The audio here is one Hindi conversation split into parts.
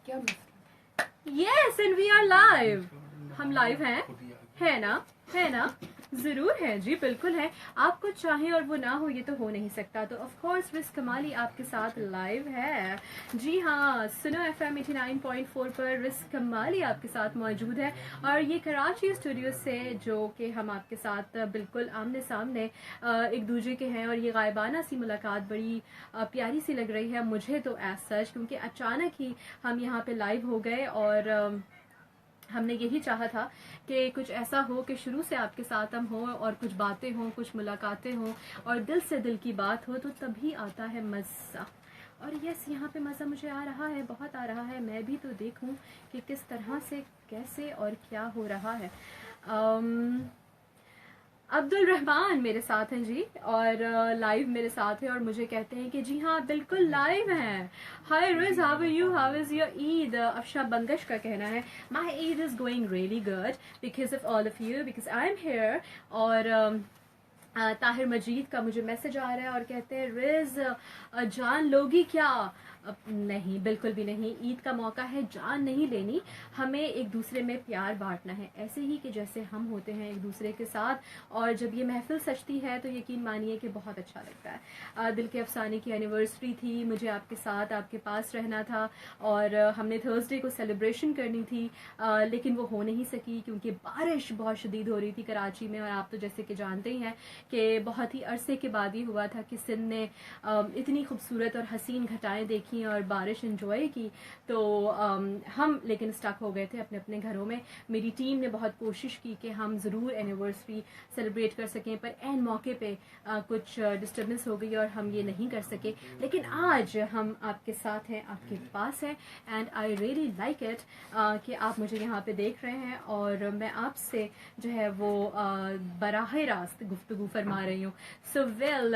क्या मसला? Yes and we are live. हम लाइव हैं, है ना? है ना? जरूर है जी, बिल्कुल है। आप कुछ चाहें और वो ना हो, ये तो हो नहीं सकता। तो ऑफ कोर्स रिस्क कमाली आपके साथ लाइव है। जी हाँ, सुनो FM 89.4 पर रिस्क कमाली आपके साथ मौजूद है, और ये कराची स्टूडियो से जो कि हम आपके साथ बिल्कुल आमने सामने एक दूसरे के हैं, और ये गायबाना सी मुलाकात बड़ी प्यारी सी लग रही है मुझे तो एज सच, क्योंकि अचानक ही हम यहाँ पे लाइव हो गए, और हमने यही चाहा था कि कुछ ऐसा हो कि शुरू से आपके साथ हम हो, और कुछ बातें हों, कुछ मुलाकातें हों, और दिल से दिल की बात हो, तो तभी आता है मज़ा। और यस, यहाँ पे मज़ा मुझे आ रहा है, बहुत आ रहा है। मैं भी तो देखूं कि किस तरह से, कैसे और क्या हो रहा है। अब्दुल रहमान मेरे साथ हैं जी, और लाइव मेरे साथ है, और मुझे कहते हैं कि जी हाँ बिल्कुल लाइव हैं। Hi Riz, how are you, how is your Eid? Afsha Bangash का कहना है my Eid is going really good because of all of you, because I am here. और ताहिर मजीद का मुझे मैसेज आ रहा है, और कहते हैं रिज जान लोगी क्या? नहीं, बिल्कुल भी नहीं। ईद का मौका है, जान नहीं लेनी, हमें एक दूसरे में प्यार बांटना है, ऐसे ही कि जैसे हम होते हैं एक दूसरे के साथ। और जब ये महफिल सजती है तो यकीन मानिए कि बहुत अच्छा लगता है। दिल के अफसाने की एनिवर्सरी थी, मुझे आपके साथ आपके पास रहना था, और हमने थर्सडे को सेलिब्रेशन करनी थी, लेकिन वो हो नहीं सकी क्योंकि बारिश बहुत शदीद हो रही थी कराची में। और आप तो जैसे कि जानते ही हैं कि बहुत ही अरसे के बाद ही हुआ था कि सिंध ने इतनी खूबसूरत और हसीन घटाएं देखी और बारिश एंजॉय की। तो हम लेकिन स्टक हो गए थे अपने अपने घरों में। मेरी टीम ने बहुत कोशिश की कि हम ज़रूर एनिवर्सरी सेलिब्रेट कर सकें, पर एन मौके पे कुछ डिस्टर्बेंस हो गई और हम ये नहीं कर सके। लेकिन आज हम आपके साथ हैं, आपके पास हैं, and I really like it कि आप मुझे यहाँ पे देख रहे हैं, और मैं आपसे जो है वो बराह रास्त गुफ्तगू फरमा रही हूँ। सो वेल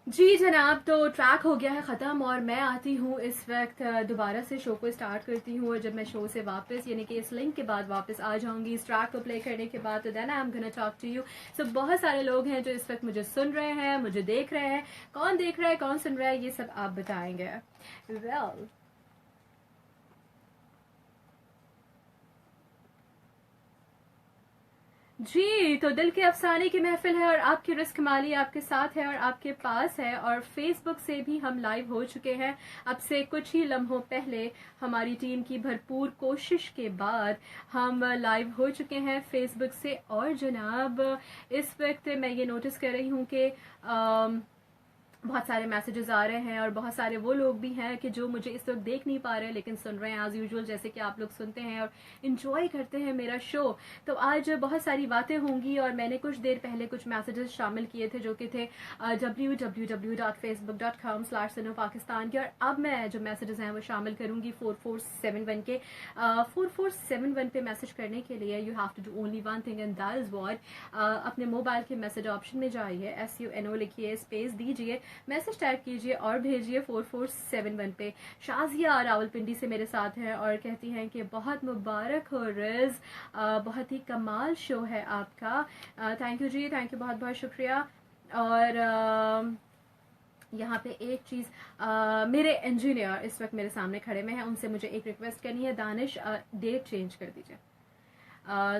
जी जनाब, तो ट्रैक हो गया है ख़त्म, और मैं आती हूँ इस वक्त दोबारा से शो को स्टार्ट करती हूँ। और जब मैं शो से वापस, यानी कि इस लिंक के बाद वापस आ जाऊंगी इस ट्रैक को प्ले करने के बाद, तो then I am gonna talk to you. So बहुत सारे लोग हैं जो इस वक्त मुझे सुन रहे हैं, मुझे देख रहे हैं। कौन देख रहा है, कौन सुन रहा है, ये सब आप बताएंगे। वेल जी, तो दिल के अफसाने की महफिल है, और आपकी रिस्क माली आपके साथ है और आपके पास है, और फेसबुक से भी हम लाइव हो चुके हैं। अब से कुछ ही लम्हों पहले हमारी टीम की भरपूर कोशिश के बाद हम लाइव हो चुके हैं फेसबुक से। और जनाब, इस वक्त मैं ये नोटिस कर रही हूँ कि बहुत सारे मैसेजेस आ रहे हैं, और बहुत सारे वो लोग भी हैं कि जो मुझे इस वक्त देख नहीं पा रहे लेकिन सुन रहे हैं एज यूजुअल, जैसे कि आप लोग सुनते हैं और इंजॉय करते हैं मेरा शो। तो आज बहुत सारी बातें होंगी, और मैंने कुछ देर पहले कुछ मैसेजेस शामिल किए थे जो कि थे www.facebook.com/sunopakistanके, और अब मैं जो मैसेजेस हैं वो शामिल करूंगी 4471 के। 4471 पे मैसेज करने के लिए you have to do only one thing, and that is what, अपने मोबाइल के मैसेज ऑप्शन में जाइए, SUNO लिखिए, स्पेस दीजिए, मैसेज टाइप कीजिए और भेजिए 4471 पे। शाजिया रावलपिंडी से मेरे साथ हैं और कहती हैं कि बहुत मुबारक हो रिज, बहुत ही कमाल शो है आपका। थैंक यू जी, थैंक यू, बहुत बहुत शुक्रिया। और यहाँ पे एक चीज़, मेरे इंजीनियर इस वक्त मेरे सामने खड़े में हैं, उनसे मुझे एक रिक्वेस्ट करनी है, दानिश डेट चेंज कर दीजिए,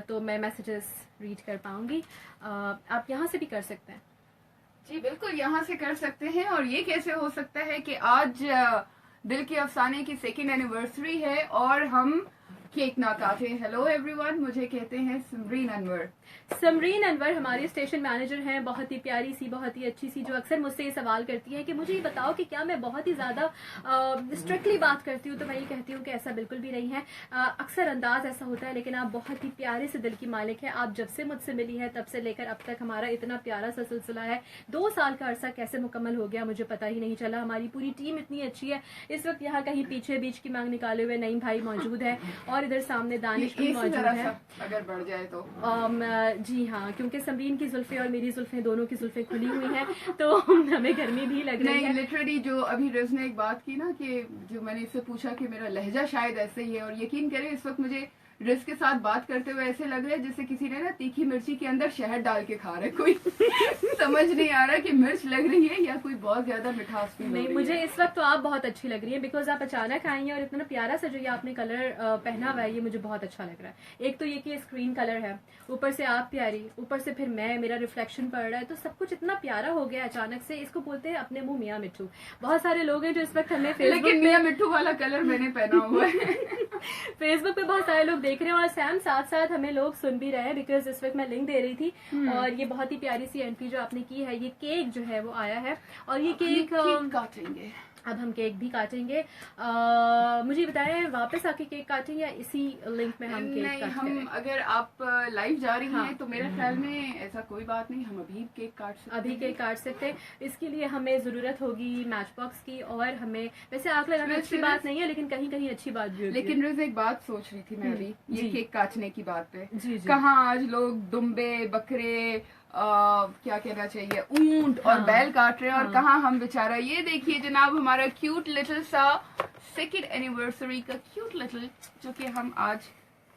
तो मैं मैसेजेस रीड कर पाऊंगी। आप यहाँ से भी कर सकते हैं जी बिल्कुल, यहाँ से कर सकते हैं। और ये कैसे हो सकता है कि आज दिल के अफसाने की 2nd एनिवर्सरी है और हम केक ना काटे। हेलो एवरीवन, मुझे कहते हैं समरीन अनवर। समरीन अनवर हमारी स्टेशन मैनेजर हैं, बहुत ही प्यारी सी, बहुत ही अच्छी सी, जो अक्सर मुझसे ये सवाल करती है कि मुझे ये बताओ कि क्या मैं बहुत ही ज़्यादा स्ट्रिक्टली बात करती हूँ। तो मैं ये कहती हूँ कि ऐसा बिल्कुल भी नहीं है। अक्सर अंदाज ऐसा होता है, लेकिन आप बहुत ही प्यारे से दिल की मालिक है। आप जब से मुझसे मिली है तब से लेकर अब तक हमारा इतना प्यारा सा सिलसिला है। 2 साल का अरसा कैसे मुकम्मल हो गया मुझे पता ही नहीं चला। हमारी पूरी टीम इतनी अच्छी है। इस वक्त यहाँ कहीं पीछे बीच की मांग निकाले हुए नईम भाई मौजूद है, और इधर सामने दानिश भी मौजूद है, अगर बढ़ जाए तो। जी हाँ, क्योंकि समरीन की जुल्फे और मेरी जुल्फे, दोनों की जुल्फे खुली हुई हैं, तो हमें गर्मी भी लग रही है। लिटरली जो अभी रिज ने एक बात की ना, कि जो मैंने इससे पूछा कि मेरा लहजा शायद ऐसे ही है, और यकीन करें इस वक्त मुझे रिस के साथ बात करते हुए ऐसे लग रहा है जैसे किसी ने ना तीखी मिर्ची के अंदर शहद डाल के खा रहा है कोई। समझ नहीं आ रहा कि मिर्च लग रही है या कोई बहुत ज्यादा मिठास फील हो नहीं, रही मुझे है। इस वक्त तो आप बहुत अच्छी लग रही है, बिकॉज आप अचानक आई हैं और इतना प्यारा सा जो ये आपने कलर पहना हुआ है, ये मुझे बहुत अच्छा लग रहा है। एक तो ये कि स्क्रीन कलर है, ऊपर से आप प्यारी, ऊपर से फिर मैं, मेरा रिफ्लेक्शन पड़ रहा है, तो सब कुछ इतना प्यारा हो गया अचानक से। इसको बोलते हैं अपने मुंह मियाँ मिट्ठू। बहुत सारे लोग हैं जो इस वक्त हमें फेसबुक लेकिन मियाँ मिट्ठू वाला कलर मैंने पहना हुआ है। फेसबुक पे बहुत सारे लोग देख रहे हैं और सैम साथ साथ हमें लोग सुन भी रहे हैं, बिकॉज इस वक्त मैं लिंक दे रही थी। और ये बहुत ही प्यारी सी एंट्री जो आपने की है, ये केक जो है वो आया है, और ये केक काटेंगे। अब हम केक भी काटेंगे। मुझे बताएं, वापस आके केक काटेंगे या इसी लिंक में हम केक नहीं, काट हम करें? अगर आप लाइव जा रही हाँ। हैं तो मेरे ख्याल में ऐसा कोई बात नहीं, हम अभी केक काट सकते अभी हैं। केक काट सकते हैं। इसके लिए हमें जरूरत होगी मैच बॉक्स की, और हमें वैसे आग लगाना अच्छी बात नहीं है, लेकिन कहीं कहीं अच्छी बात भी होती है। लेकिन रोज एक बात सोच रही थी मैं अभी, ये जी। केक काटने की बात पे, जी जी। कहाँ आज लोग दुम्बे, बकरे, क्या कहना चाहिए, ऊंट और हाँ। बैल काट रहे हैं, और हाँ। कहाँ हम बेचारा। ये देखिए जनाब, हमारा क्यूट लिटिल सा सेकंड एनिवर्सरी का क्यूट लिटिल, जो कि हम आज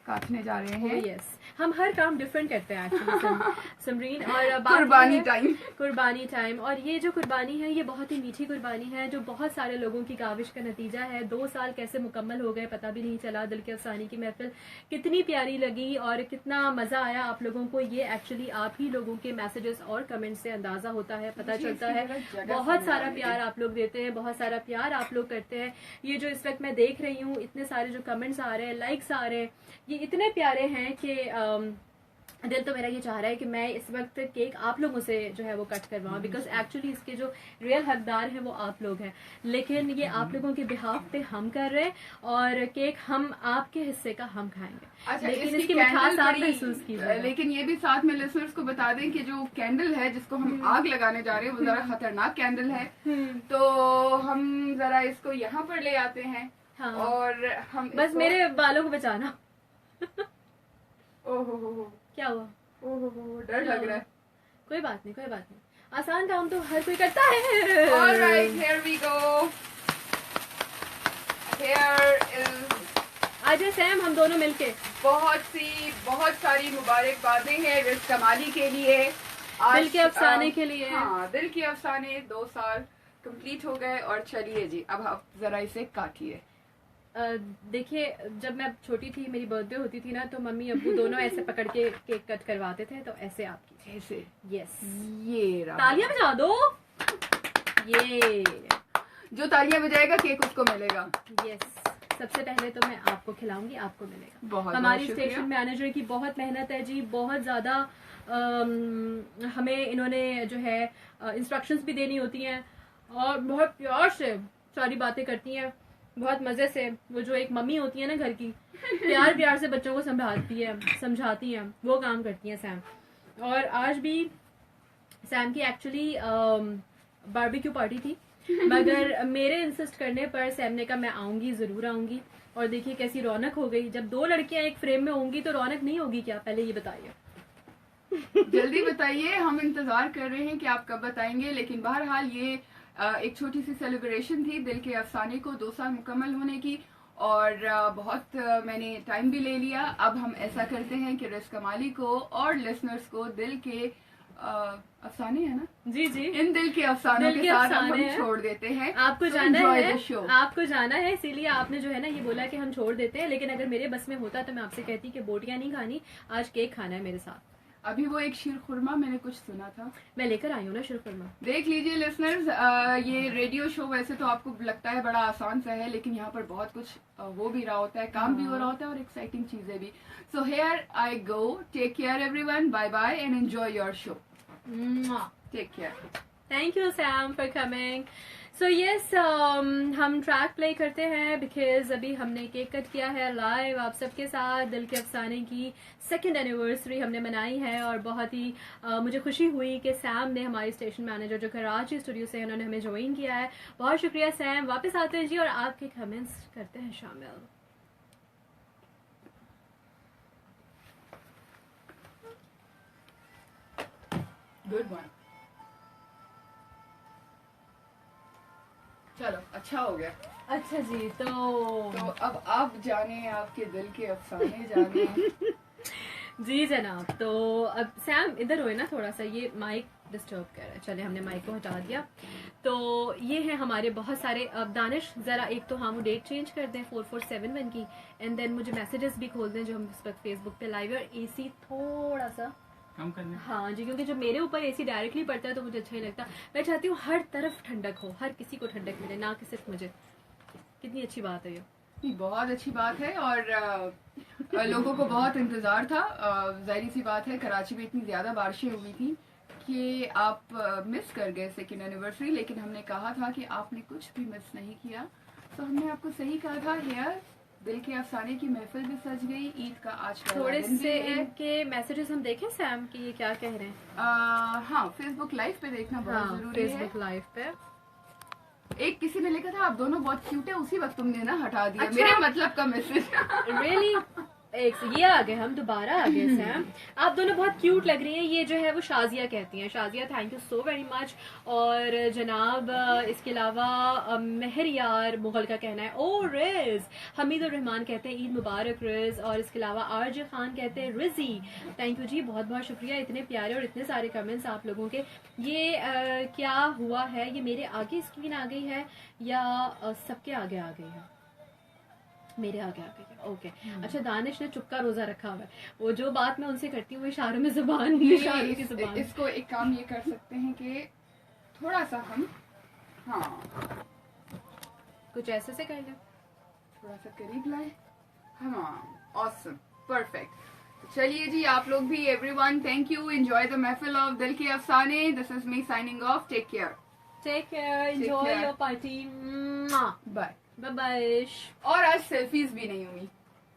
काटने जा रहे हैं। यस, हम हर काम डिफरेंट करते हैं एक्चुअली समरीन। और बात कुर्बानी ये है, टाइम। कुर्बानी टाइम। और ये जो कुर्बानी है, ये बहुत ही मीठी कुर्बानी है, जो बहुत सारे लोगों की काविश का नतीजा है। 2 साल कैसे मुकम्मल हो गए पता भी नहीं चला। दिल के अफसाने की महफिल कितनी प्यारी लगी और कितना मजा आया आप लोगों को, ये एक्चुअली आप ही लोगों के मैसेजेस और कमेंट से अंदाजा होता है, पता चलता है। बहुत सारा प्यार आप लोग देते हैं, बहुत सारा प्यार आप लोग करते हैं। ये जो इस वक्त मैं देख रही हूँ, इतने सारे जो कमेंट्स आ रहे हैं, लाइक्स आ रहे हैं, ये इतने प्यारे हैं कि दिल तो मेरा ये चाह रहा है कि मैं इस वक्त केक आप लोगों से जो है वो कट करवाऊं, बिकॉज एक्चुअली इसके जो रियल हकदार हैं वो आप लोग हैं। लेकिन ये आप लोगों के बिहाफ पे हम कर रहे हैं, और केक हम आपके हिस्से का हम खाएंगे। अच्छा, लेकिन इसकी मिठास आप महसूस कीजिए। लेकिन ये भी साथ में लिसनर्स को बता दें कि जो कैंडल है जिसको हम आग लगाने जा रहे हैं वो जरा खतरनाक कैंडल है, तो हम जरा इसको यहाँ पर ले आते हैं। हाँ। और हम बस मेरे बालों को बचाना। ओहो, क्या हुआ? ओहो, डर लग रहा है। कोई बात नहीं, कोई बात नहीं, आसान काम तो हर कोई करता है। Alright, here we go. Here is आज सैम हम दोनों मिलके बहुत सारी मुबारकबादें हैं रिस कमाली के लिए। दिल के अफसाने के लिए। हाँ, दिल के अफसाने 2 साल कंप्लीट हो गए। और चलिए जी, अब आप जरा इसे काटिए। देखिए, जब मैं छोटी थी, मेरी बर्थडे होती थी ना, तो मम्मी अब्बू दोनों ऐसे पकड़ के केक कट करवाते थे, तो ऐसे आप कीजिए। ऐसे। यस, ये रहा। तालियां बजा दो। ये जो तालियां बजाएगा केक उसको मिलेगा। यस, सबसे पहले तो मैं आपको खिलाऊंगी, आपको मिलेगा। बहुत हमारी शुक्रिया। स्टेशन मैनेजर की बहुत मेहनत है जी, बहुत ज्यादा हमें इन्होंने जो है इंस्ट्रक्शंस भी देनी होती हैं, और बहुत प्यार से सारी बातें करती हैं, बहुत मजे से। वो जो एक मम्मी होती है ना घर की, प्यार प्यार से बच्चों को संभालती है, समझाती है, वो काम करती है सैम। और आज भी सैम की एक्चुअली बारबेक्यू पार्टी थी, मगर मेरे इंसिस्ट करने पर सैम ने कहा मैं आऊंगी, जरूर आऊंगी। और देखिए कैसी रौनक हो गई। जब 2 लड़कियां एक फ्रेम में होंगी तो रौनक नहीं होगी क्या? पहले ये बताइए। जल्दी बताइए, हम इंतजार कर रहे हैं कि आप कब बताएंगे। लेकिन बहरहाल ये एक छोटी सी सेलिब्रेशन थी दिल के अफसाने को 2 साल मुकम्मल होने की, और बहुत मैंने टाइम भी ले लिया। अब हम ऐसा करते हैं कि रिस कमाली को और लिसनर्स को दिल के अफसाने है ना, जी जी, इन दिल के अफसानों दिल के के साथ अब अफसाने हम हैं। छोड़ देते हैं। आपको So जाना enjoy है, the show. आपको जाना है, इसीलिए आपने जो है ना ये बोला कि हम छोड़ देते हैं। लेकिन अगर मेरे बस में होता तो मैं आपसे कहती कि बोटियां नहीं खानी, आज केक खाना है मेरे साथ। अभी वो एक शीर खुरमा मैंने कुछ सुना था, मैं लेकर आई हूँ ना शीरकुरमा। देख लीजिए लिसनर्स। ये रेडियो शो वैसे तो आपको लगता है बड़ा आसान सा है, लेकिन यहाँ पर बहुत कुछ हो भी रहा होता है, काम भी हो रहा होता है, और एक्साइटिंग चीजें भी। So here I go, take care everyone, bye bye and enjoy your show. Take care. Thank you Sam for coming. So yes, हम ट्रैक प्ले करते हैं, बिकॉज अभी हमने केक कट किया है लाइव आप सबके साथ। दिल के अफसाने की 2nd एनिवर्सरी हमने मनाई है, और बहुत ही मुझे खुशी हुई कि सैम ने, हमारी स्टेशन मैनेजर जो कराची स्टूडियो से, उन्होंने हमें ज्वाइन किया है। बहुत शुक्रिया सैम। वापस आते हैं जी और आपके कमेंट्स करते हैं शामिल। Good one. चलो अच्छा हो गया। अच्छा जी, तो अब आप जाने, आपके दिल के अफसाने जाने। जी जनाब, तो अब सैम इधर हो ना, थोड़ा सा ये माइक डिस्टर्ब कर रहा है। चले, हमने माइक को हटा दिया। तो ये है हमारे बहुत सारे। अब दानिश जरा एक तो हम डेट चेंज कर दें 4471 की, एंड देन मुझे मैसेजेस भी खोल दें जो हम इस वक्त फेसबुक पे लाइव है, और एसी थोड़ा सा कम करने। हाँ जी, क्योंकि जब मेरे ऊपर एसी डायरेक्टली पड़ता है तो मुझे अच्छा नहीं लगता। मैं चाहती हूँ हर तरफ ठंडक हो, हर किसी को ठंडक मिले, ना कि सिर्फ मुझे। कितनी अच्छी बात है ये। नहीं, बहुत अच्छी बात है। और लोगों को बहुत इंतजार था। जाहिर सी बात है, कराची में इतनी ज्यादा बारिशें हुई थी कि आप मिस कर गए सेकेंड एनिवर्सरी, लेकिन हमने कहा था कि आपने कुछ भी मिस नहीं किया। तो हमने आपको सही कहा था। हेयर दिल के अफसाने की महफिल भी सज गई। ईद का आज पहला थोड़े दिन भी से है। इनके मैसेजेस हम देखें सैम कि ये क्या कह रहे हैं। हाँ, फेसबुक लाइव पे देखना बहुत हाँ, जरूरी है। फेसबुक लाइव पे एक किसी ने लिखा था आप दोनों बहुत क्यूट है, उसी वक्त तुमने ना हटा दिया। अच्छा। मेरे मतलब का मैसेज। रियली एक ये आ गए, हम दोबारा आ गए सैम। आप दोनों बहुत क्यूट लग रही हैं, ये जो है वो शाजिया कहती हैं। Shazia, thank you so very much. और जनाब इसके अलावा मेहर यार मुगल का कहना है ओ रिज। हमीद उर रहमान कहते हैं ईद मुबारक रिज। और इसके अलावा आरजे खान कहते हैं रिजी। थैंक यू जी, बहुत बहुत शुक्रिया, इतने प्यारे और इतने सारे कमेंट्स आप लोगों के। ये क्या हुआ है, ये मेरे आगे स्क्रीन आ गई है या सबके आगे आ गई है? मेरे आगे आ गई है, ओके। अच्छा, दानिश ने चुपका रोजा रखा हुआ है। वो जो बात मैं उनसे करती हूँ वो इशारों में जुबान, इशारों की जुबान। इसको एक काम ये कर सकते हैं कि थोड़ा सा हम, हाँ, कुछ ऐसे से कर ले। थोड़ा सा करीब लाए। हाँ, ऑसम, परफेक्ट। चलिए जी, आप लोग भी, everyone, thank you. Enjoy the महफिल of Dil Ke Afsane. This is me signing off. Take care, take care, enjoy your party, bye bye bye. और आज सेल्फीज भी नहीं हुई।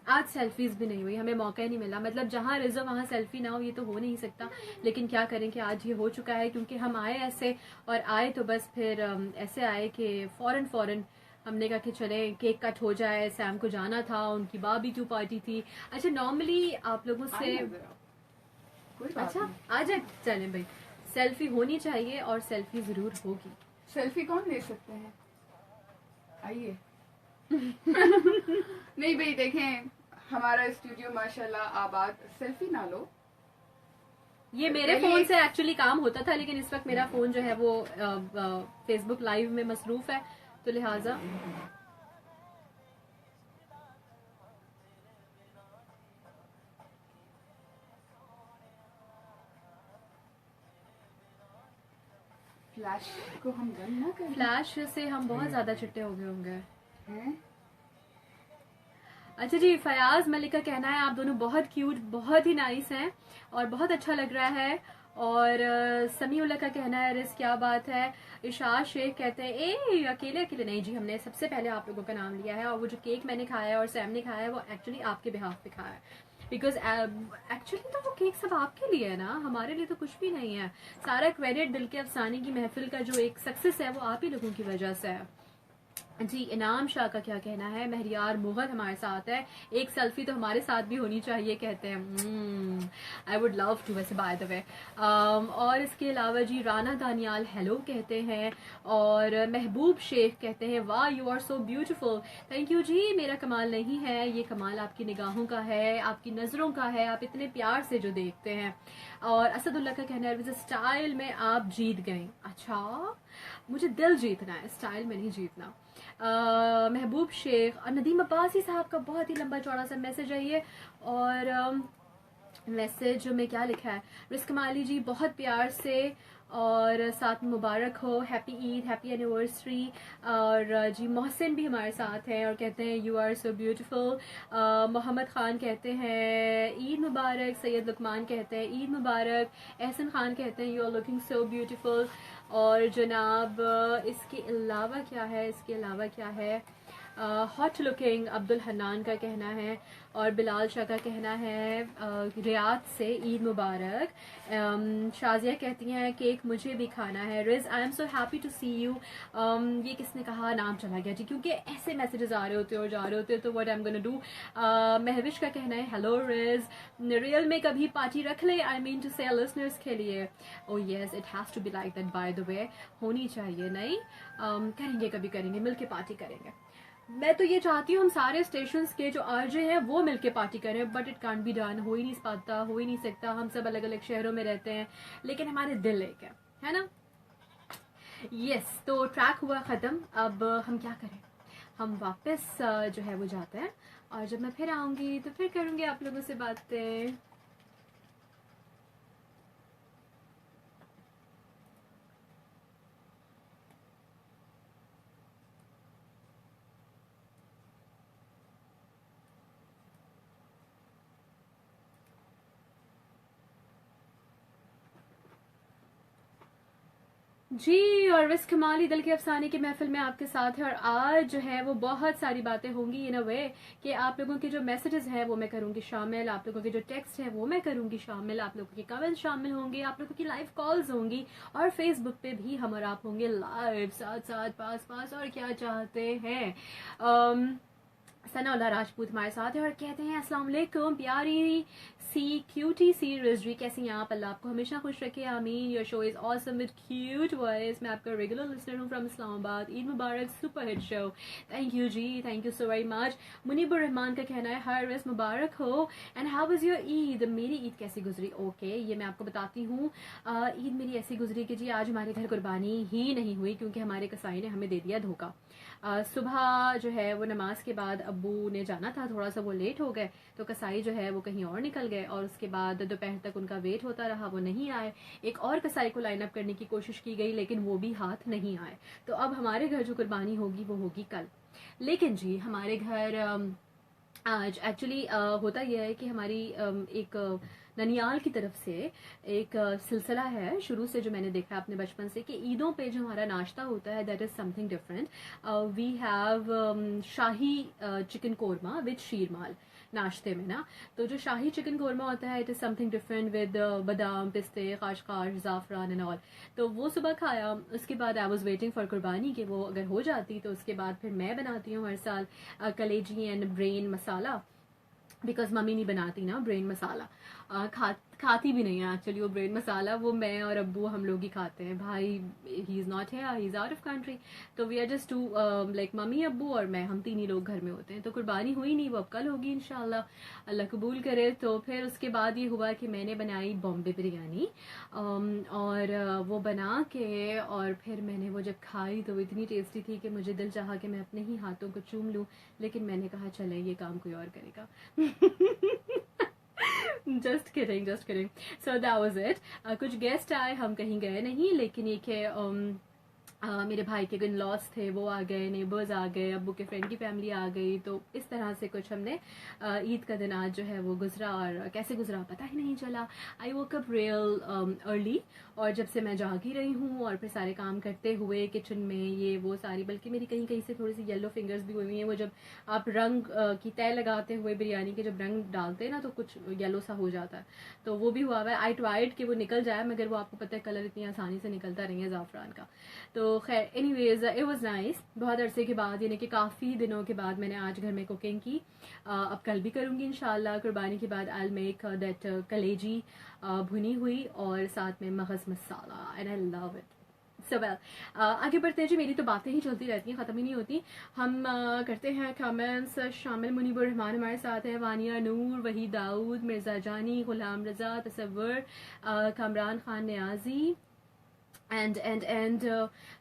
आज सेल्फीज भी नहीं हुई, हमें मौका ही नहीं मिला। मतलब जहाँ रिजर्व वहाँ सेल्फी ना हो, ये तो हो नहीं सकता। लेकिन क्या करें कि आज ये हो चुका है, क्योंकि हम आए ऐसे, और आए तो बस फिर ऐसे आए कि फौरन हमने कहा कि चले केक कट हो जाए। सैम को जाना था, उनकी बारबेक्यू पार्टी थी। अच्छा, नॉर्मली आप लोगों से, कोई बात अच्छा नहीं। आ जाए, चलें भाई, सेल्फी होनी चाहिए और सेल्फी जरूर होगी। सेल्फी कौन ले सकते हैं? आइए। नहीं भाई, देखें, हमारा स्टूडियो माशाल्लाह आबाद। सेल्फी ना लो। ये मेरे फोन से एक्चुअली काम होता था, लेकिन इस वक्त मेरा फोन जो है वो फेसबुक लाइव में मसरूफ है, तो लिहाजा फ्लैश को हम बंद ना करें। फ्लैश से हम बहुत ज्यादा चिट्टे हो गए होंगे। हैं? अच्छा जी, फयाज मलिक का कहना है आप दोनों बहुत क्यूट, बहुत ही नाइस हैं और बहुत अच्छा लग रहा है। और समीउल्लाह का कहना है रिस क्या बात है। इशाद शेख कहते हैं ए अकेले अकेले नहीं जी, हमने सबसे पहले आप लोगों का नाम लिया है, और वो जो केक मैंने खाया है और सैम ने खाया है वो एक्चुअली आपके बिहाफ पे खाया है, बिकॉज एक्चुअली तो वो केक सब आपके लिए है ना, हमारे लिए तो कुछ भी नहीं है। सारा क्रेडिट दिल के अफसाने की महफिल का जो एक सक्सेस है वो आप ही लोगों की वजह से है जी। इनाम शाह का क्या कहना है, महरियार मुगल हमारे साथ है, एक सेल्फी तो हमारे साथ भी होनी चाहिए कहते हैं। आई वुड लव टू, वैसे बाय द वे। और इसके अलावा जी राना दानियाल हेलो कहते हैं, और महबूब शेख कहते हैं वाह you are so beautiful. Thank you जी, मेरा कमाल नहीं है, ये कमाल आपकी निगाहों का है, आपकी नज़रों का है, आप इतने प्यार से जो देखते हैं। और असदुल्ला का कहना है स्टाइल में आप जीत गए। अच्छा, मुझे दिल जीतना है, स्टाइल में नहीं जीतना। महबूब शेख और नदीम अब्बासी साहब का बहुत ही लंबा चौड़ा सा मैसेज है ये। और मैसेज में क्या लिखा है, रिस्क माली जी बहुत प्यार से, और साथ में मुबारक हो, हैप्पी ईद, हैप्पी एनिवर्सरी। और जी मोहसिन भी हमारे साथ हैं और कहते हैं you are so beautiful. Mohammad Khan कहते हैं ईद मुबारक। सैयद लुकमान कहते हैं ईद मुबारक। एहसन खान कहते हैं you are looking so beautiful. और जनाब इसके अलावा क्या है, इसके अलावा क्या है, हॉट लुकिंग अब्दुल हन्नान का कहना है, और बिलाल शाह का कहना है रियाद से ईद मुबारक। शाजिया कहती हैं केक मुझे भी खाना है। Riz I am so happy to see you. ये किसने कहा, नाम चला गया जी, क्योंकि ऐसे मैसेजेस आ रहे होते हैं और जा रहे होते हैं, तो what I am gonna do. Mahvish का कहना है हेलो रिज, रियल में कभी पार्टी रख ले, I mean to say listeners के लिए। Oh yes, it has to be like that, by the way होनी चाहिए। नहीं करेंगे, कभी करेंगे, मिलके पार्टी करेंगे। मैं तो ये चाहती हूँ हम सारे स्टेशंस के जो आरजे हैं वो मिलके पार्टी करें, but it can't be done, हो ही नहीं पाता, हो ही नहीं सकता। हम सब अलग अलग शहरों में रहते हैं, लेकिन हमारे दिल एक है ना। यस, तो ट्रैक हुआ ख़त्म। अब हम क्या करें, हम वापस जो है वो जाते हैं, और जब मैं फिर आऊँगी तो फिर करूँगी आप लोगों से बातें। जी, और रिस्क कमाली दिल के अफसाने की महफिल में आपके साथ है, और आज जो है वो बहुत सारी बातें होंगी इन अ वे कि आप लोगों के जो मैसेजेस हैं वो मैं करूंगी शामिल, आप लोगों के जो टेक्स्ट है वो मैं करूंगी शामिल, आप लोगों के कमेंट्स शामिल होंगे, आप लोगों की लाइव कॉल्स होंगी, और फेसबुक पे भी हम और आप होंगे लाइव साथ साथ पास पास। और क्या चाहते हैं। सनाउल्लाह राजपूत हमारे साथ है और कहते हैं अस्सलाम वालेकुम प्यारी सी क्यूटी सी रिजवी, कैसी हैं आप, अल्लाह आपको हमेशा खुश रखे आमीन। Your show is awesome with cute voice. मैं आपका रेगुलर लिसनर हूँ फ्रॉम इस्लामाबाद। ईद मुबारक, super hit show. Thank you जी, thank you so very much. Munibur Rahman का कहना है हर रोज मुबारक हो, and how was your Eid. मेरी ईद कैसी गुजरी, ओके ये मैं आपको बताती हूँ। ईद मेरी ऐसी गुजरी कि जी आज हमारे घर कुर्बानी ही नहीं हुई, क्योंकि हमारे कसाई ने हमें दे दिया धोखा। सुबह जो है वो नमाज के बाद अब्बू ने जाना था, थोड़ा सा वो लेट हो गए, तो कसाई जो है वो कहीं और निकल गए, और उसके बाद दोपहर तक उनका वेट होता रहा, वो नहीं आए। एक और कसाई को लाइन अप करने की कोशिश की गई, लेकिन वो भी हाथ नहीं आए। तो अब हमारे घर जो कुर्बानी होगी वो होगी कल। लेकिन जी हमारे घर आज एक्चुअली होता यह है कि हमारी एक ननियाल की तरफ से एक सिलसिला है शुरू से, जो मैंने देखा है अपने बचपन से, कि ईदों पे जो हमारा नाश्ता होता है that is something different. We have shahi chicken korma with sheermal नाश्ते में ना। तो जो शाही चिकन कोरमा होता है it is something different with बादाम, पिस्ते, खाशखाश, जाफरान एंड ऑल। तो वो सुबह खाया, उसके बाद आई वाज वेटिंग फॉर कुर्बानी कि वो अगर हो जाती तो उसके बाद फिर मैं बनाती हूँ हर साल कलेजी and brain masala, because mummy नहीं बनाती ना ब्रेन मसाला। खाती भी नहीं है एक्चुअली वो ब्रेन मसाला, वो मैं और अब्बू हम लोग ही खाते हैं। भाई he is not here, he is out of country, तो we are just two like mummy अब्बू और मैं, हम तीन ही लोग घर में होते हैं। तो कुर्बानी हुई नहीं, वो अब कल होगी इंशाल्लाह, अल्लाह कबूल करे। तो फिर उसके बाद ये हुआ कि मैंने बनाई बॉम्बे बिरयानी, और वो बना के और फिर मैंने वो जब खाई तो वो इतनी टेस्टी थी कि मुझे दिल चाहा कि मैं अपने ही हाथों को चूम लूँ, लेकिन मैंने कहा चले ये काम कोई और करेगा। Just kidding, just kidding. So that was it. कुछ गेस्ट आए, हम कहीं गए नहीं, लेकिन ये कि मेरे भाई के इन लॉस थे वो आ गए, नेबर्स आ गए, अब्बू के फ्रेंड की फैमिली आ गई, तो इस तरह से कुछ हमने ईद का दिन आज जो है वो गुजरा, और कैसे गुजरा पता ही नहीं चला। आई वोक अप रियल अर्ली, और जब से मैं जाग ही रही हूँ, और फिर सारे काम करते हुए किचन में ये वो सारी, बल्कि मेरी कहीं कहीं से थोड़ी सी येलो फिंगर्स भी हुई हुई हैं। वो जब आप रंग की तय लगाते हुए बिरयानी के जब रंग डालते हैं ना तो कुछ येलो सा हो जाता है, तो वो भी हुआ हुआ है। आई ट्राइड कि वो निकल जाए, मगर वो आपको पता है कलर इतनी आसानी से निकलता नहीं है ज़ाफ़रान का। तो खैर एनीवेज इट वाज नाइस। बहुत अरसे के बाद, यानी कि काफ़ी दिनों के बाद मैंने आज घर में कुकिंग की। अब कल भी करूँगी इंशाल्लाह। कुर्बानी के बाद आई मेक दैट कलेजी भुनी हुई, और साथ में मगज़ मसाला, and I love it so well. आगे बढ़ते हैं जी, मेरी तो बातें ही चलती रहती हैं, ख़त्म ही नहीं होती। हम करते हैं कमेंट्स शामिल। मुनीबुर रहमान हमारे साथ है, वानिया नूर, वही दाऊद, मिर्ज़ा जानी, गुलाम रज़ा, तसव्वुर, कामरान खान न्याजी, एंड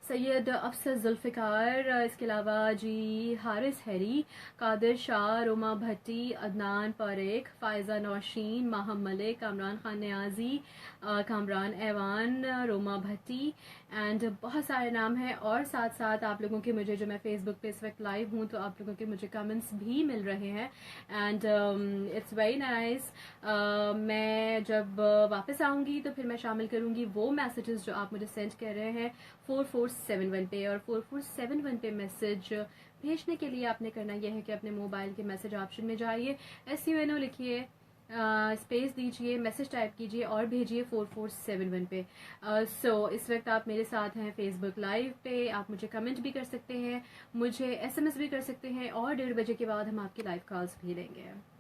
सैयद अफसर जुल्फ़िकार, इसके अलावा जी हारिस हैरी, कादिर शाह, रोमा भट्टी, अदनान पारेख, फ़ायज़ा नौशीन, माहम मलिक, कामरान खान न्याजी, कामरान ऐवान, रोमा भट्टी, एंड बहुत सारे नाम हैं। और साथ साथ आप लोगों के मुझे, जो मैं फेसबुक पे इस वक्त लाइव हूँ, तो आप लोगों के मुझे कमेंट्स भी मिल रहे हैं, एंड इट्स वेरी नाइस। मैं जब वापस आऊँगी तो फिर मैं शामिल करूँगी वो मैसेजेस जो आप मुझे सेंड कर रहे हैं 4471 पे, और 4471 पे मैसेज भेजने के लिए आपने करना यह है कि अपने मोबाइल के मैसेज ऑप्शन में जाइए, SUNO लिखिए, स्पेस दीजिए, मैसेज टाइप कीजिए और भेजिए 4471 पे। सो इस वक्त आप मेरे साथ हैं फेसबुक लाइव पे, आप मुझे कमेंट भी कर सकते हैं, मुझे SMS भी कर सकते हैं, और 1:30 बजे के बाद हम आपकी लाइव कॉल्स भी लेंगे।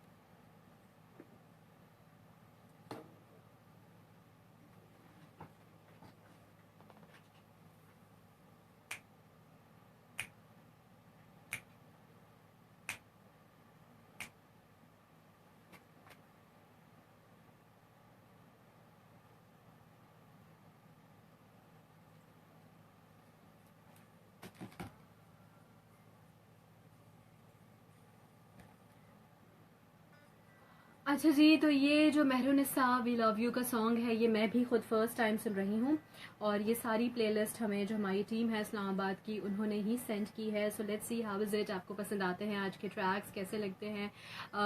अच्छा जी, तो ये जो मेहरुनिसा वी लव यू का सॉन्ग है, ये मैं भी खुद फर्स्ट टाइम सुन रही हूँ, और ये सारी प्लेलिस्ट हमें जो हमारी टीम है इस्लामाबाद की उन्होंने ही सेंड की है। So let's see how is it, आपको पसंद आते हैं आज के ट्रैक्स, कैसे लगते हैं,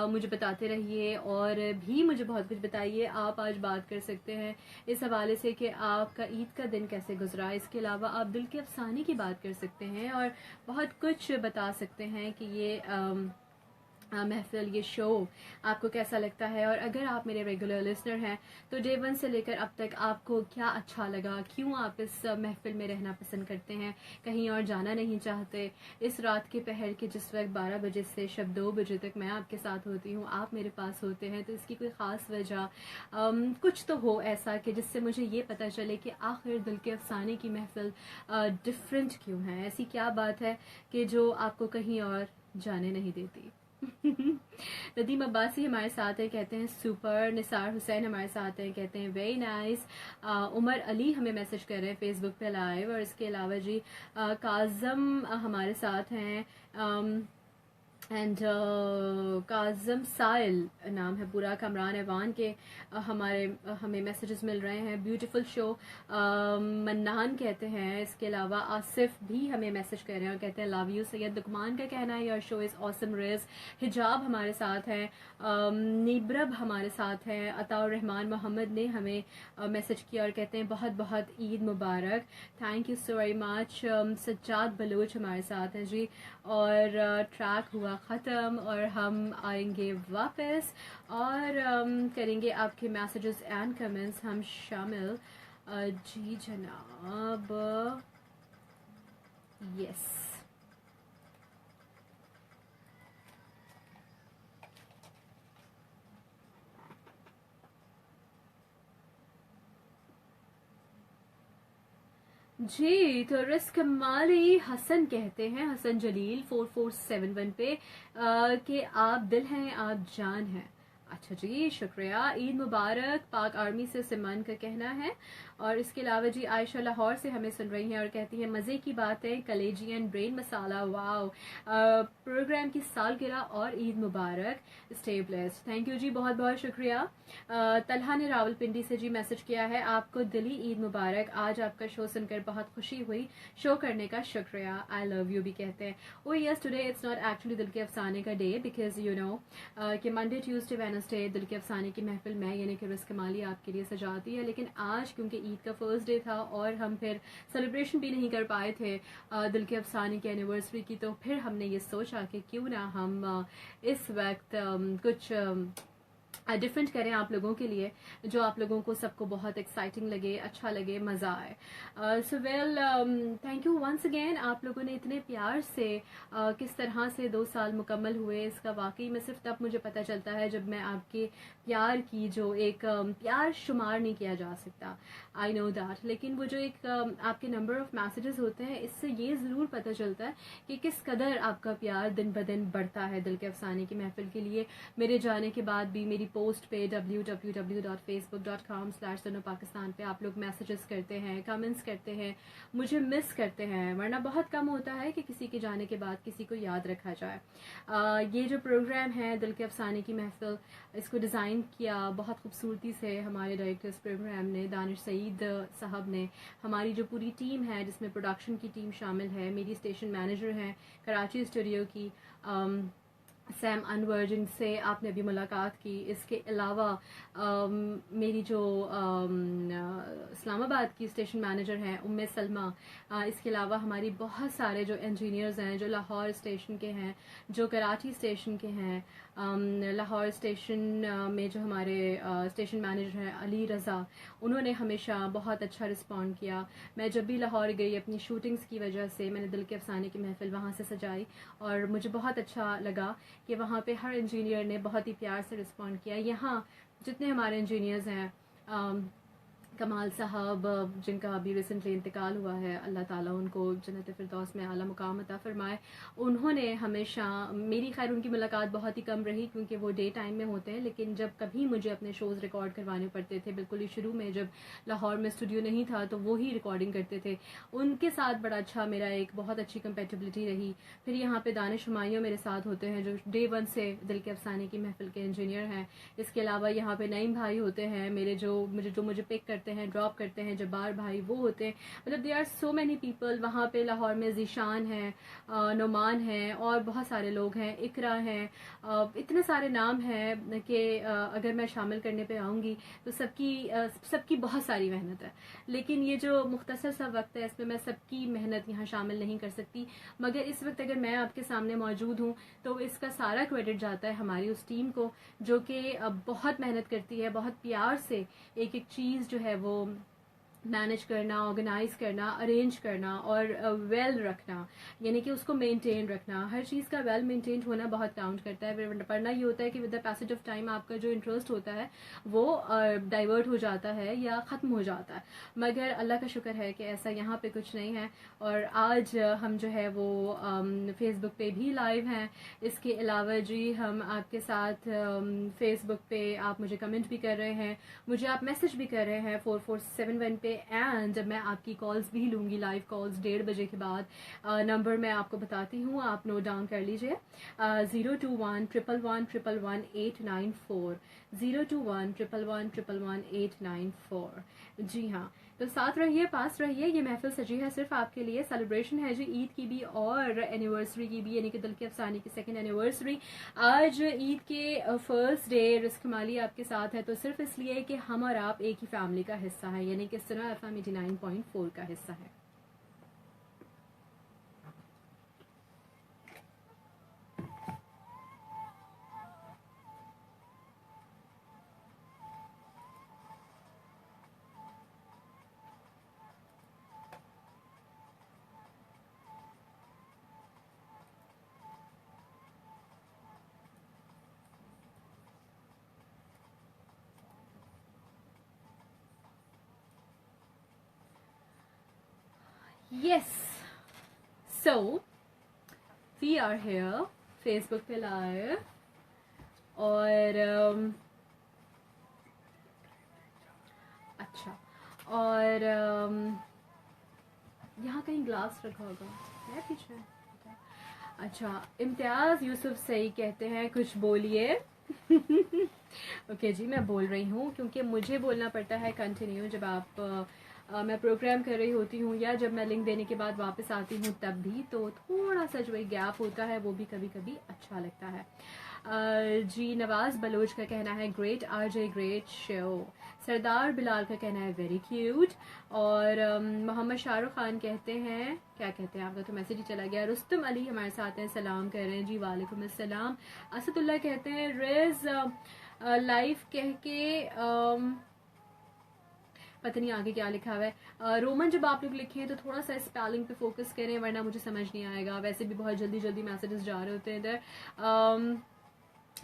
मुझे बताते रहिए, और भी मुझे बहुत कुछ बताइए। आप आज बात कर सकते हैं इस हवाले से कि आपका ईद का दिन कैसे गुजरा, इसके अलावा आप दिल के अफसाने की बात कर सकते हैं, और बहुत कुछ बता सकते हैं कि ये महफिल, ये शो आपको कैसा लगता है। और अगर आप मेरे रेगुलर लिसनर हैं तो डे 1 से लेकर अब तक आपको क्या अच्छा लगा, क्यों आप इस महफिल में रहना पसंद करते हैं, कहीं और जाना नहीं चाहते, इस रात के पहर के जिस वक्त 12 बजे से शब 2 बजे तक मैं आपके साथ होती हूँ, आप मेरे पास होते हैं, तो इसकी कोई ख़ास वजह कुछ तो हो ऐसा कि जिससे मुझे ये पता चले कि आखिर दिल के अफसाने की महफिल डिफरेंट क्यों है, ऐसी क्या बात है कि जो आपको कहीं और जाने नहीं देती। नदीम अब्बासी हमारे साथ है, कहते हैं सुपर। निसार हुसैन हमारे साथ हैं, कहते हैं वेरी नाइस। उमर अली हमें मैसेज कर रहे हैं फेसबुक पे लाइव, और इसके अलावा जी काजम हमारे साथ हैं, एंड काजम साइल नाम है पूरा, कमरान ऐवान के हमें मैसेजेस मिल रहे हैं, ब्यूटीफुल शो। मन्नान कहते हैं, इसके अलावा आसिफ भी हमें मैसेज कर रहे हैं और कहते हैं लव यू। सैयद लुकमान का कहना है your show is awesome ridge. हिजाब हमारे साथ हैं, निब्रब हमारे साथ हैं, अताउर रहमान मोहम्मद ने हमें मैसेज किया और कहते हैं बहुत बहुत ईद मुबारक, thank you so very much. Sajjad Baloch हमारे साथ हैं जी, और ट्रैक हुआ ख़त्म और हम आएंगे वापस और करेंगे आपके मैसेजेस एंड कमेंट्स हम शामिल। जी जनाब, यस। जी, तो रिस्क माली हसन कहते हैं, हसन जलील 4471 पे कि आप दिल हैं आप जान हैं। अच्छा जी, शुक्रिया, ईद मुबारक। पाक आर्मी से सिमन का कहना है, और इसके अलावा जी आयशा लाहौर से हमें सुन रही हैं और कहती हैं मज़े की बात है, कलेजी and brain masala, wow, programme की सालगिरह और ईद मुबारक, स्टे ब्लेस्ड। थैंक यू जी, बहुत बहुत शुक्रिया। तलहा ने रावलपिंडी से जी मैसेज किया है, आपको दिली ईद मुबारक, आज आपका शो सुनकर बहुत खुशी हुई, शो करने का शुक्रिया, आई लव यू भी कहते हैं। ओ yes, today it's not actually दिल के अफसाने का डे, बिकॉज यू नो कि मंडे ट्यूसडे वेडनेसडे दिल के अफसाने की महफिल मैं यानी कि रिस्क माली आपके लिए सजाती है, लेकिन आज क्योंकि ईद का फर्स्ट डे था और हम फिर सेलिब्रेशन भी नहीं कर पाए थे दिल के अफसाने की एनिवर्सरी की, तो फिर हमने ये सोचा कि क्यों ना हम इस वक्त कुछ डिफरेंट करें आप लोगों के लिए, जो आप लोगों को सबको बहुत एक्साइटिंग लगे, अच्छा लगे, मज़ा आए। So well, thank you once again. आप लोगों ने इतने प्यार से किस तरह से 2 साल मुकम्मल हुए, इसका वाकई में सिर्फ तब मुझे पता चलता है जब मैं आपके प्यार की जो एक प्यार शुमार नहीं किया जा सकता, आई नो दैट, लेकिन वो जो एक आपके नंबर ऑफ़ मैसेजेस होते हैं, इससे ये ज़रूर पता चलता है कि किस कदर आपका प्यार दिन ब दिन बढ़ता है दिल के अफसाने की महफिल के लिए। मेरे जाने के बाद भी मेरी पोस्ट पे www.facebook.com/sunopakistan पे आप लोग मैसेजेस करते हैं, कमेंट्स करते हैं, मुझे मिस करते हैं, वरना बहुत कम होता है कि किसी के जाने के बाद किसी को याद रखा जाए। ये जो प्रोग्राम है दिल के अफसाने की महफिल, इसको डिज़ाइन किया बहुत खूबसूरती से हमारे डायरेक्टर इस प्रोग्राम ने, दानिश सईद साहब ने, हमारी जो पूरी टीम है जिसमें प्रोडक्शन की टीम शामिल है, मेरी स्टेशन मैनेजर हैं कराची स्टूडियो की, सैम अनवर जिनसे आपने अभी मुलाकात की, इसके अलावा मेरी जो इस्लामाबाद की स्टेशन मैनेजर हैं उम्मे सलमा, इसके अलावा हमारी बहुत सारे जो इंजीनियर्स हैं जो लाहौर स्टेशन के हैं, जो कराची स्टेशन के हैं, लाहौर स्टेशन में जो हमारे स्टेशन मैनेजर हैं अली रज़ा, उन्होंने हमेशा बहुत अच्छा रिस्पॉन्ड किया। मैं जब भी लाहौर गई अपनी शूटिंग्स की वजह से, मैंने दिल के अफसाने की महफिल वहाँ से सजाई और मुझे बहुत अच्छा लगा कि वहाँ पे हर इंजीनियर ने बहुत ही प्यार से रिस्पॉन्ड किया। यहाँ जितने हमारे इंजीनियर्स हैं, कमाल साहब जिनका अभी रिसेंटली इंतकाल हुआ है, अल्लाह ताला उनको जन्नत फिरदौस में आला मुकाम अता फरमाए, उन्होंने हमेशा मेरी खैर उनकी मुलाकात बहुत ही कम रही क्योंकि वो डे टाइम में होते हैं, लेकिन जब कभी मुझे अपने शोज़ रिकॉर्ड करवाने पड़ते थे, बिल्कुल ही शुरू में जब लाहौर में स्टूडियो नहीं था तो वो ही रिकॉर्डिंग करते थे, उनके साथ बड़ा अच्छा मेरा एक बहुत अच्छी कंपेटिबिलिटी रही। फिर यहाँ पे दानिश हुमायूं मेरे साथ होते हैं जो डे 1 से दिल के अफसाने की महफिल के इंजीनियर हैं। इसके अलावा यहाँ पे नईम भाई होते हैं मेरे, जो मुझे पिक करते हैं, ड्रॉप करते हैं, जब्बार भाई वो होते हैं, मतलब they are so many people. वहाँ पे लाहौर में जीशान हैं, नुमान हैं और बहुत सारे लोग हैं, इकरा हैं, इतने सारे नाम हैं कि अगर मैं शामिल करने पे आऊँगी तो सबकी बहुत सारी मेहनत है, लेकिन ये जो मुख्तसर सा वक्त है इसमें मैं सबकी मेहनत यहाँ शामिल नहीं कर सकती। मगर इस वक्त अगर मैं आपके सामने मौजूद हूँ तो इसका सारा क्रेडिट जाता है हमारी उस टीम को जो कि बहुत मेहनत करती है, बहुत प्यार से एक एक चीज़ जो है वो मैनेज करना, ऑर्गेनाइज करना, अरेंज करना और वेल रखना, यानी कि उसको मेंटेन रखना। हर चीज़ का वेल मेंटेन होना बहुत काउंट करता है। वरना ये होता है कि with the passage of time आपका जो इंटरेस्ट होता है वो डाइवर्ट हो जाता है या ख़त्म हो जाता है, मगर अल्लाह का शुक्र है कि ऐसा यहाँ पे कुछ नहीं है। और आज हम जो है वो फेसबुक पे भी लाइव हैं। इसके अलावा जी हम आपके साथ फेसबुक पे आप मुझे कमेंट भी कर रहे हैं, मुझे आप मैसेज भी कर रहे हैं 4471 पे, एंड मैं आपकी कॉल्स भी लूँगी, लाइव कॉल्स 1:30 बजे के बाद। नंबर मैं आपको बताती हूँ, आप नोट डाउन कर लीजिए, 02111111894, 02111111894। जी हाँ, तो साथ रहिए, पास रहिए। ये महफिल सजी है सिर्फ आपके लिए, सेलिब्रेशन है जी ईद की भी और एनिवर्सरी की भी, यानी कि दिल के अफसाने की 2nd एनिवर्सरी। आज ईद के फर्स्ट डे रिस्क माली आपके साथ है, तो सिर्फ इसलिए कि हम और आप एक ही फैमिली का हिस्सा है, यानी कि सुना FM 89.4 का हिस्सा है। Yes, so we are here Facebook पे live और अच्छा, और यहाँ कहीं ग्लास रखा होगा है पीछे। अच्छा, इम्तियाज़ यूसुफ सही कहते हैं कुछ बोलिए। ओके जी, मैं बोल रही हूँ क्योंकि मुझे बोलना पड़ता है कंटिन्यू जब आप मैं प्रोग्राम कर रही होती हूँ या जब मैं लिंक देने के बाद वापस आती हूँ तब भी, तो थोड़ा सा जो एक गैप होता है वो भी कभी कभी अच्छा लगता है। जी नवाज बलोच का कहना है ग्रेट RJ, ग्रेट शो। सरदार बिलाल का कहना है वेरी क्यूट। और मोहम्मद शाहरुख खान कहते हैं, क्या कहते हैं, आपका तो मैसेज ही चला गया। रुस्तम अली हमारे साथ हैं, सलाम कर रहे हैं जी, वालेकुम अस्सलाम। असदुल्ला कहते हैं रेज लाइफ कह के पता नहीं आगे क्या लिखा हुआ है। रोमन जब आप लोग लिखे हैं तो थोड़ा सा स्पेलिंग पे फोकस करें वरना मुझे समझ नहीं आएगा। वैसे भी बहुत जल्दी जल्दी मैसेजेस जा रहे होते हैं इधर।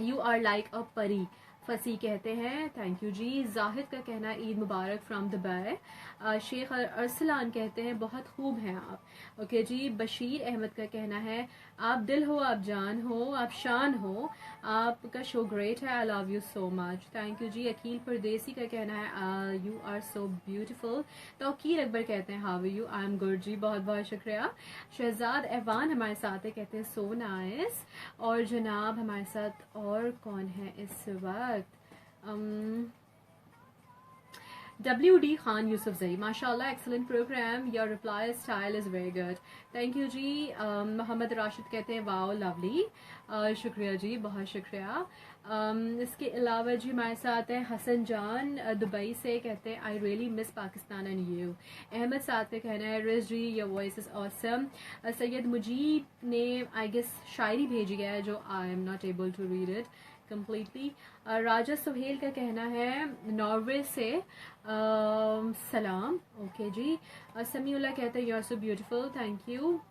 यू आर लाइक अ परी, फसी कहते हैं, थैंक यू जी। जाहिद का कहना है ईद मुबारक फ्रॉम दुबई। शेख अरसलान कहते हैं बहुत खूब हैं आप। ओके जी। बशीर अहमद का कहना है आप दिल हो, आप जान हो, आप शान हो, आपका शो ग्रेट है, I love you so much, thank you जी। अकील परदेसी का कहना है you are so beautiful. Tauqeer Akbar कहते हैं how are you, I am good जी, बहुत बहुत शुक्रिया। शहजाद एवान हमारे साथ है, कहते हैं सो नाइस। और जनाब हमारे साथ और कौन है इस वक्त, WD खान यूसुफ जई, माशाल्लाह excellent program, your reply style is very good, thank you जी। मोहम्मद राशिद कहते हैं वाओ लवली, शुक्रिया जी, बहुत शुक्रिया। इसके अलावा जी हमारे साथ हैं हसन जान दुबई से, कहते हैं I really miss Pakistan and you. Ahmed साथ में कहना है Riz ji your voice is awesome. Syed Mujeeb ने आई गेस शायरी भेजी है जो I am not able to read it completely. Raja Suhail का कहना है नॉर्वे से सलाम, ओके जी। समीउल्लाह कहते हैं you are so beautiful, thank you.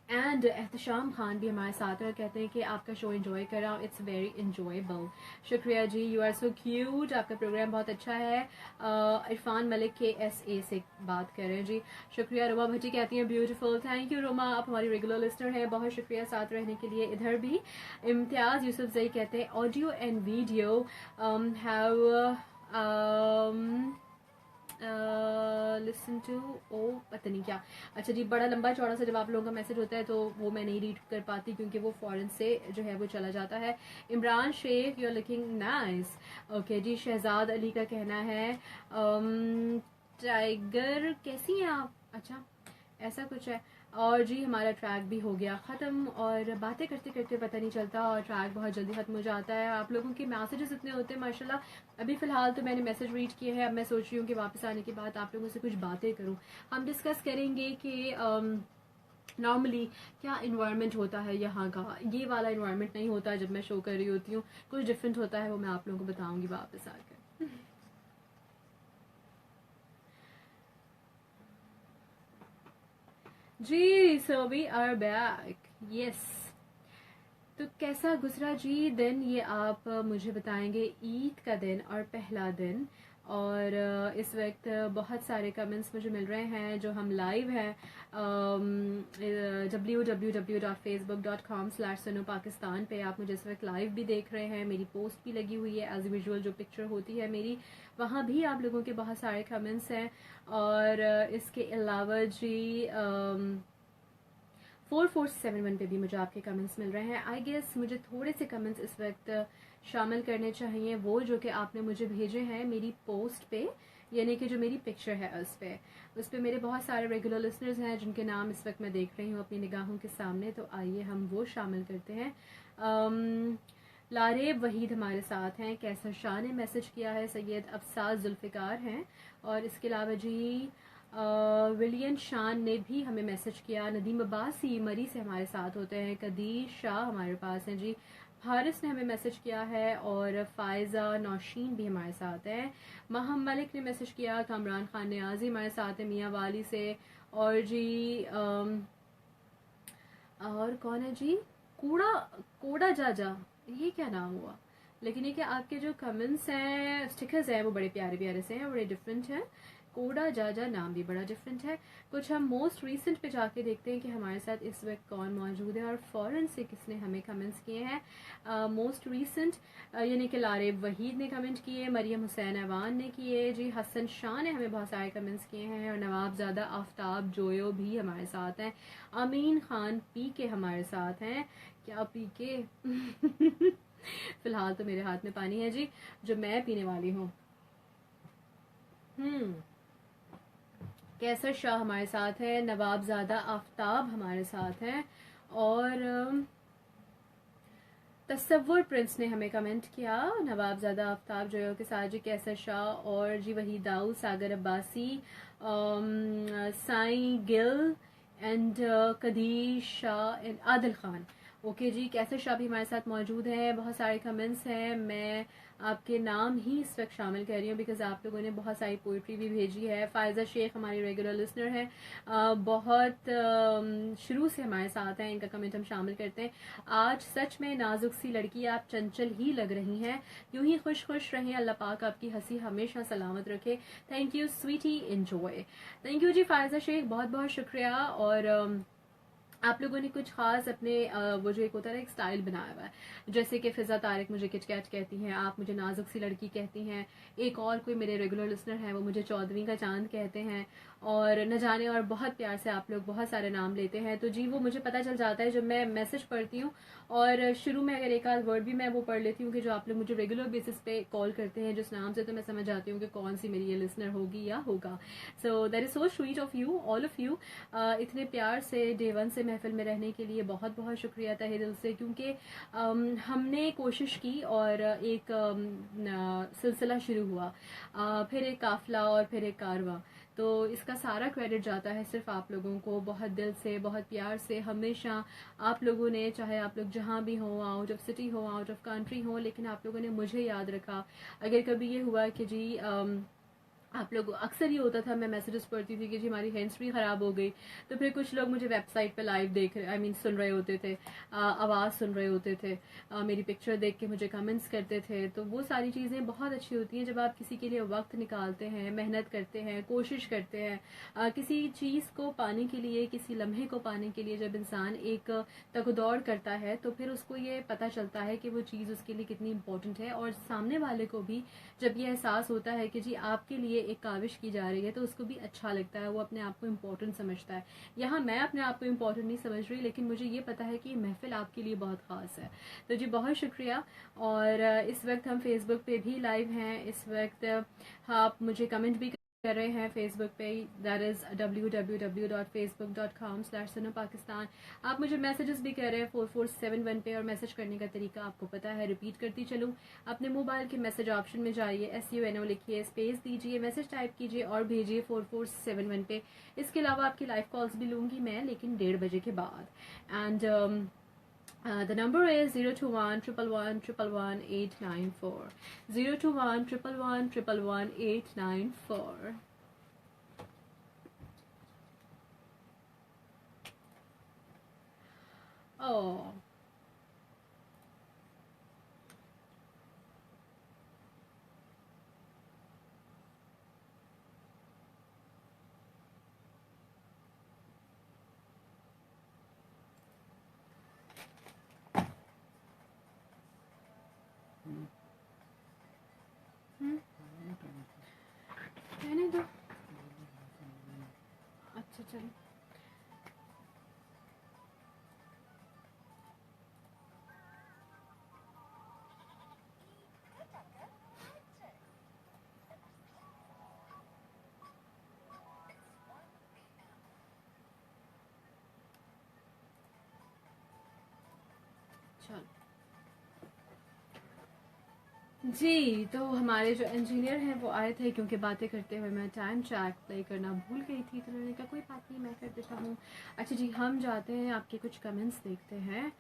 And Ehtesham Khan भी हमारे साथ हैं, कहते हैं कि आपका शो एंजॉय कर रहा हूँ, इट्स वेरी इंजॉयबल, शुक्रिया जी। यू आर सो क्यूट, आपका प्रोग्राम बहुत अच्छा है। इरफान मलिक KSA से बात कर रहे हैं जी, शुक्रिया। रोमा भट्टी कहती हैं ब्यूटीफुल, थैंक यू रोमा, आप हमारी रेगुलर लिस्टर है, बहुत शुक्रिया साथ रहने के लिए इधर भी। इम्तियाज़ यूसुफ जई कहते हैं audio and video have listen to, ओ पता नहीं क्या, अच्छा जी। बड़ा लंबा चौड़ा सा जब आप लोगों का मैसेज होता है तो वो मैं नहीं रीड कर पाती क्योंकि वो फॉरेन से जो है वो चला जाता है। Imran Sheikh you are looking nice, okay जी। शहजाद अली का कहना है टाइगर कैसी हैं आप, अच्छा ऐसा कुछ है। और जी हमारा ट्रैक भी हो गया ख़त्म, और बातें करते करते पता नहीं चलता और ट्रैक बहुत जल्दी ख़त्म हो जाता है। आप लोगों के मैसेजेस इतने होते हैं माशाल्लाह। अभी फ़िलहाल तो मैंने मैसेज रीड किए हैं, अब मैं सोच रही हूँ कि वापस आने के बाद आप लोगों से कुछ बातें करूँ। हम डिस्कस करेंगे कि नॉर्मली क्या इन्वायरमेंट होता है यहाँ का, ये वाला इन्वायरमेंट नहीं होता जब मैं शो कर रही होती हूँ, कुछ डिफरेंट होता है, वो मैं आप लोगों को बताऊँगी वापस आकर। जी so we are back, yes. तो कैसा गुजरा जी दिन, ये आप मुझे बताएंगे। ईद का दिन और पहला दिन, और इस वक्त बहुत सारे कमेंट्स मुझे मिल रहे हैं जो हम लाइव हैं www.facebook.com/sunupakistan पे। आप मुझे इस वक्त लाइव भी देख रहे हैं, मेरी पोस्ट भी लगी हुई है एज यूजुअल, जो पिक्चर होती है मेरी, वहाँ भी आप लोगों के बहुत सारे कमेंट्स हैं। और इसके अलावा जी 4471 पे भी मुझे आपके कमेंट्स मिल रहे हैं। आई गेस मुझे थोड़े से कमेंट्स इस वक्त शामिल करने चाहिए, वो जो कि आपने मुझे भेजे हैं मेरी पोस्ट पे, यानी कि जो मेरी पिक्चर है उस पर मेरे बहुत सारे रेगुलर लिसनर्स हैं जिनके नाम इस वक्त मैं देख रही हूँ अपनी निगाहों के सामने, तो आइए हम वो शामिल करते हैं। लारेब वहीद हमारे साथ हैं, कैसर शाह ने मैसेज किया है, सैयद अफसाज जुल्फ़िकार हैं, और इसके अलावा जी विलियन शान ने भी हमें मैसेज किया। नदीम अब्बासी मरी से हमारे साथ होते हैं। कदीर शाह हमारे पास हैं जी। हारिस ने हमें मैसेज किया है, और फ़ायज़ा नौशीन भी हमारे साथ हैं। महम मलिक ने मैसेज किया। कामरान खान नियाज़ी हमारे साथ हैं मियाँ वाली से। और जी और कौन है जी, कोड़ा जाजा, ये क्या नाम हुआ, लेकिन ये कि आपके जो कमेंट्स हैं, स्टिकर्स हैं, वो बड़े प्यारे प्यारे से हैं, बड़े डिफरेंट हैं। कोड़ा जाजा नाम भी बड़ा डिफरेंट है। कुछ हम मोस्ट रीसेंट पे जाके देखते हैं कि हमारे साथ इस वक्त कौन मौजूद है और फ़ौरन से किसने हमें कमेंट्स किए हैं। मोस्ट रीसेंट यानी कि लारेब वहीद ने कमेंट किए, मरियम हुसैन ऐवान ने किए जी, हसन शाह ने हमें बहुत सारे कमेंट्स किए हैं, और नवाबज़ादा आफ्ताब जोयो भी हमारे साथ हैं। अमीन खान पी के हमारे साथ हैं, क्या पी के फ़िलहाल तो मेरे हाथ में पानी है जी जो मैं पीने वाली हूँ। कैसर शाह हमारे साथ है, नवाबज़ादा आफ्ताब हमारे साथ हैं, और तसव्वुर प्रिंस ने हमें कमेंट किया। नवाबज़ादा आफ्ताब जो के साथ जी कैसर शाह, और जी वही Dawood, Sagar Abbasi, Sain Gill and Qadeer Shah and Adil Khan. Okay जी, कैसर शाह भी हमारे साथ मौजूद हैं। बहुत सारे कमेंट्स हैं, मैं आपके नाम ही इस वक्त शामिल कर रही हूँ बिकॉज आप लोगों ने बहुत सारी पोइट्री भी भेजी है। फ़ायज़ा शेख हमारी रेगुलर लिसनर है, बहुत शुरू से हमारे साथ हैं, इनका कमेंट हम शामिल करते हैं। आज सच में नाजुक सी लड़की, आप चंचल ही लग रही हैं, यूं ही खुश खुश रहें, अल्लाह पाक आपकी हंसी हमेशा सलामत रखे। Thank you sweetie, enjoy. Thank you जी फ़ायज़ा शेख, बहुत बहुत शुक्रिया। और आप लोगों ने कुछ खास अपने वो जो एक होता है ना एक स्टाइल बनाया हुआ है, जैसे कि फिजा तारिक मुझे किचकैट कहती हैं, आप मुझे नाजुक सी लड़की कहती हैं, एक और कोई मेरे रेगुलर लिसनर हैं वो मुझे चौदहवीं का चांद कहते हैं, और न जाने और बहुत प्यार से आप लोग बहुत सारे नाम लेते हैं। तो जी वो मुझे पता चल जाता है जब मैं मैसेज पढ़ती हूँ, और शुरू में अगर एक आध वर्ड भी मैं वो पढ़ लेती हूँ कि जो आप लोग मुझे रेगुलर बेसिस पे कॉल करते हैं जिस नाम से, तो मैं समझ जाती हूँ कि कौन सी मेरी ये लिसनर होगी या होगा। So that is so sweet of you, all of you. इतने प्यार से डे वन से महफिल में रहने के लिए बहुत बहुत शुक्रिया तहे दिल से, क्योंकि हमने कोशिश की और एक सिलसिला शुरू हुआ, फिर एक काफिला और फिर एक कारवां। तो इसका सारा क्रेडिट जाता है सिर्फ आप लोगों को, बहुत दिल से बहुत प्यार से। हमेशा आप लोगों ने, चाहे आप लोग जहाँ भी हों, आउट ऑफ सिटी हो, आउट ऑफ कंट्री हो, लेकिन आप लोगों ने मुझे याद रखा। अगर कभी ये हुआ कि जी आप लोग, अक्सर ये होता था मैं मैसेजेस पढ़ती थी कि जी हमारी हैंड्स फ्री ख़राब हो गई, तो फिर कुछ लोग मुझे वेबसाइट पे लाइव देख रहे, आई मीन सुन रहे होते थे, आवाज़ सुन रहे होते थे, मेरी पिक्चर देख के मुझे कमेंट्स करते थे। तो वो सारी चीज़ें बहुत अच्छी होती हैं जब आप किसी के लिए वक्त निकालते हैं, मेहनत करते हैं, कोशिश करते हैं, किसी चीज़ को पाने के लिए, किसी लम्हे को पाने के लिए जब इंसान एक तगदौड़ करता है, तो फिर उसको ये पता चलता है कि वो चीज़ उसके लिए कितनी इंपॉर्टेंट है, और सामने वाले को भी जब ये एहसास होता है कि जी आपके लिए एक काविश की जा रही है, तो उसको भी अच्छा लगता है, वो अपने आप को इम्पोर्टेंट समझता है। यहाँ मैं अपने आप को इम्पोर्टेंट नहीं समझ रही, लेकिन मुझे ये पता है कि ये महफिल आपके लिए बहुत ख़ास है। तो जी बहुत शुक्रिया। और इस वक्त हम फेसबुक पे भी लाइव हैं, इस वक्त आप मुझे कमेंट भी कर रहे हैं फेसबुक पे, दैट इज़ www.facebook.com/sunopakistan। आप मुझे मैसेजेस भी कर रहे हैं 4471 पे, और मैसेज करने का तरीका आपको पता है, रिपीट करती चलूँ। अपने मोबाइल के मैसेज ऑप्शन में जाइए, SUNO लिखिए, स्पेस दीजिए, मैसेज टाइप कीजिए और भेजिए 4471 पे। इसके अलावा आपकी लाइव कॉल्स भी लूँगी मैं, लेकिन 1:30 बजे के बाद। And the number is 02111111894. 02111111894. Oh. रहने दो। अच्छा चलो। चलो जी, तो हमारे जो इंजीनियर हैं वो आए थे, क्योंकि बातें करते हुए मैं टाइम चेक प्ले करना भूल गई थी, तो उन्होंने कहा कोई बात नहीं मैं कर देता हूँ। अच्छा जी, हम जाते हैं, आपके कुछ कमेंट्स देखते हैं।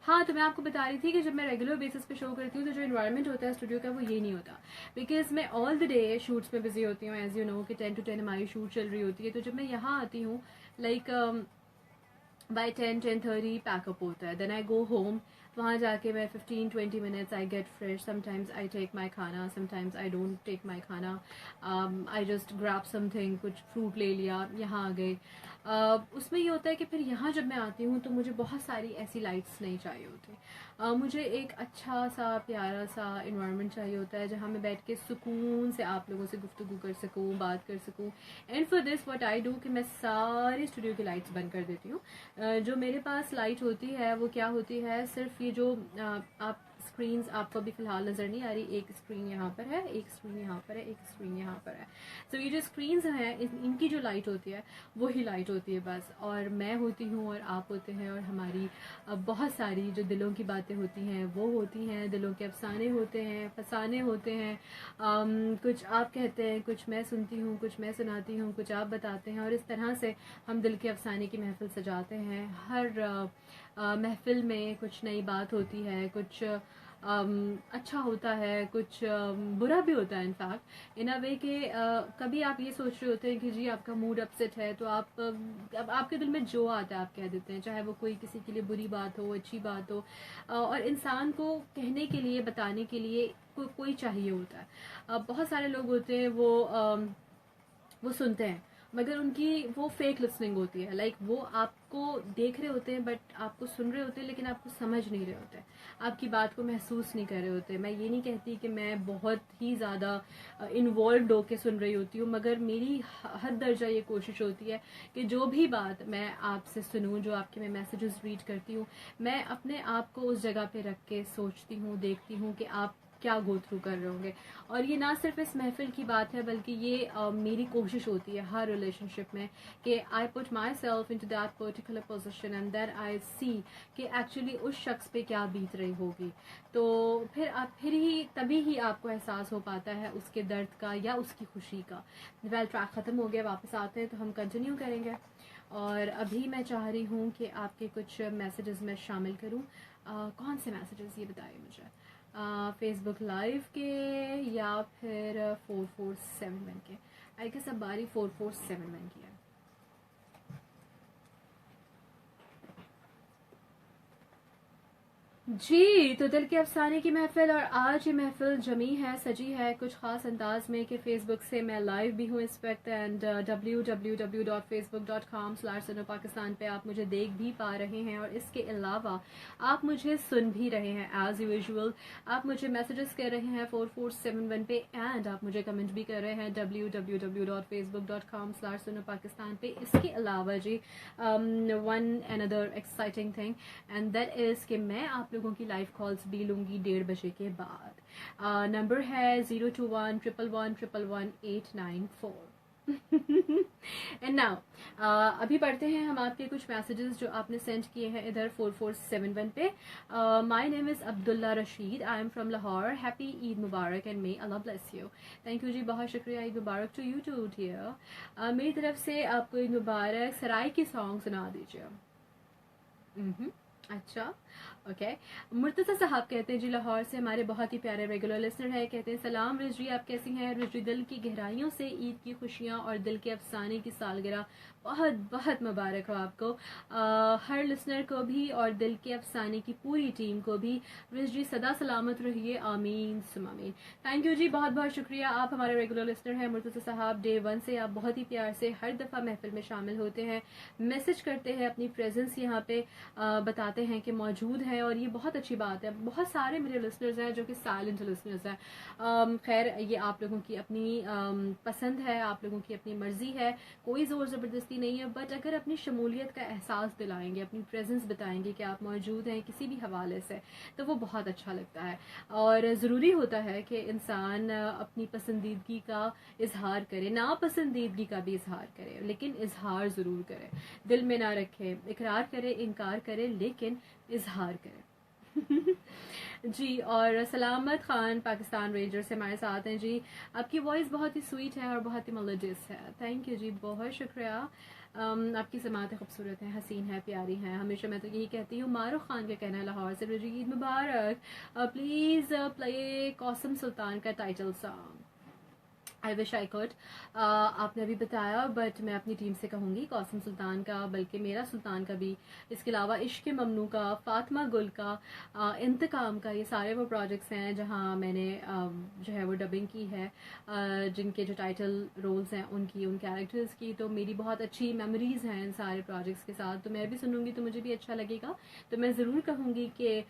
हाँ, तो मैं आपको बता रही थी कि जब मैं रेगुलर बेसिस पे शो करती हूँ, तो जो इन्वायरमेंट होता है स्टूडियो का वो ये नहीं होता, बिकॉज मैं ऑल द डे शूट्स में बिजी होती हूँ, एज यू नो कि 10 to 10 हमारी शूट चल रही होती है। तो जब मैं यहाँ आती हूँ, लाइक बाय 10-10:30 पैकअप होता है, देन आई गो होम। वहाँ जाके मैं 15-20 minutes I get fresh, sometimes I take my खाना, sometimes I don't take my खाना, आई जस्ट ग्रैब समथिंग, कुछ फ्रूट ले लिया, यहाँ आ गए। उसमें ये होता है कि फिर यहाँ जब मैं आती हूँ तो मुझे बहुत सारी ऐसी लाइट्स नहीं चाहिए होती, मुझे एक अच्छा सा प्यारा सा इन्वायरमेंट चाहिए होता है जहाँ मैं बैठ के सुकून से आप लोगों से गुफ्तगू कर सकूँ, बात कर सकूँ। And for this what I do कि मैं सारी स्टूडियो की लाइट्स बंद कर देती हूँ। जो मेरे पास लाइट होती है वो क्या होती है, सिर्फ ये जो आप स्क्रीन्स आपको अभी फ़िलहाल नज़र नहीं आ रही, एक स्क्रीन यहाँ पर है, एक स्क्रीन यहाँ पर है, एक स्क्रीन यहाँ पर है। तो ये जो स्क्रीन्स हैं इनकी जो लाइट होती है वही लाइट होती है बस, और मैं होती हूँ और आप होते हैं, और हमारी बहुत सारी जो दिलों की बातें होती हैं वो होती हैं, दिलों के अफसाने होते हैं, फसाने होते हैं। कुछ आप कहते हैं, कुछ मैं सुनती हूँ, कुछ मैं सुनाती हूँ, कुछ आप बताते हैं, और इस तरह से हम दिल के अफसाने की महफिल सजाते हैं। हर महफिल में कुछ नई बात होती है, कुछ अच्छा होता है, कुछ बुरा भी होता है। इनफैक्ट इन अ वे के कभी आप ये सोच रहे होते हैं कि जी आपका मूड अपसेट है, तो आप अब आपके दिल में जो आता है आप कह देते हैं, चाहे वो कोई किसी के लिए बुरी बात हो, अच्छी बात हो, और इंसान को कहने के लिए, बताने के लिए कोई चाहिए होता है। बहुत सारे लोग होते हैं वो सुनते हैं, मगर उनकी वो फेक लिसनिंग होती है, लाइक वो आपको देख रहे होते हैं बट आपको सुन रहे होते हैं लेकिन आपको समझ नहीं रहे होते, आपकी बात को महसूस नहीं कर रहे होते। मैं ये नहीं कहती कि मैं बहुत ही ज़्यादा इन्वॉल्व होकर सुन रही होती हूँ, मगर मेरी हद दर्जा ये कोशिश होती है कि जो भी बात मैं आपसे सुनूँ, जो आपके मैं मैसेजेस रीड करती हूँ, मैं अपने आप को उस जगह पे रख के सोचती हूँ, देखती हूँ कि आप क्या गो थ्रू कर रहे होंगे। और ये ना सिर्फ इस महफिल की बात है बल्कि ये मेरी कोशिश होती है हर रिलेशनशिप में कि I put myself into that particular position and then I see कि एक्चुअली उस शख्स पे क्या बीत रही होगी। तो फिर ही तभी ही आपको एहसास हो पाता है उसके दर्द का या उसकी खुशी का। वेल, ट्रैक ख़त्म हो गया, वापस आते हैं तो हम कंटिन्यू करेंगे। और अभी मैं चाह रही हूँ कि आपके कुछ मैसेजेस में शामिल करूँ। कौन से मैसेजेस ये बताइए मुझे, फेसबुक लाइव के या फिर 4471 के। आई गेस अब बारी 4471 की है। जी, तो दिल के अफसाने की महफिल, और आज ये महफिल जमी है, सजी है कुछ ख़ास अंदाज में कि फ़ेसबुक से मैं लाइव भी हूँ इस वक्त एंड www.facebook.com/sunoPakistan पे आप मुझे देख भी पा रहे हैं और इसके अलावा आप मुझे सुन भी रहे हैं एज़ यूजुअल। आप मुझे मैसेजेस कर रहे हैं 4471 पे एंड आप मुझे कमेंट भी कर रहे हैं www.facebook.com/sunoPakistan पे। इसके अलावा जी one another exciting thing and that is कि मैं आप लोगों की लाइव कॉल्स भी लूँगी 1:30 बजे के बाद। नंबर है 02111111894। एंड नाउ अभी पढ़ते हैं हम आपके कुछ मैसेजेस जो आपने सेंड किए हैं इधर 4471 पे। My name is Abdullah Rasheed, I am from Lahore. Happy Eid मुबारक and may Allah bless you. Thank you जी, बहुत शुक्रिया। ईद मुबारक टू यू टू डियर। मेरी तरफ से आपको ईद मुबारक। सराय की सॉन्ग सुना दीजिए। अच्छा, ओके। मुर्तज़ा साहब कहते हैं जी लाहौर से, हमारे बहुत ही प्यारे रेगुलर लिसनर है। कहते हैं सलाम रिजवी, आप कैसी हैं? रिजवी, दिल की गहराइयों से ईद की खुशियाँ और दिल के अफसाने की सालगिरह बहुत बहुत मुबारक हो आपको। हर लिसनर को भी और दिल के अफसाने की पूरी टीम को भी। रिजवी सदा सलामत रहिए, आमीन सुम आमीन। थैंक यू जी, बहुत बहुत शुक्रिया। आप हमारे रेगुलर लिसनर हैं मुर्तज़ा साहब। डे 1 से आप बहुत ही प्यार से हर दफ़ा महफिल में शामिल होते हैं, मैसेज करते हैं, अपनी प्रेजेंस यहाँ पे बताते हैं कि मौजूद है और ये बहुत अच्छी बात है। बहुत सारे मेरे लिसनर्स हैं जो कि साइलेंट लिसनर्स हैं। खैर, ये आप लोगों की अपनी पसंद है, आप लोगों की अपनी मर्जी है, कोई ज़ोर ज़बरदस्ती नहीं है। बट अगर अपनी शमूलियत का एहसास दिलाएंगे, अपनी प्रेजेंस बताएंगे कि आप मौजूद हैं किसी भी हवाले से, तो वो बहुत अच्छा लगता है। और ज़रूरी होता है कि इंसान अपनी पसंदीदगी का इजहार करे, नापसंदीदगी का भी इजहार करे, लेकिन इजहार ज़रूर करे, दिल में ना रखे। इकरार करे, इनकार करे, लेकिन इजहार करे। जी, और सलामत खान पाकिस्तान रेंजर से हमारे साथ हैं जी। आपकी वॉइस बहुत ही स्वीट है और बहुत ही मेलोडियस है। थैंक यू जी, बहुत शुक्रिया। आपकी समातें खूबसूरत हैं, हसीन है, प्यारी हैं। हमेशा मैं तो यही कहती हूँ। मारूफ खान का कहना है लाहौर से, जी ईद मुबारक। प्लीज़ प्ले कौसम सुल्तान का title song. I wish I could. आपने अभी बताया बट मैं अपनी टीम से कहूँगी कौसम सुल्तान का, बल्कि मेरा सुल्तान का भी, इसके अलावा इश्क ममनू का, फातिमा गुल का, इंतकाम का, ये सारे वो प्रोजेक्ट्स हैं जहाँ मैंने जो है वो डबिंग की है, जिनके जो टाइटल रोल्स हैं उनकी, उन कैरेक्टर्स की। तो मेरी बहुत अच्छी मेमोरीज़ हैं इन सारे प्रोजेक्ट्स के साथ। तो मैं भी सुनूंगी तो मुझे भी अच्छा लगेगा। तो मैं ज़रूर कहूँगी कि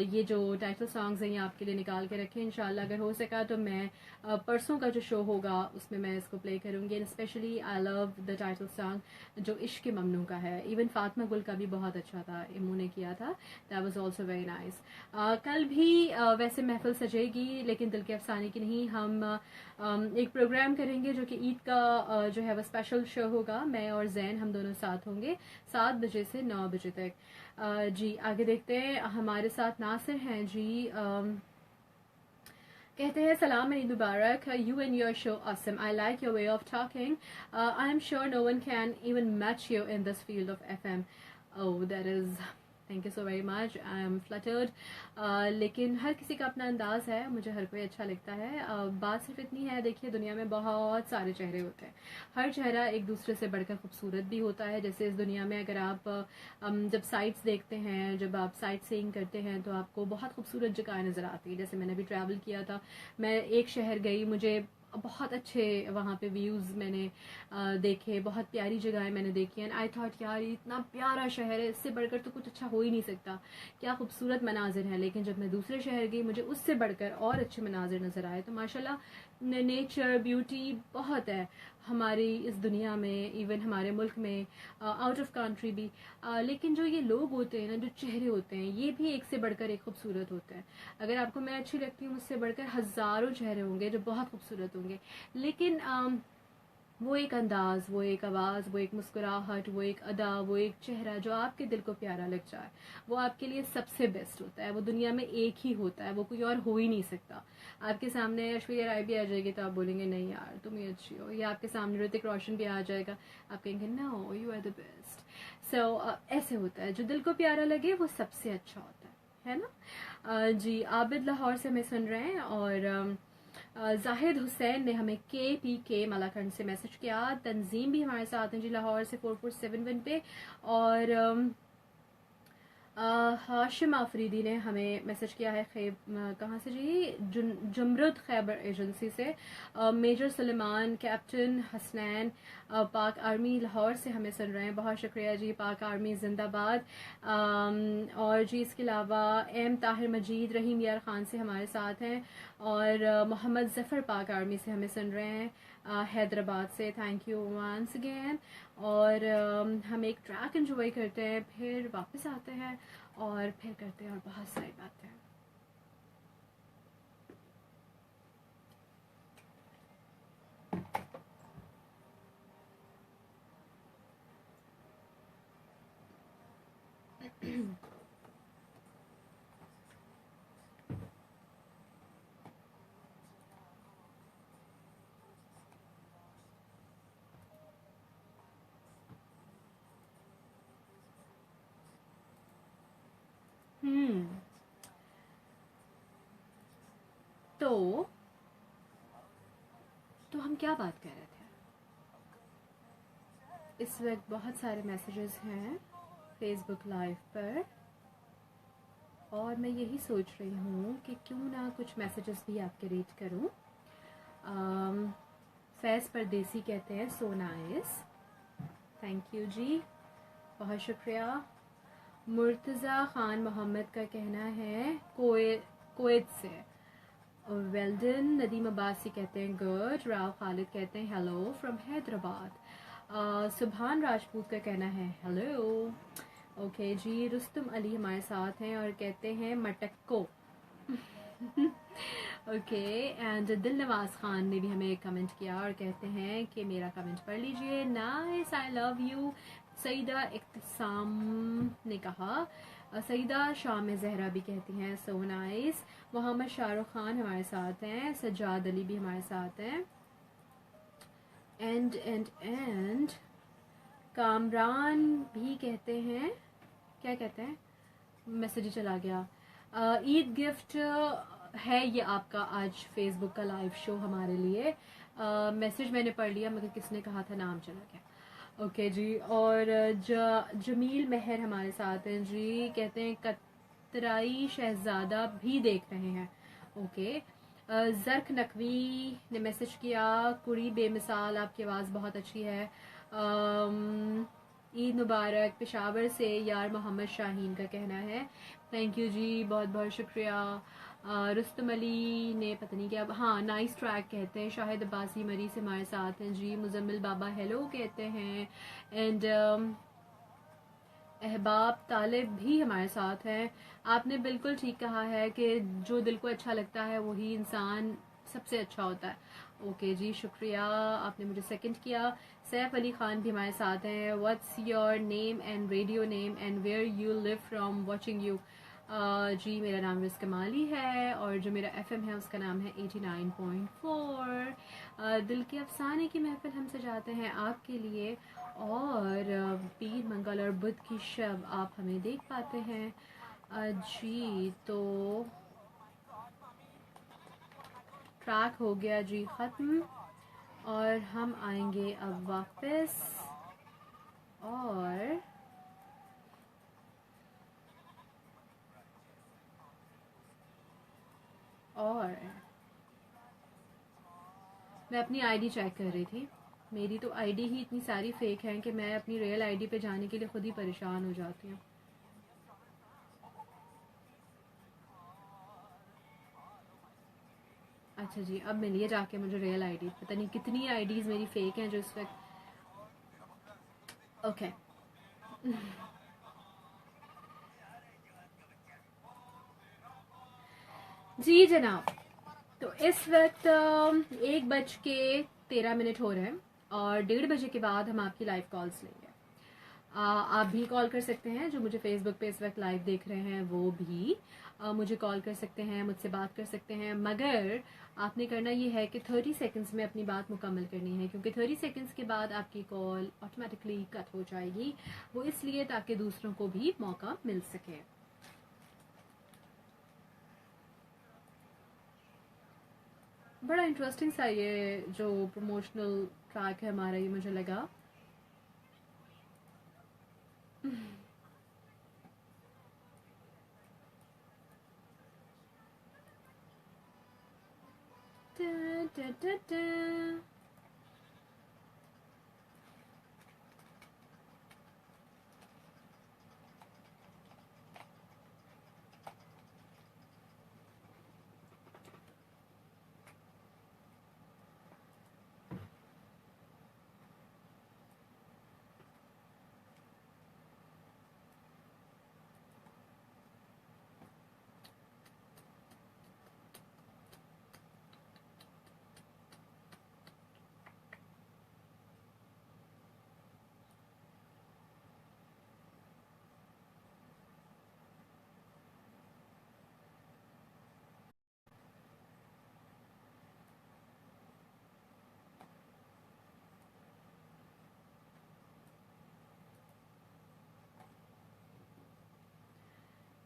ये जो टाइटल सॉन्ग्स हैं ये आपके लिए निकाल के रखें इंशाल्लाह। अगर हो सका तो मैं परसों का जो शो होगा उसमें मैं इसको प्ले करूँगी। And specially I love the title song जो इश्क ममनू का है। इवन फातिमा गुल का भी बहुत अच्छा था, इमू ने किया था, that was also very nice. कल भी वैसे महफिल सजेगी लेकिन दिल के अफसाने की नहीं। हम एक प्रोग्राम करेंगे जो कि ईद का जो है वो स्पेशल शो होगा। मैं और जैन हम दोनों साथ होंगे 7 बजे से 9 बजे तक। जी, आगे देखते हैं। हमारे साथ नासिर हैं जी। कहते हैं सलाम एंड ईद मुबारक। You and your show awesome, I like your way of talking, I am sure no one can even match you in this field of FM। Oh, that is, thank you so very much, I am flattered. लेकिन हर किसी का अपना अंदाज़ है, मुझे हर कोई अच्छा लगता है। बात सिर्फ इतनी है, देखिए दुनिया में बहुत सारे चेहरे होते हैं, हर चेहरा एक दूसरे से बढ़कर खूबसूरत भी होता है। जैसे इस दुनिया में अगर आप जब साइट्स देखते हैं, जब आप साइट सीइंग करते हैं तो आपको बहुत खूबसूरत जगह नज़र आती है। जैसे मैंने अभी ट्रैवल किया था, मैं एक शहर गई, मुझे बहुत अच्छे वहाँ पे व्यूज़ मैंने देखे, बहुत प्यारी जगहें मैंने देखी। एंड आई थॉट यार ये इतना प्यारा शहर है, इससे बढ़कर तो कुछ अच्छा हो ही नहीं सकता, क्या खूबसूरत मनाजिर हैं। लेकिन जब मैं दूसरे शहर गई मुझे उससे बढ़कर और अच्छे मनाजिर नज़र आए। तो माशाल्लाह नेचर ब्यूटी बहुत है हमारी इस दुनिया में, इवन हमारे मुल्क में, आउट ऑफ कंट्री भी। लेकिन जो ये लोग होते हैं ना, जो चेहरे होते हैं, ये भी एक से बढ़कर एक खूबसूरत होते हैं। अगर आपको मैं अच्छी लगती हूँ, मुझसे बढ़कर हज़ारों चेहरे होंगे जो बहुत खूबसूरत होंगे, लेकिन वो एक अंदाज, वो एक आवाज़, वो एक मुस्कुराहट, वो एक अदा, वो एक चेहरा जो आपके दिल को प्यारा लग जाए, वो आपके लिए सबसे बेस्ट होता है। वो दुनिया में एक ही होता है, वो कोई और हो ही नहीं सकता। आपके सामने ऐश्वर्या राय भी आ जाएगी तो आप बोलेंगे नहीं यार तुम ही अच्छी हो, या आपके सामने ऋतिक रोशन भी आ जाएगा, आप कहेंगे no you are the best. So ऐसे होता है, जो दिल को प्यारा लगे वो सबसे अच्छा होता है ना। जी, आबिद लाहौर से हमें सुन रहे हैं, और जाहिद हुसैन ने हमें KPK मलाखंड से मैसेज किया। तंजीम भी हमारे साथ हैं जी लाहौर से 4471 पे, और हाशिम आफरीदी ने हमें मैसेज किया है कहाँ से जी, जमरुद खैबर एजेंसी से। मेजर सुलेमान, कैप्टन हसनैन, पाक आर्मी लाहौर से हमें सुन रहे हैं, बहुत शुक्रिया जी, पाक आर्मी जिंदाबाद। और जी इसके अलावा एम ताहिर मजीद, रहीम यार ख़ान से हमारे साथ हैं, और मोहम्मद ज़फ़र पाक आर्मी से हमें सुन रहे हैं हैदराबाद से। Thank you once again. और हम एक ट्रैक एंजॉय करते हैं, फिर वापस आते हैं और फिर करते हैं और बहुत सारी बातें। तो हम क्या बात कर रहे थे। इस वक्त बहुत सारे मैसेजेस हैं फेसबुक लाइव पर, और मैं यही सोच रही हूँ कि क्यों ना कुछ मैसेजेस भी आपके रीड करूँ। फैज़ परदेसी कहते हैं सो नाइस, थैंक यू जी, बहुत शुक्रिया। मुर्तज़ा ख़ान मोहम्मद का कहना है कोएत से, वेल्डन। नदीम अब्बासी कहते हैं गुड। राव खालिद कहते हैं हेलो फ्रॉम हैदराबाद। सुभान राजपूत का कहना है हेलो। ओके जी, रुस्तम अली हमारे साथ हैं और कहते हैं मटक्को। ओके, एंड दिल नवाज खान ने भी हमें कमेंट किया और कहते हैं कि मेरा कमेंट पढ़ लीजिए, nice, I love you. Saeeda Ikhtisam ने कहा, सईदा शाम जहरा भी कहती हैं सो नाइस। मोहम्मद शाहरुख खान हमारे साथ हैं, सज्जाद अली भी हमारे साथ हैं, एंड कामरान भी कहते हैं, क्या कहते हैं, मैसेज ही चला गया। ईद गिफ्ट है ये आपका आज फेसबुक का लाइव शो हमारे लिए। मैसेज मैंने पढ़ लिया मगर किसने कहा था नाम चला गया। ओके जी, और जमील मेहर हमारे साथ हैं जी, कहते हैं कतराई शहजादा भी देख रहे हैं। ओके, जरक नकवी ने मैसेज किया, कुड़ी बेमिसाल आपकी आवाज़ बहुत अच्छी है, ईद मुबारक। पेशावर से यार मोहम्मद शाहीन का कहना है थैंक यू जी, बहुत बहुत शुक्रिया। रुस्तम अली ने पता नहीं क्या, हाँ नाइस ट्रैक कहते हैं। शाहिद अब्बासी मरी से हमारे साथ हैं जी। मुजम्मिल बाबा हेलो कहते हैं, एंड अहबाब तालिब भी हमारे साथ हैं। आपने बिल्कुल ठीक कहा है कि जो दिल को अच्छा लगता है वही इंसान सबसे अच्छा होता है। ओके जी, शुक्रिया, आपने मुझे सेकंड किया। सैफ अली खान भी हमारे साथ हैं। What's your name and radio name and where you live from watching you. जी मेरा नाम रिस्क कमाली है और जो मेरा FM है उसका नाम है 89.4। दिल के अफसाने की महफिल हम सजाते हैं आपके लिए, और पीर मंगल और बुध की शब आप हमें देख पाते हैं। जी तो ट्रैक हो गया जी ख़त्म, और हम आएंगे अब वापस, और मैं अपनी आईडी चेक कर रही थी, मेरी तो आईडी ही इतनी सारी फेक है कि मैं अपनी रियल आईडी पे जाने के लिए खुद ही परेशान हो जाती हूँ। अच्छा जी, अब मिलिए जाके मुझे रियल आईडी। पता नहीं कितनी आईडीज मेरी फेक हैं जो इस वक्त। ओके जी जनाब, तो इस वक्त 1:13 हो रहे हैं और 1:30 के बाद हम आपकी लाइव कॉल्स लेंगे। आप भी कॉल कर सकते हैं, जो मुझे फेसबुक पे इस वक्त लाइव देख रहे हैं वो भी मुझे कॉल कर सकते हैं, मुझसे बात कर सकते हैं, मगर आपने करना ये है कि 30 सेकंड्स में अपनी बात मुकम्मल करनी है, क्योंकि 30 सेकंड्स के बाद आपकी कॉल ऑटोमेटिकली कट हो जाएगी। वो इसलिए ताकि दूसरों को भी मौका मिल सके। बड़ा इंटरेस्टिंग सा ये जो प्रमोशनल ट्रैक है हमारा, ये मुझे लगा। da, da, da, da.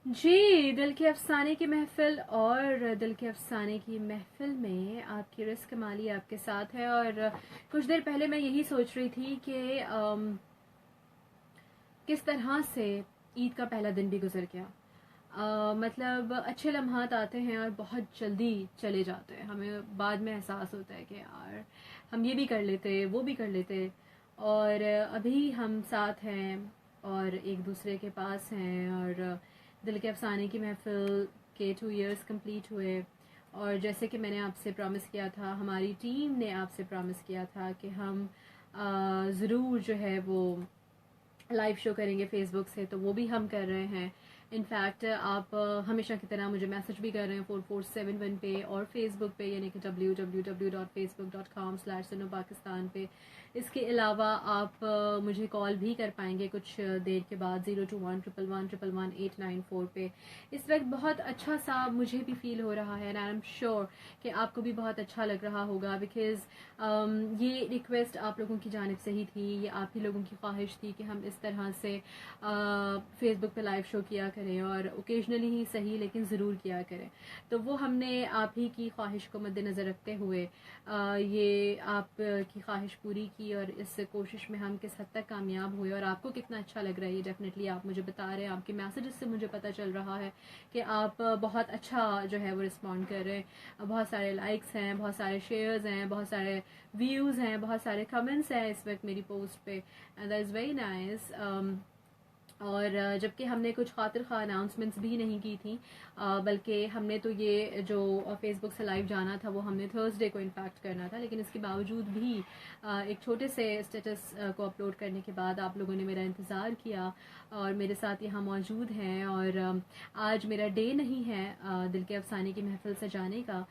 जी, दिल के अफसाने की महफिल और दिल के अफसाने की महफिल में आपकी रिस्क कमाली आपके साथ है। और कुछ देर पहले मैं यही सोच रही थी कि किस तरह से ईद का पहला दिन भी गुजर गया। मतलब अच्छे लम्हात आते हैं और बहुत जल्दी चले जाते हैं। हमें बाद में एहसास होता है कि यार हम ये भी कर लेते, वो भी कर लेते, और अभी हम साथ हैं और एक दूसरे के पास हैं। और दिल के अफसाने की महफिल के 2 इयर्स कंप्लीट हुए, और जैसे कि मैंने आपसे प्रॉमिस किया था, हमारी टीम ने आपसे प्रॉमिस किया था कि हम ज़रूर जो है वो लाइव शो करेंगे फेसबुक से, तो वो भी हम कर रहे हैं। इनफैक्ट आप हमेशा की तरह मुझे मैसेज भी कर रहे हैं 4471 पे और फेसबुक पे, यानी कि www.facebook.com/suno-pakistan पे। इसके अलावा आप मुझे कॉल भी कर पाएंगे कुछ देर के बाद 02111111894 पे। इस वक्त बहुत अच्छा सा मुझे भी फील हो रहा है, एंड आई एम श्योर कि आपको भी बहुत अच्छा लग रहा होगा, बिकॉज़ ये रिक्वेस्ट आप लोगों की जानिब से ही थी, ये आप ही लोगों की ख्वाहिश थी कि हम इस तरह से फेसबुक पे लाइव शो किया करें, और ओकेजनली ही सही लेकिन ज़रूर किया करें। तो वो हमने आप ही की ख्वाहिश को मद्देनज़र रखते हुए ये आप की ख्वाहिश पूरी की, और इस कोशिश में हम किस हद तक कामयाब हुए और आपको कितना अच्छा लग रहा है ये डेफिनेटली आप मुझे बता रहे हैं। आपके मैसेजेस से मुझे पता चल रहा है कि आप बहुत अच्छा जो है वो रिस्पॉन्ड कर रहे हैं। बहुत सारे लाइक्स हैं, बहुत सारे शेयर्स हैं, बहुत सारे व्यूज़ हैं, बहुत सारे कमेंट्स हैं इस वक्त मेरी पोस्ट पे, and that is very nice. और जबकि हमने कुछ खातिर खा अनाउंसमेंट्स भी नहीं की थी, बल्कि हमने तो ये जो फेसबुक से लाइव जाना था वो हमने थर्सडे को इनफैक्ट करना था, लेकिन इसके बावजूद भी एक छोटे से स्टेटस को अपलोड करने के बाद आप लोगों ने मेरा इंतज़ार किया और मेरे साथ यहाँ मौजूद हैं। और आज मेरा डे नहीं है दिल के अफसाने की महफिल से जाने का,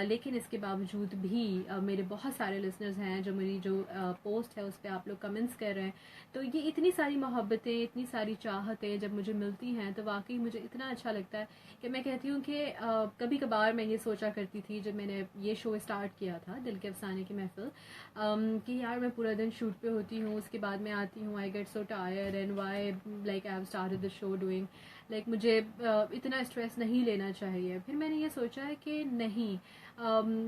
लेकिन इसके बावजूद भी मेरे बहुत सारे लिसनर्स हैं जो मेरी जो पोस्ट है उस पर आप लोग कमेंट्स कर रहे हैं। तो ये इतनी सारी मोहब्बतें, इतनी सारी चाहतें जब मुझे मिलती हैं तो वाकई मुझे इतना अच्छा लगता है कि मैं कहती हूँ कि कभी कभार मैं ये सोचा करती थी जब मैंने ये शो स्टार्ट किया था दिल के अफसाने की महफिल, कि यार मैं पूरा दिन शूट पे होती हूँ, उसके बाद मैं आती हूँ, I get so tired and why like I have started the show doing like मुझे इतना स्ट्रेस नहीं लेना चाहिए। फिर मैंने ये सोचा है कि नहीं,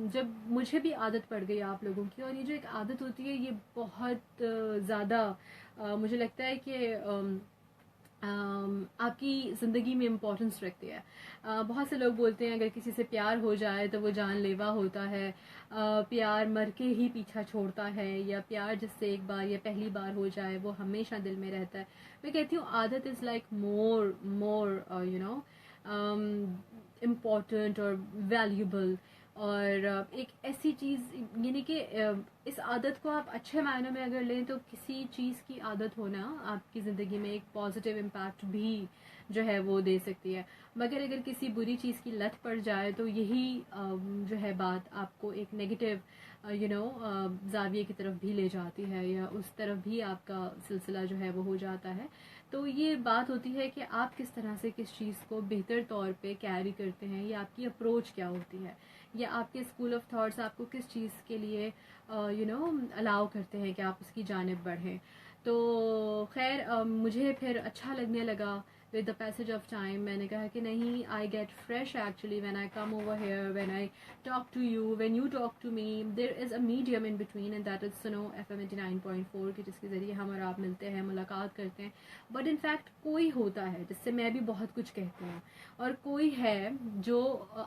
जब मुझे भी आदत पड़ गई आप लोगों की, और ये जो एक आदत होती है ये बहुत ज़्यादा मुझे लगता है कि आपकी ज़िंदगी में इम्पोर्टेंस रखती है। बहुत से लोग बोलते हैं अगर किसी से प्यार हो जाए तो वो जानलेवा होता है, प्यार मर के ही पीछा छोड़ता है, या प्यार जिससे एक बार या पहली बार हो जाए वो हमेशा दिल में रहता है। मैं कहती हूँ आदत is like more more you know important और वैल्यूबल, और एक ऐसी चीज़ यानी कि इस आदत को आप अच्छे मायनों में अगर लें तो किसी चीज़ की आदत होना आपकी ज़िंदगी में एक पॉजिटिव इम्पैक्ट भी जो है वो दे सकती है। मगर अगर किसी बुरी चीज़ की लत पड़ जाए तो यही जो है बात आपको एक नेगेटिव जाविये की तरफ भी ले जाती है, या उस तरफ भी आपका सिलसिला जो है वो हो जाता है। तो ये बात होती है कि आप किस तरह से किस चीज़ को बेहतर तौर पे कैरी करते हैं, या आपकी अप्रोच क्या होती है, या आपके स्कूल ऑफ थॉट्स आपको किस चीज़ के लिए अलाउ करते हैं कि आप उसकी जानिब बढ़ें। तो खैर मुझे फिर अच्छा लगने लगा with the passage of time. मैंने कहा कि नहीं, I get fresh actually when I come over here, when I talk to you, when you talk to me, there is a medium in between and that is Suno FM 89.4 की, जिसके ज़रिए हम और आप मिलते हैं, मुलाकात करते हैं। बट इनफैक्ट कोई होता है जिससे मैं भी बहुत कुछ कहती हूँ, और कोई है जो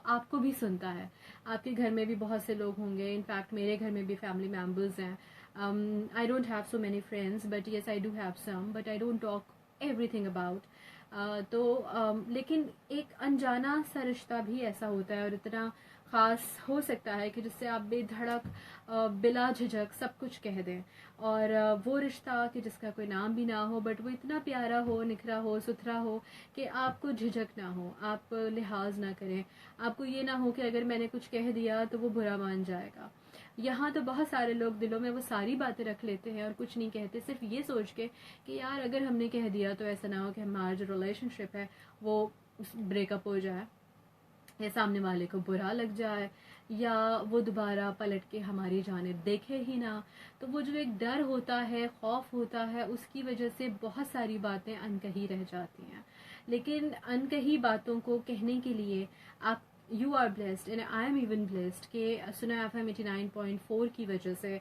आपको भी सुनता है। आपके घर में भी बहुत से लोग होंगे, इनफैक्ट मेरे घर में भी फैमिली मेम्बर्स हैं। I don't have so many friends, but yes, I do have some, but I don't talk everything about. लेकिन एक अनजाना सा रिश्ता भी ऐसा होता है और इतना ख़ास हो सकता है कि जिससे आप बेधड़क बिला झिझक सब कुछ कह दें, और वो रिश्ता कि जिसका कोई नाम भी ना हो, बट वो इतना प्यारा हो, निखरा हो, सुथरा हो कि आपको झिझक ना हो, आप लिहाज ना करें, आपको ये ना हो कि अगर मैंने कुछ कह दिया तो वो बुरा मान जाएगा। यहाँ तो बहुत सारे लोग दिलों में वो सारी बातें रख लेते हैं और कुछ नहीं कहते, सिर्फ ये सोच के कि यार अगर हमने कह दिया तो ऐसा ना हो कि हमारा जो रिलेशनशिप है वो ब्रेकअप हो जाए, या सामने वाले को बुरा लग जाए, या वो दोबारा पलट के हमारी जानिब देखे ही ना। तो वो जो एक डर होता है, खौफ होता है, उसकी वजह से बहुत सारी बातें अनकही रह जाती हैं। लेकिन अनकही बातों को कहने के लिए आप you are blessed and I am even blessed कि सुना FM 89.4 की वजह से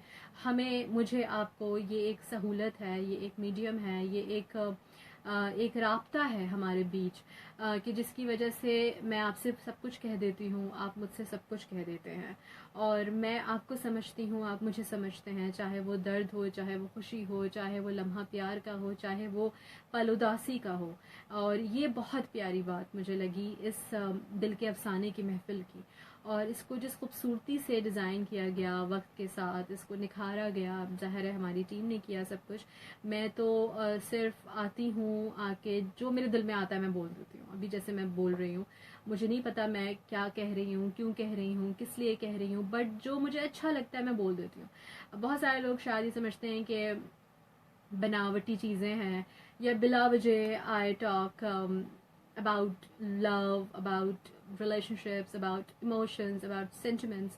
मुझे आपको ये एक सहूलत है, ये एक मीडियम है, ये एक राब्ता है हमारे बीच, कि जिसकी वजह से मैं आपसे सब कुछ कह देती हूँ, आप मुझसे सब कुछ कह देते हैं, और मैं आपको समझती हूँ, आप मुझे समझते हैं, चाहे वो दर्द हो, चाहे वो खुशी हो, चाहे वो लम्हा प्यार का हो, चाहे वो पल उदासी का हो। और ये बहुत प्यारी बात मुझे लगी इस दिल के अफसाने की महफिल की, और इसको जिस खूबसूरती से डिज़ाइन किया गया, वक्त के साथ इसको निखारा गया, ज़ाहिर है हमारी टीम ने किया सब कुछ। मैं तो सिर्फ आती हूँ, आके जो मेरे दिल में आता है मैं बोल देती हूँ। अभी जैसे मैं बोल रही हूँ, मुझे नहीं पता मैं क्या कह रही हूँ, क्यों कह रही हूँ, किस लिए कह रही हूँ, बट जो मुझे अच्छा लगता है मैं बोल देती हूँ। बहुत सारे लोग शायद ये समझते हैं कि बनावटी चीज़ें हैं, या बिला वजह I talk about love, about relationships, about emotions, about sentiments.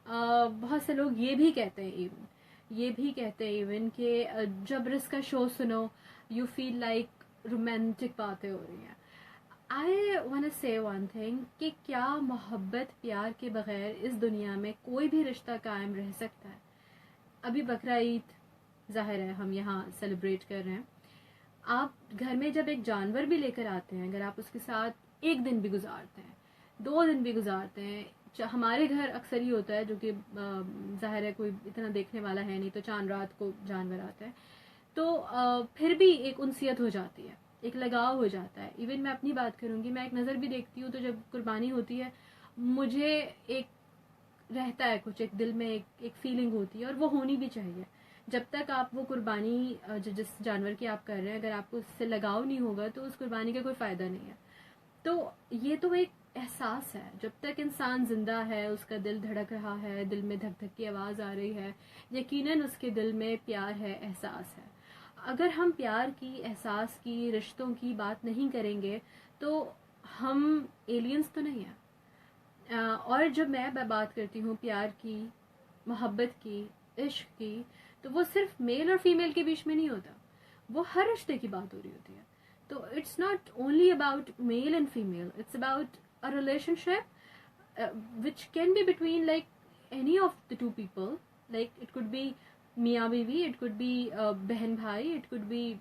बहुत से लोग ये भी कहते हैं इवन कि जब रिस्क का शो सुनो यू फील लाइक रोमांटिक बातें हो रही हैं। I want say one thing कि क्या मोहब्बत प्यार के बगैर इस दुनिया में कोई भी रिश्ता कायम रह सकता है? अभी बकरा ईद ज़ाहिर है हम यहाँ सेलिब्रेट कर रहे हैं। आप घर में जब एक जानवर भी लेकर आते हैं, अगर आप उसके साथ एक दिन भी गुजारते हैं, 2 दिन भी गुजारते हैं, हमारे घर अक्सर ही होता है, जो कि ज़ाहिर है कोई इतना देखने वाला है नहीं, तो चांद रात को जानवर आता है, तो फिर भी एक उनसियत हो जाती है, एक लगाव हो जाता है। इवन मैं अपनी बात करूँगी, मैं एक नज़र भी देखती हूँ तो जब कुर्बानी होती है मुझे एक रहता है कुछ, एक दिल में एक फीलिंग होती है, और वो होनी भी चाहिए। जब तक आप वो कुर्बानी जिस जानवर की आप कर रहे हैं, अगर आपको उससे लगाव नहीं होगा तो उस कुर्बानी का कोई फ़ायदा नहीं है। तो ये तो एक एहसास है, जब तक इंसान ज़िंदा है, उसका दिल धड़क रहा है, दिल में धक धक की आवाज़ आ रही है, यकीनन उसके दिल में प्यार है, एहसास है। अगर हम प्यार की, एहसास की, रिश्तों की बात नहीं करेंगे तो हम एलियंस तो नहीं हैं। और जब मैं बात करती हूँ प्यार की, मोहब्बत की, इश्क की, तो वो सिर्फ मेल और फीमेल के बीच में नहीं होता, वो हर रिश्ते की बात हो रही होती है। तो it's not only about male and female, it's about a relationship which can be between like any of the 2 people, like it could be मियाँ बीवी, इट कुड बी बहन भाई, इट कुड बी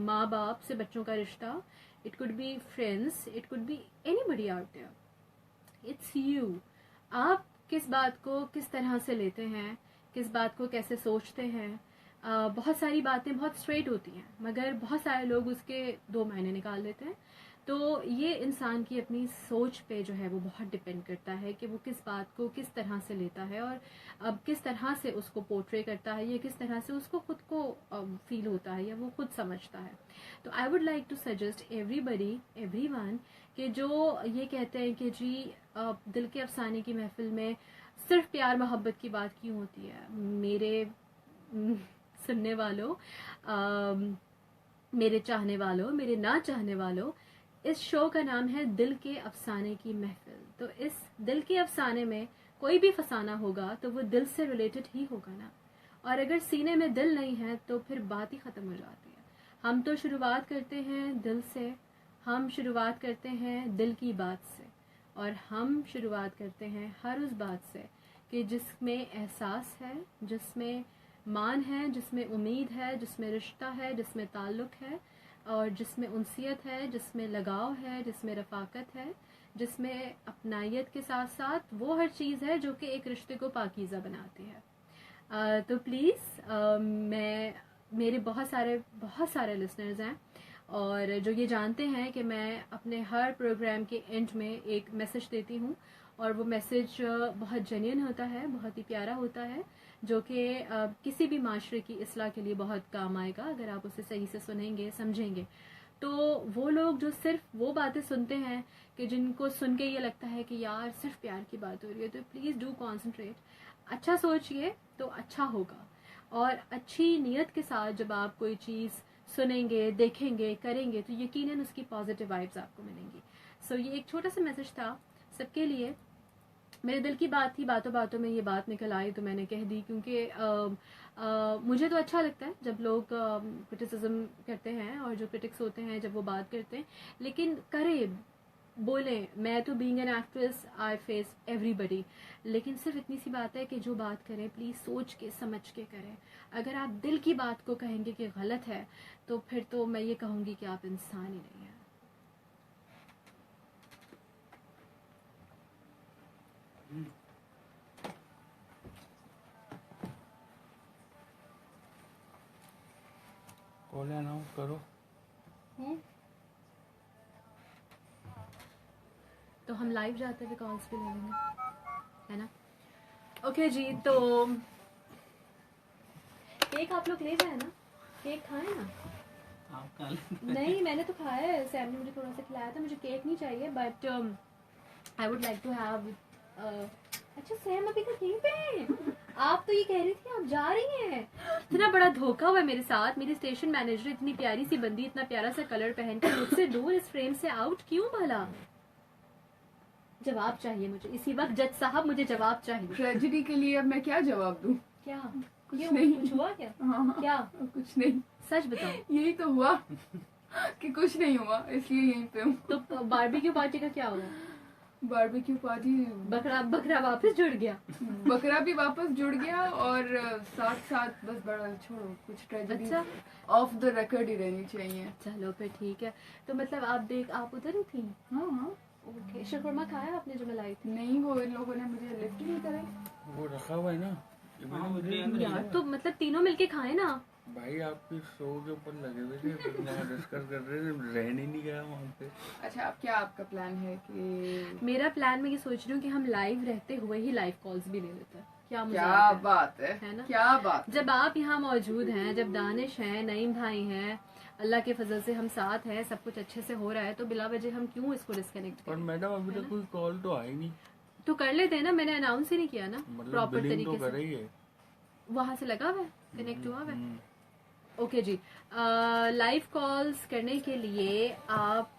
माँ बाप से बच्चों का रिश्ता, it could be friends, it could be anybody out there. It's you. आप किस बात को किस तरह से लेते हैं, किस बात को कैसे सोचते हैं. बहुत सारी बातें बहुत स्ट्रेट होती हैं, मगर बहुत सारे लोग उसके 2 मायने निकाल लेते हैं. तो ये इंसान की अपनी सोच पे जो है वो बहुत डिपेंड करता है कि वो किस बात को किस तरह से लेता है, और अब किस तरह से उसको पोर्ट्रे करता है, या किस तरह से उसको खुद को फील होता है, या वो खुद समझता है. तो I would like to suggest everybody, everyone, कि जो ये कहते हैं कि जी दिल के अफसाने की महफिल में सिर्फ प्यार मोहब्बत की बात क्यों होती है. मेरे सुनने वालों, मेरे चाहने वालों, मेरे ना चाहने वालों, इस शो का नाम है दिल के अफसाने की महफिल. तो इस दिल के अफसाने में कोई भी फसाना होगा तो वो दिल से रिलेटेड ही होगा ना. और अगर सीने में दिल नहीं है तो फिर बात ही ख़त्म हो जाती है. हम तो शुरुआत करते हैं दिल से, हम शुरुआत करते हैं दिल की बात से, और हम शुरुआत करते हैं हर उस बात से कि जिसमें एहसास है, जिसमें मान है, जिसमें उम्मीद है, जिसमें रिश्ता है, जिसमें ताल्लुक़ है, और जिसमें उनसियत है, जिसमें लगाव है, जिसमें रफ़ाकत है, जिसमें अपनायत के साथ साथ वो हर चीज़ है जो कि एक रिश्ते को पाकीज़ा बनाती है. तो प्लीज़, मेरे बहुत सारे लिसनर्स हैं, और जो ये जानते हैं कि मैं अपने हर प्रोग्राम के एंड में एक मैसेज देती हूँ, और वो मैसेज बहुत जेन्युइन होता है, बहुत ही प्यारा होता है, जो कि किसी भी माशरे की इस्लाह के लिए बहुत काम आएगा अगर आप उसे सही से सुनेंगे, समझेंगे. तो वो लोग जो सिर्फ वो बातें सुनते हैं कि जिनको सुन के ये लगता है कि यार सिर्फ प्यार की बात हो रही है, तो प्लीज़ डू कॉन्सेंट्रेट. अच्छा सोचिए तो अच्छा होगा, और अच्छी नीयत के साथ जब आप कोई चीज़ सुनेंगे, देखेंगे, करेंगे, तो यकीनन उसकी पॉजिटिव वाइब्स आपको मिलेंगी. सो ये एक छोटा सा मैसेज था सबके लिए. मेरे दिल की बात थी, बातों बातों में ये बात निकल आई तो मैंने कह दी, क्योंकि मुझे तो अच्छा लगता है जब लोग क्रिटिसिज्म करते हैं, और जो क्रिटिक्स होते हैं जब वो बात करते हैं, लेकिन करें, बोलें. मैं तो being an actress I face everybody, लेकिन सिर्फ इतनी सी बात है कि जो बात करें प्लीज़ सोच के समझ के करें. अगर आप दिल की बात को कहेंगे कि गलत है, तो फिर तो मैं ये कहूँगी कि आप इंसान ही नहीं हैं. कॉल अनाउंस करो. तो हम लाइव जाते हुए कॉल्स भी ले लेंगे, है ना. ओके जी, तो केक आप लोग ले जाए ना, केक खाए ना. आप खा नहीं, मैंने तो खाया है, सैम ने मुझे थोड़ा सा खिलाया था. मुझे केक नहीं चाहिए, but I would like to have. अच्छा सैम अभी तक यहीं पे हैं? आप तो ये कह रही थी आप जा रही हैं. इतना बड़ा धोखा हुआ मेरे साथ. मेरी स्टेशन मैनेजर इतनी प्यारी सी बंदी, इतना प्यारा सा कलर पहन कर मुझसे दूर इस फ्रेम से आउट क्यों भला. जवाब चाहिए मुझे इसी वक्त. जज साहब मुझे जवाब चाहिए. ट्रेजेडी के लिए अब मैं क्या जवाब दूं? क्या कुछ क्यों, नहीं. कुछ हुआ क्या? हाँ, क्या कुछ नहीं. सच बताओ. यही तो हुआ कि कुछ नहीं हुआ, इसलिए यहीं पे हूँ. तो बारबेक्यू पार्टी का क्या हुआ? बारबेक्यू पार्टी, बकरा वापस जुड़ गया. बकरा भी वापस जुड़ गया, और साथ साथ बस बड़ा छोड़ो, कुछ ट्रेजेडी अच्छा. ऑफ द रिकॉर्ड ही रहनी चाहिए. चलो फिर ठीक है. तो मतलब आप उधर ही थी. हाँ हाँ. ओके. शकुरमा खाया आपने जो मलाई थी? नहीं, वो इन लोगों ने मुझे लिफ्ट ही नहीं कराई. वो रखा हुआ है ना. ये मैंने मुझे यार तो मतलब तीनों मिलके खाए ना. भाई आपकी शो के ऊपर लगे हुए थे, फिर वहाँ डिस्कस कर रहे थे, रहने ही नहीं गया वहाँ पे. अच्छा, अब क्या आपका प्लान है? कि मेरा प्लान, मैं ये सोच रही हूँ कि हम लाइव रहते हुए ही लाइव कॉल्स भी ले लेते हैं. क्या क्या मजाक है? बात है ना? क्या बात. जब आप यहाँ मौजूद हैं, जब दानिश हैं, नईम भाई हैं, अल्लाह के फजल से हम साथ हैं, सब कुछ अच्छे से हो रहा है, तो बिला वजह हम क्यों इसको डिस्कनेक्ट और करें. मैडम अभी तक कोई कॉल तो आई नहीं. तो कर लेते हैं ना. मैंने अनाउंस ही नहीं किया ना मतलब प्रॉपर बिलिंग तो तरीके कर से. रही है. वहां से लगा हुआ है, कनेक्ट हुआ हुआ है. हम्म. ओके जी. लाइव कॉल्स करने के लिए आप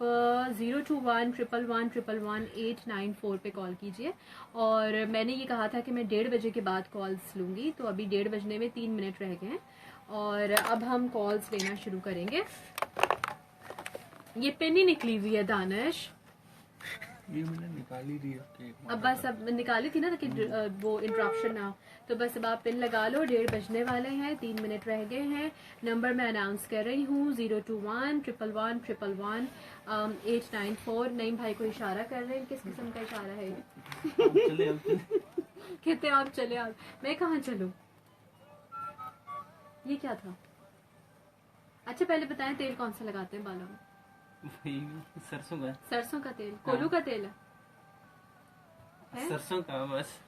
02111111894 पे कॉल कीजिए. और मैंने ये कहा था कि मैं 1:30 बजे के बाद कॉल्स लूँगी, तो अभी 1:30 बजने में 3 मिनट रह गए हैं, और अब हम कॉल्स लेना शुरू करेंगे. ये पिन ही निकली हुई है दानिश. ये मैंने निकाल ही दिया केक। अब बस अब निकाली थी ना कि वो इंटरप्शन ना हो, तो बस अब आप पिन लगा लो। 1:30 बजने वाले हैं, 3 मिनट रह गए हैं। नंबर मैं अनाउंस कर रही हूँ 021-111-111 894। नईम भाई को इशारा कर रहे हैं, किस किस्म का इशारा है ये? चले अब चले। कहते आप चले आप, मैं कहाँ चलूँ? ये क्या था? अच्छा पहले बताएं तेल कौन सा लगाते हैं बालों में? वही सरसों का। सरसों का तेल, कोलू का तेल है? सरसों का बस।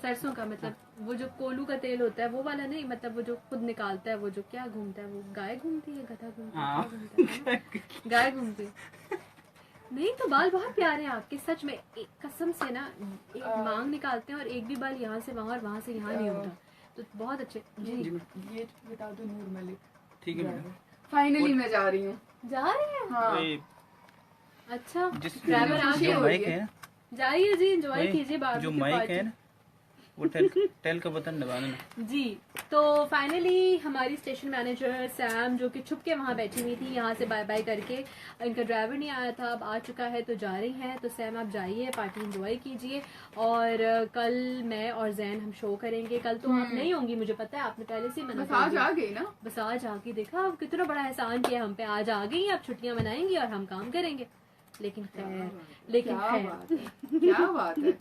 सरसों का मतलब वो जो कोलू का तेल होता है वो वाला नहीं, मतलब वो जो खुद निकालता है, वो जो क्या घूमता है, वो गाय घूमती है, गधा घूमता है, हाँ। क्या घूमता है? गाय घूमती है। नहीं तो बाल बहुत प्यारे हैं आपके, सच में एक कसम से ना, एक मांग निकालते हैं और एक भी बाल यहाँ से वहाँ और वहाँ से यहाँ नहीं होता, तो बहुत अच्छे। जी ये बता दो नूर मलिक। ठीक है मैडम। फाइनली मैं जा रही हूँ। जा रहे हैं? हाँ वही अच्छा जिस ड्राइवर आ खुशी जो गया, हो माइक रही है। है, जाइए जी, एंजॉय वही कीजिए बाद जो की माइक पार्टी। है ना, वो टेल का बटन दबा देना। जी तो फाइनली हमारी स्टेशन मैनेजर सैम जो कि छुप के वहाँ बैठी हुई थी, यहाँ से बाय बाय करके, इनका ड्राइवर नहीं आया था, अब आ चुका है तो जा रही हैं। तो सैम आप जाइए, पार्टी एंजॉय कीजिए, और कल मैं और जैन हम शो करेंगे। कल तो आप नहीं होंगी, मुझे पता है, आपने पहले से ही मना बस कर आज दिया। आ गई ना। बस आज आके देखा, अब कितना बड़ा एहसान किया हम पे, आज आ गई, अब छुट्टियां मनाएंगी और हम काम करेंगे। लेकिन खैर, लेकिन क्या खैर बात है, क्या बात है।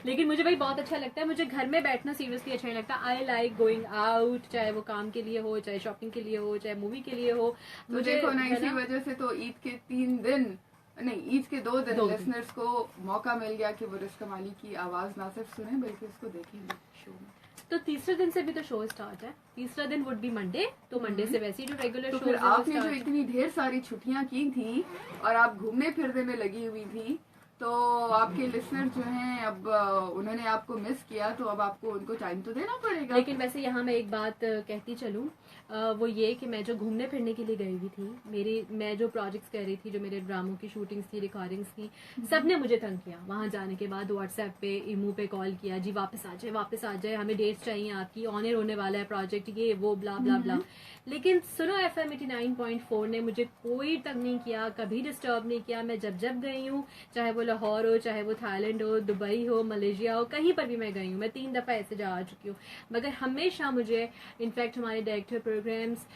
लेकिन मुझे भाई बहुत अच्छा लगता है, मुझे घर में बैठना सीरियसली अच्छा नहीं लगता। आई लाइक गोइंग आउट, चाहे वो काम के लिए हो, चाहे शॉपिंग के लिए हो, चाहे मूवी के लिए हो। तो मुझे देखो ना, है इसी वजह से तो ईद के 3 दिन नहीं, ईद के 2 दिन 2 दिन। लिसनर्स को मौका मिल गया कि वो रिस्का माली की आवाज ना सिर्फ सुने बल्कि उसको देखेंगे शो में। तो तीसरे दिन से भी तो शो स्टार्ट है, तीसरा दिन वुड बी मंडे, तो मंडे से वैसे ही जो रेगुलर तो शो फिर आपने जो इतनी ढेर सारी छुट्टियां की थी और आप घूमने फिरने में लगी हुई थी, तो आपके लिसनर जो हैं अब उन्होंने आपको मिस किया, तो अब आपको उनको टाइम तो देना पड़ेगा। लेकिन वैसे यहाँ मैं एक बात कहती चलूँ, वो ये कि मैं जो घूमने फिरने के लिए गई हुई थी, मैं जो प्रोजेक्ट्स कर रही थी, जो मेरे ड्रामों की शूटिंग्स थी, रिकॉर्डिंग्स थी, सब ने मुझे तंग किया। वहाँ जाने के बाद व्हाट्सएप पे, इमू पे कॉल किया, जी वापस आ जाए, हमें डेट्स चाहिए आपकी, ऑनर होने वाला है प्रोजेक्ट, ये वो ब्ला ब्ला ब्ला। लेकिन सुनो, FM 89.4 ने मुझे कोई तंग नहीं किया, कभी डिस्टर्ब नहीं किया। मैं जब गई हूँ, चाहे वो लाहौर हो, चाहे वो थाईलैंड हो, दुबई हो, मलेशिया हो, कहीं पर भी मैं गई हूँ, मैं 3 दफ़ा ऐसे जा आ चुकी हूँ, मगर हमेशा मुझे, इनफैक्ट हमारे डायरेक्टर प्रोग्राम्स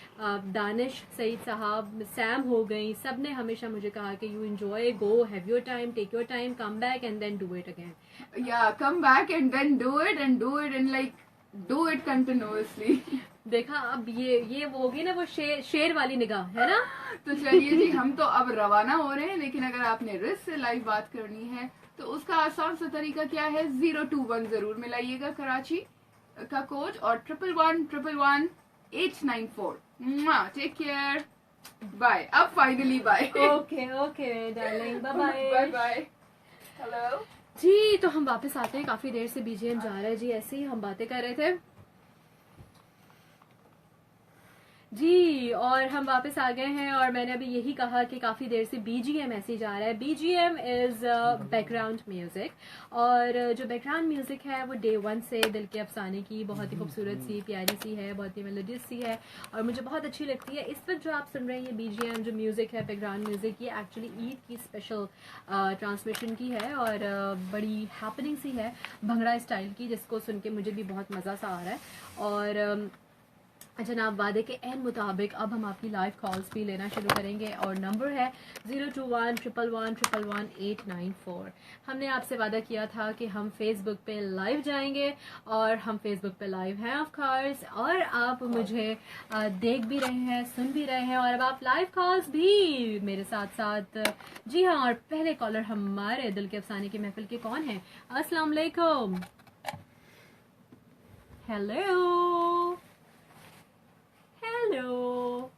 दानिश सईद साहब, सैम हो गई, सब ने हमेशा मुझे कहा कि you enjoy, go, have your time, take your time, come back and then do it again. या come back and then do it and like do it continuously. देखा, अब ये वो होगी ना, वो शेर वाली निगाह है ना। तो चलिए जी, हम तो अब रवाना हो रहे हैं, लेकिन अगर आपने रिस से लाइव बात करनी है तो उसका आसान सा तरीका क्या है, 021 जरूर मिलाइएगा कराची का कोड, और 111-111-894। Take care, bye. अब finally bye. Okay darling, bye bye bye bye. Hello जी। तो हम वापस आते हैं, काफी देर से BGM जा रहा है जी, ऐसे ही हम बातें कर रहे थे जी, और हम वापस आ गए हैं, और मैंने अभी यही कहा कि काफ़ी देर से BGM ऐसे ही जा रहा है। BGM इज़ बैकग्राउंड म्यूज़िक, और जो बैकग्राउंड म्यूज़िक है वो Day 1 से दिल के अफसाने की बहुत ही खूबसूरत सी, प्यारी सी है, बहुत ही मेलोडियस सी है, और मुझे बहुत अच्छी लगती है। इस वक्त जो आप सुन रहे हैं ये BGM जो म्यूज़िक है, बैकग्राउंड म्यूज़िक, ये एक्चुअली ईद की स्पेशल ट्रांसमिशन की है, और बड़ी हैपनिंग सी है, भंगड़ा स्टाइल की, जिसको सुन के मुझे भी बहुत मज़ा सा आ रहा है। और जनाब वादे के एन मुताबिक अब हम आपकी लाइव कॉल्स भी लेना शुरू करेंगे, और नंबर है 021-111-111-894। हमने आपसे वादा किया था कि हम फेसबुक पे लाइव जाएंगे, और हम फेसबुक पे लाइव हैं ऑफ कोर्स, और आप मुझे देख भी रहे हैं, सुन भी रहे हैं, और अब आप लाइव कॉल्स भी मेरे साथ साथ। जी हाँ, और पहले कॉलर हमारे दिल के अफसाने की महफिल के कौन है? अस्सलाम वालेकुम। Hello hello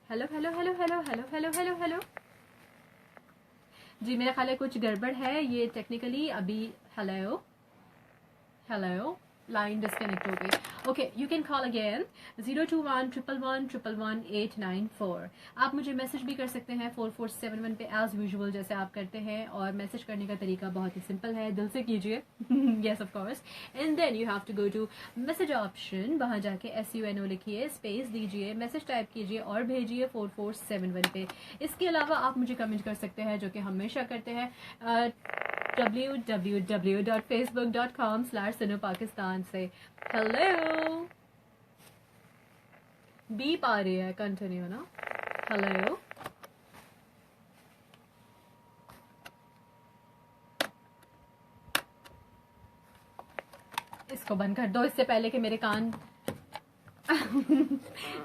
hello hello hello hello hello hello hello hello जी, मेरा ख्याल है कुछ गड़बड़ है ये टेक्निकली अभी। हेलो हेलो लाइन डिस्कनेक्ट हो गई। Okay, you can call again 02111111894। आप मुझे मैसेज भी कर सकते हैं 4471 पे एज यूजुअल जैसे आप करते हैं, और मैसेज करने का तरीका बहुत ही सिंपल है, दिल से कीजिए yes of course, and then you have to go to message option, वहाँ जाके SUNO लिखिए, स्पेस दीजिए, मैसेज टाइप कीजिए और भेजिए 4471 पे। इसके अलावा आप मुझे कमेंट कर सकते हैं, जो कि हमेशा करते हैं, www.facebook.com/sunopakistan से। हेलो, बीप आ रही है, कंटिन्यू ना। हेलो, इसको बंद कर दो इससे पहले कि मेरे कान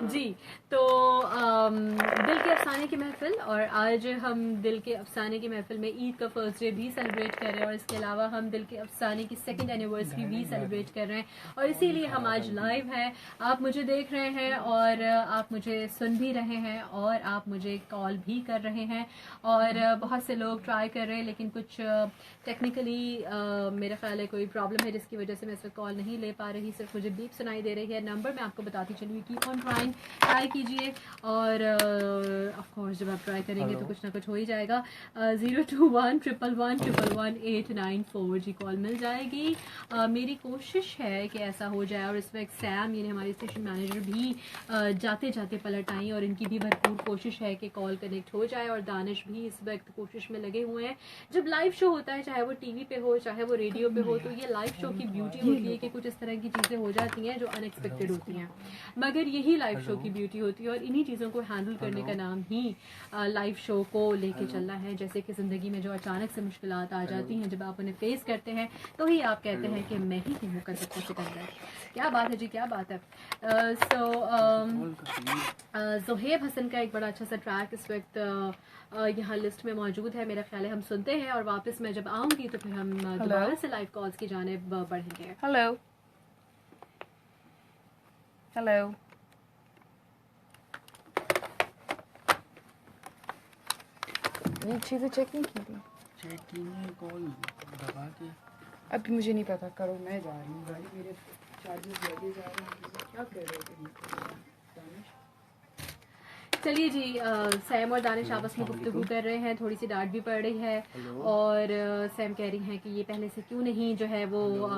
जी। तो दिल के अफसाने की महफिल, और आज हम दिल के अफसाने की महफिल में ईद का फर्स्ट डे भी सेलिब्रेट कर रहे हैं, और इसके अलावा हम दिल के अफसाने की सेकंड एनिवर्सरी भी सेलिब्रेट कर रहे हैं, और इसीलिए हम आज लाइव हैं। आप मुझे देख रहे हैं और आप मुझे सुन भी रहे हैं और आप मुझे कॉल भी कर रहे हैं, और बहुत से लोग ट्राई कर रहे हैं, लेकिन कुछ टेक्निकली मेरा ख्याल है कोई प्रॉब्लम है जिसकी वजह से मैं इस वक्त कॉल नहीं ले पा रही, सिर्फ मुझे बीप सुनाई दे रही है। नंबर मैं आपको बताती चलूँ, कीप ऑन ट्राई कीजिए, और ऑफ कोर्स जब आप ट्राई करेंगे तो कुछ ना कुछ हो ही जाएगा। 02111111894 जी कॉल मिल जाएगी। मेरी कोशिश है कि ऐसा हो जाए, और इस वक्त सैम यानी हमारी स्टेशन मैनेजर भी जाते जाते पलट आई, और इनकी भी भरपूर कोशिश है कि कॉल कनेक्ट हो जाए, और दानिश भी इस वक्त कोशिश में लगे हुए हैं। जब लाइव शो होता है, चाहे वो टीवी पे हो चाहे वो रेडियो पे हो, तो ये लाइव शो की ब्यूटी होती है कि कुछ इस तरह की चीज़ें हो जाती हैं जो अनएक्सपेक्टेड होती हैं, मगर यही लाइव शो की ब्यूटी होती है, और इन्हीं चीज़ों को हैंडल करने का नाम ही लाइव शो को लेके चलना है। जैसे कि ज़िंदगी में जो अचानक से मुश्किलात आ जाती हैं, जब आप उन्हें फेस करते हैं तो ही आप कहते हैं कि मैं ही हूँ कर सकता सिकंदर। क्या बात है जी, क्या बात है। ज़ोहेब हसन का एक बड़ा अच्छा सा ट्रैक इस वक्त यहाँ लिस्ट में मौजूद है, मेरा ख्याल है हम सुनते हैं, और वापस मैं जब आऊँगी तो फिर हम दोबारा से लाइव कॉल्स की जानिब बढ़ेंगे। हेलो हेलो, ये चीज़ें चेक नहीं की थी, चेक की नहीं, कॉल दबा के। अभी मुझे नहीं पता, करो, मैं जा रही हूँ, गाड़ी मेरे चार्जेस लगे जा रहे हैं। क्या कर रहे थे दानिश? चलिए जी, सैम और दानिश आपस में गुफ्तगू कर रहे हैं, थोड़ी सी डांट भी पड़ रही है, और सैम कह रही हैं कि ये पहले से क्यों नहीं जो है वो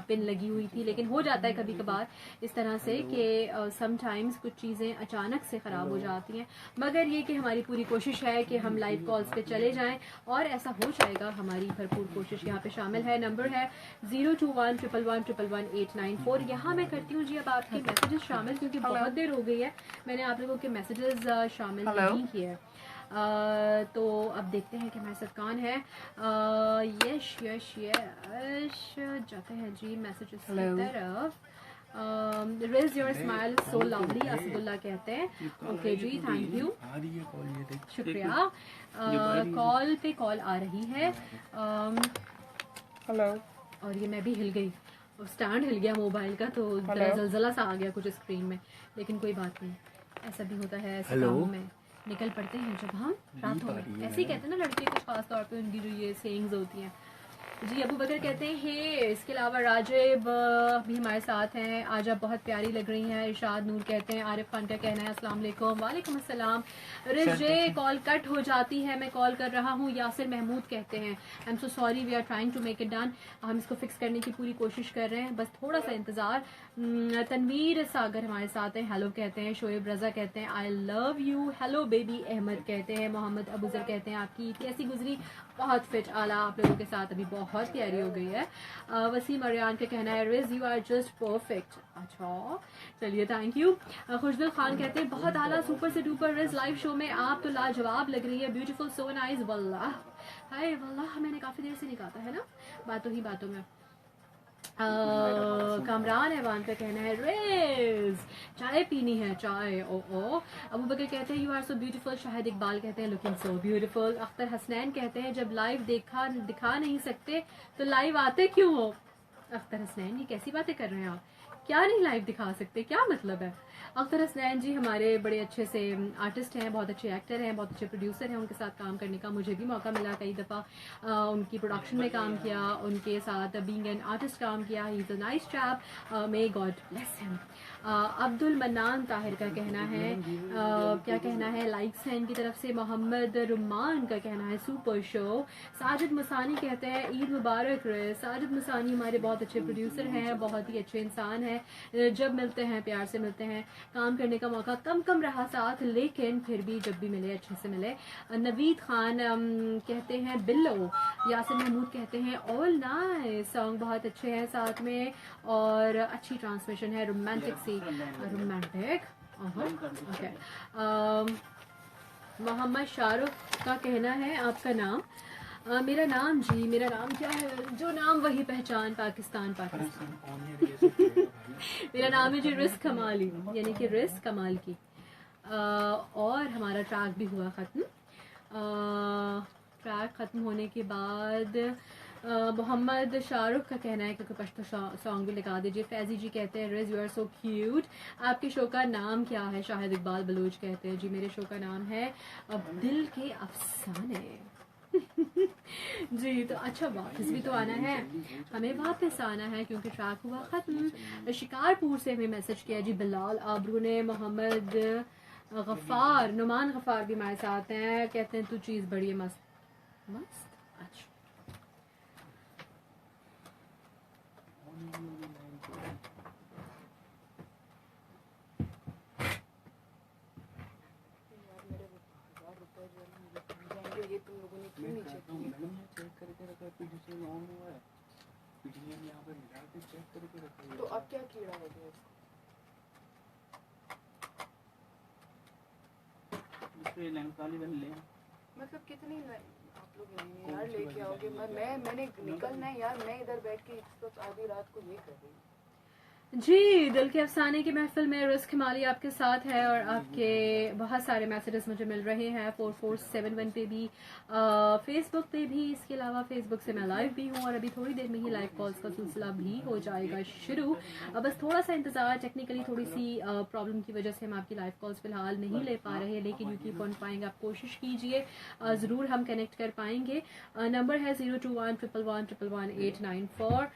पिन लगी हुई थी, लेकिन हो जाता है कभी कभार इस तरह से कि समटाइम्स कुछ चीज़ें अचानक से ख़राब हो जाती हैं, मगर ये कि हमारी पूरी कोशिश है कि हम लाइव कॉल्स पे चले जाएं, और ऐसा हो जाएगा, हमारी भरपूर कोशिश यहाँ पे शामिल है। नंबर है 02111111894। यहाँ मैं करती हूँ जी अब आपके मैसेजेस शामिल, क्योंकि बहुत देर हो गई है मैंने आप लोगों के मैसेजेस शामिल नहीं किए। तो अब देखते हैं कि हमारे साथ कौन है। यश यश यश जाते हैं जी मैसेजेस की तरफ। Riz your smile so lovely, Asadullah कहते हैं। ओके जी, थैंक यू, आ रही है कॉल, ये देख। शुक्रिया। कॉल पे कॉल आ रही है। हेलो, और ये मैं भी हिल गई, स्टैंड हिल गया मोबाइल का, तो जरा जलजला सा आ गया कुछ स्क्रीन में, लेकिन कोई बात नहीं, ऐसा भी होता है, ऐसे कामों में निकल पड़ते हैं जब हम रातों में। ऐसे ही कहते हैं ना लड़के कुछ खास तौर पे, उनकी जो ये सेइंग्स होती हैं जी। अबू बकर कहते हैं हे, इसके अलावा राजिब भी हमारे साथ हैं, आज आप बहुत प्यारी लग रही हैं। इरशाद नूर कहते हैं, आरिफ खान का कहना है अस्सलाम वालेकुम। वालेकुम अस्सलाम। रिजे कॉल कट हो जाती है, मैं कॉल कर रहा हूँ। यासिर महमूद कहते हैं I am so sorry, we are trying to make it done, हम इसको फिक्स करने की पूरी कोशिश कर रहे हैं, बस थोड़ा सा इंतज़ार। तनवीर सागर हमारे साथ हैं, हेलो कहते हैं। शोएब रजा कहते हैं I love you. Hello baby Ahmad कहते हैं। मोहम्मद अबूजर कहते हैं आपकी ईद कैसी गुजरी, बहुत फिट आला आप लोगों के साथ, अभी बहुत प्यारी हो गई है। वसीम अरियान का कहना है Riz you are just perfect. अच्छा चलिए, थैंक यू। खुशदिल खान कहते हैं बहुत आला, सुपर से डुपर रिज, लाइव शो में आप तो लाजवाब लग रही है, ब्यूटीफुल, सो नाइस। वल्लाह हाय वल्लाह, मैंने काफ़ी देर से नहीं कहा था, है ना, बातों ही बातों में। कामरान ऐवान का कहना है रेज चाय पीनी है, चाय। ओ ओ। अबू बकर कहते हैं you are so beautiful. Shahid Iqbal कहते हैं looking so beautiful. Akhtar Hasnain कहते हैं जब लाइव दिखा नहीं सकते तो लाइव आते क्यों हो। अख्तर हसनैन, ये कैसी बातें कर रहे हैं आप, क्या नहीं लाइव दिखा सकते, क्या मतलब है। अख्तर हसनैन जी हमारे बड़े अच्छे से आर्टिस्ट हैं, बहुत अच्छे एक्टर हैं, बहुत अच्छे प्रोड्यूसर हैं। उनके साथ काम करने का मुझे भी मौका मिला कई दफ़ा। उनकी प्रोडक्शन में काम किया, उनके साथ बीइंग एन आर्टिस्ट काम किया। He is a nice chap, may God bless him. Abdul mannan Tahir का कहना है क्या कहना है, लाइक्स हैं इनकी तरफ से। मोहम्मद रुमान का कहना है सुपर शो। साजिद मसानी कहते हैं ईद मुबारक रहे। साजिद मसानी हमारे बहुत अच्छे प्रोड्यूसर हैं, बहुत ही अच्छे इंसान हैं। जब मिलते हैं प्यार से मिलते हैं। काम करने का मौका कम रहा साथ, लेकिन फिर भी जब भी मिले अच्छे से मिले। नवीद खान कहते हैं बिल्लो। यासिर महमूद कहते हैं ऑल नाइस, सॉन्ग बहुत अच्छे हैं साथ में और अच्छी ट्रांसमिशन है, रोमांटिक सी रोमांटिक। ओके, मोहम्मद शाहरुख का कहना है आपका नाम। मेरा नाम जी, मेरा नाम क्या है, जो नाम वही पहचान, पाकिस्तान पाकिस्तान। मेरा नाम है जी रिस्क कमाली, यानी कि रिस्क कमाल की। और हमारा ट्रैक भी हुआ ख़त्म। ट्रैक ख़त्म होने के बाद मोहम्मद शाहरुख का कहना है कि पश्तो सॉन्ग भी लगा दीजिए। फैजी जी कहते हैं Riz you are so cute. आपके शो का नाम क्या है? शाहिद इकबाल बलूच कहते हैं जी मेरे शो का नाम है दिल के अफसाने। जी तो अच्छा, वापस भी तो आना है, हमें वापस आना है क्योंकि ट्रैक हुआ ख़त्म। शिकारपुर से हमें मैसेज किया जी बिलाल आबरू ने। मोहम्मद गफ़ार, नुमान गफ़ार भी हमारे साथ हैं, कहते हैं तू चीज़ बड़ी है मस्त मस्त। अच्छा ये तुम लोगों ने क्यों नहीं चेक किया? चेक करके रखा है, पिटिशन ऑन हुआ है, पिटिशन यहाँ पे मिला के चेक करके रखा है। तो अब क्या कीड़ा हो गया इसको? दूसरे लाइन खाली बन ले। मतलब कितनी आप लोग नहीं यार लेके आओगे? मैंने निकलना है यार, मैं इधर बैठ के इस वक्त आधी रात को ये कर रही हूँ। जी, दिल के अफसाने की महफिल में रिस्क हिमाली आपके साथ है और आपके बहुत सारे मैसेजेस मुझे मिल रहे हैं 4471 पे भी, फेसबुक पे भी। इसके अलावा फेसबुक से मैं लाइव भी हूँ और अभी थोड़ी देर में ही लाइव कॉल्स का सिलसिला भी हो जाएगा शुरू। बस थोड़ा सा इंतज़ार, टेक्निकली थोड़ी सी प्रॉब्लम की वजह से हम आपकी लाइव कॉल्स फिलहाल नहीं ले पा रहे, लेकिन यू कीप ऑन ट्राइंग, आप कोशिश कीजिए, ज़रूर हम कनेक्ट कर पाएंगे। नंबर है 02111111894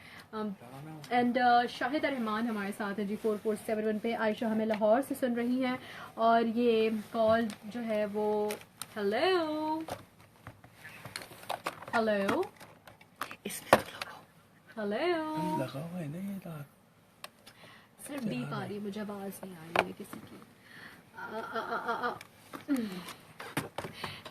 एंड शाहिद रहमान हमारे साथ है जी 4471 पे। आयशा हमें लाहौर से सुन रही हैं और ये कॉल जो है वो हेलो हेलो हेलो लगा हुआ है ना ये तार। सिर्फ बीप आ रही है, मुझे आवाज़ नहीं आ रही है किसी की।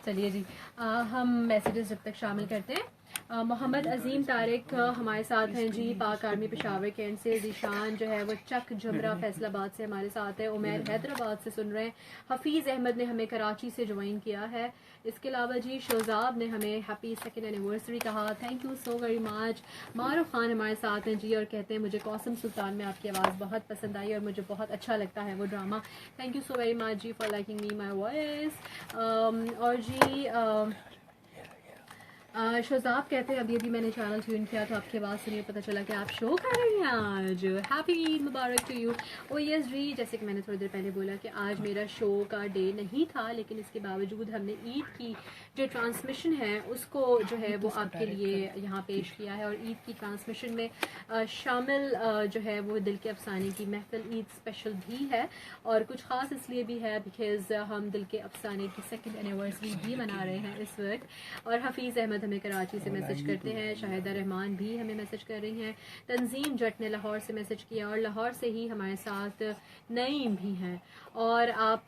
चलिए जी, हम मैसेजेस जब तक शामिल करते हैं। मोहम्मद अजीम तारिक हमारे साथ हैं जी, पाक आर्मी पेशावर कैंट से। जीशान जो है वो चक झमरा फैसलाबाद से हमारे साथ है। उमैर हैदराबाद से सुन रहे हैं। हफीज़ अहमद ने हमें कराची से ज्वाइन किया है। इसके अलावा जी शोजाब ने हमें हैप्पी सेकेंड एनिवर्सरी कहा, thank you so very much. Maroof Khan हमारे साथ हैं जी और कहते हैं मुझे कौसम सुल्तान में आपकी आवाज़ बहुत पसंद आई और मुझे बहुत अच्छा लगता है वो drama, thank you so very much जी for liking me my voice. और जी शोजाब कहते हैं अभी अभी मैंने चैनल ट्यून किया तो आपकी आवाज़ सुनिए पता चला कि आप शो कर रही हैं आज, हैप्पी ईद मुबारक टू यू। ओ यस जी, जैसे कि मैंने थोड़ी देर पहले बोला कि आज मेरा शो का डे नहीं था, लेकिन इसके बावजूद हमने ईद की जो ट्रांसमिशन है उसको जो है वो आपके लिए यहाँ पेश किया है। और ईद की ट्रांसमिशन में शामिल जो है वो दिल के अफसाने की महफिल ईद स्पेशल भी है और कुछ ख़ास इसलिए भी है बिकॉज़ हम दिल के अफसाने की सेकेंड एनिवर्सरी भी मना रहे हैं इस वक्त। और हफीज़ अहमद हमें कराची से मैसेज करते हैं, शाहिदा रहमान भी हमें मैसेज कर रही हैं, तंजीम जट ने लाहौर से मैसेज किया और लाहौर से ही हमारे साथ नईम भी हैं। और आप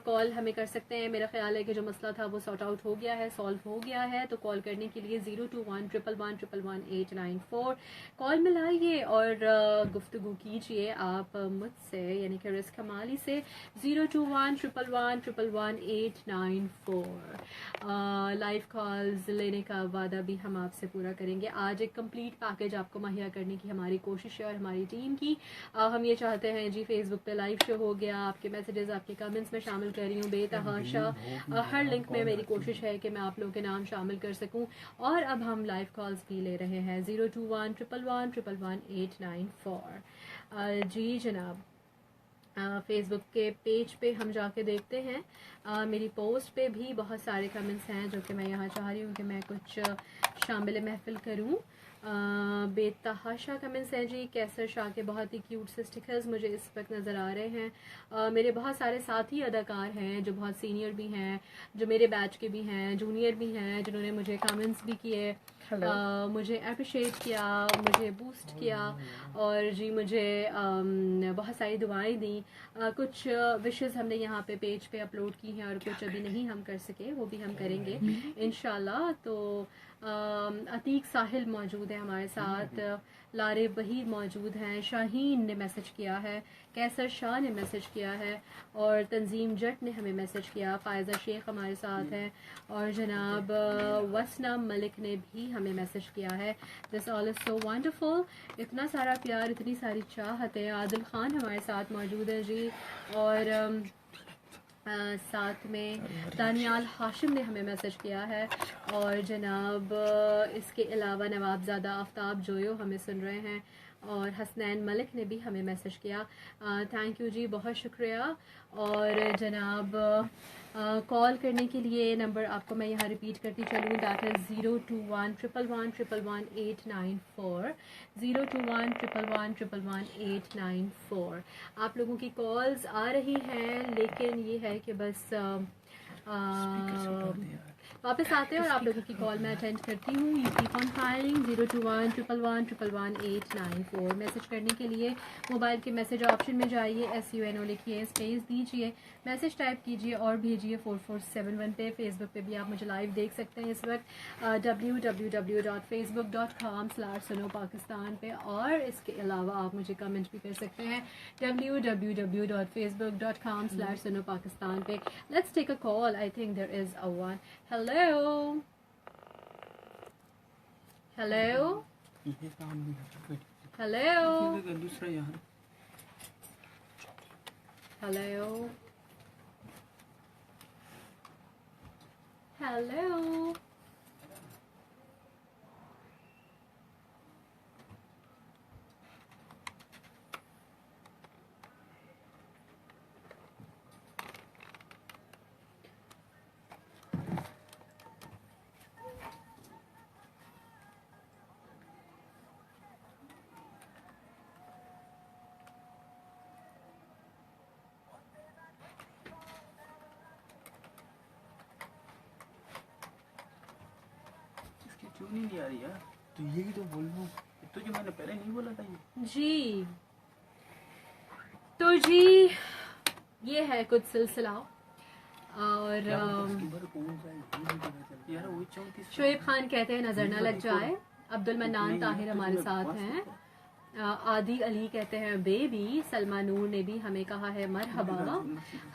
कॉल हमें कर सकते हैं, मेरा ख्याल है कि जो मसला था वो सॉर्ट आउट हो गया है, सॉल्व हो गया है। तो कॉल करने के लिए 02111111894 कॉल मिलाइए और गुफ्तगू कीजिए आप मुझसे, यानी कि रिस्क हमाली से 02111111894। लाइव कॉल्स लेने का वादा भी हम आपसे पूरा करेंगे। आज एक कंप्लीट पैकेज आपको मुहैया करने की हमारी कोशिश है और हमारी टीम की। हम ये चाहते हैं जी, फेसबुक पे लाइव शो हो गया, आपके मैसेजेस आपके कमेंट्स में शामिल कर रही हूँ बेतहाशा, हर लिंक में मेरी कोशिश है कि मैं आप लोगों के नाम शामिल कर सकूँ। और अब हम लाइव कॉल्स भी ले रहे हैं 02111111894। जी जनाब, फेसबुक के पेज पे हम जाके देखते हैं। मेरी पोस्ट पे भी बहुत सारे कमेंट्स हैं जो कि मैं यहाँ चाह रही हूँ कि मैं कुछ शामिल महफिल करूँ। बेतहाशा कमेंट्स हैं जी। कैसर शाह के बहुत ही क्यूट से स्टिकर्स मुझे इस वक्त नज़र आ रहे हैं। मेरे बहुत सारे साथी अदाकार हैं जो बहुत सीनियर भी हैं, जो मेरे बैच के भी हैं, जूनियर भी हैं, जिन्होंने मुझे कमेंट्स भी किए, मुझे अप्रिशिएट किया, मुझे बूस्ट किया और जी मुझे बहुत सारी दुआएं दी। कुछ विशेस हमने यहाँ पे पेज पे अपलोड की हैं और कुछ अभी नहीं हम कर सके, वो भी हम करेंगे इंशाल्लाह। तो अतीक साहिल मौजूद है हमारे साथ, लारे वहीद मौजूद हैं, शाहीन ने मैसेज किया है, कैसर शाह ने मैसेज किया है और तंजीम जट ने हमें मैसेज किया, फ़ायज़ा शेख हमारे साथ हैं और जनाब वसना मलिक ने भी हमें मैसेज किया है। This all is so wonderful. इतना सारा प्यार, इतनी सारी चाहत है। आदिल ख़ान हमारे साथ मौजूद है जी और साथ में दानियाल हाशिम ने हमें मैसेज किया है और जनाब इसके अलावा नवाबज़ादा आफ्ताब जोयो हमें सुन रहे हैं और हसनैन मलिक ने भी हमें मैसेज किया। थैंक यू जी, बहुत शुक्रिया। और जनाब कॉल करने के लिए नंबर आपको मैं यहाँ रिपीट करती चलूँ, दैट इज़ 02111111894 02111111894। आप लोगों की कॉल्स आ रही हैं, लेकिन ये है कि बस वापस आते हैं और आप लोगों की कॉल मैं अटेंड करती हूँ। You keep on filing 02111111894। Message करने के लिए मोबाइल के मैसेज ऑप्शन में जाइए, SUNO लिखिए, स्पेस दीजिए, मैसेज टाइप कीजिए और भेजिए 4471 पे। फेसबुक पे भी आप मुझे लाइव देख सकते हैं इस वक्त www.facebook.com/sunoPakistan पे, और इसके अलावा आप मुझे कमेंट भी कर सकते हैं www.facebook.com/sunoPakistan पे। Let's take a call, I think there is a one. Hello hello ये काम नहीं है। हेलो दूसरा यहाँ हेलो हेलो इसकी क्यों नहीं आ रही यार? तो यही तो बोल रहा हूँ। तो जो मैंने पहले नहीं बोला था ये। जी। तो जी ये है कुछ सिलसिला और यार वही 34 शोएब खान कहते हैं नजर ना लग जाए। अब्दुल मन्नान ताहिर हमारे साथ हैं। आदि अली कहते हैं बेबी। सलमा नूर ने भी हमें कहा है मरहबा।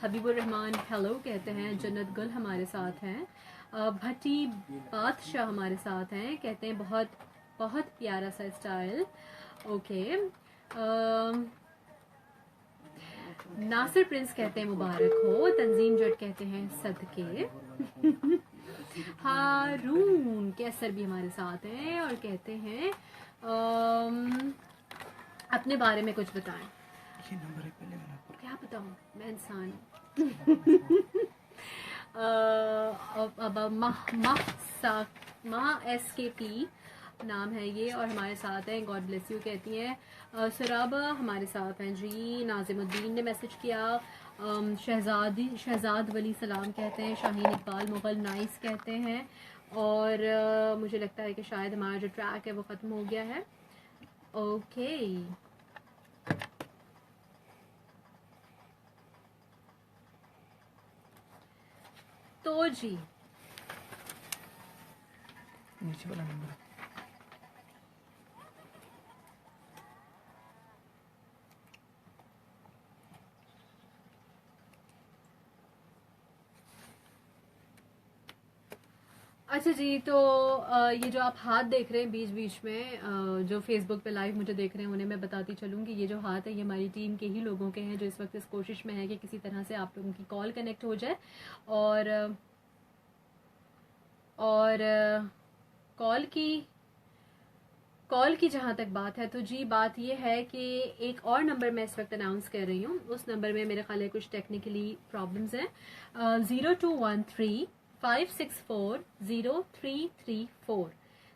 हबीबुर रहमान हेलो कहते हैं। जन्नत गुल हमारे साथ हैं। भट्टी बादशाह हमारे साथ हैं, कहते हैं बहुत बहुत प्यारा सा स्टाइल। ओके। नासिर प्रिंस कहते हैं मुबारक हो। तंजीम जट कहते हैं सदके। हारून कैसर भी हमारे साथ हैं और कहते हैं अपने बारे में कुछ बताएं। ये नंबर है पहले वाला। क्या बताऊं, मैं इंसान अब माह SKP नाम है ये और हमारे साथ हैं। गॉड ब्लेस यू कहती हैं। सुराबा हमारे साथ हैं जी। नाजिमुद्दीन ने मैसेज किया। शहजाद वली सलाम कहते हैं। शाहीन इकबाल मुगल नाइस कहते हैं और मुझे लगता है कि शायद हमारा जो ट्रैक है वो ख़त्म हो गया है। ओके तो जी नीचे वाला नंबर। अच्छा जी, तो ये जो आप हाथ देख रहे हैं बीच बीच में, जो फेसबुक पे लाइव मुझे देख रहे हैं उन्हें मैं बताती चलूँ कि ये जो हाथ है ये हमारी टीम के ही लोगों के हैं जो इस वक्त इस कोशिश में है कि किसी तरह से आप लोगों की कॉल कनेक्ट हो जाए और कॉल की जहाँ तक बात है तो जी बात ये है कि एक और नंबर मैं इस वक्त अनाउंस कर रही हूँ, उस नंबर में मेरे ख्याल है कुछ टेक्निकली प्रॉब्लम्स हैं। 0213-564-0334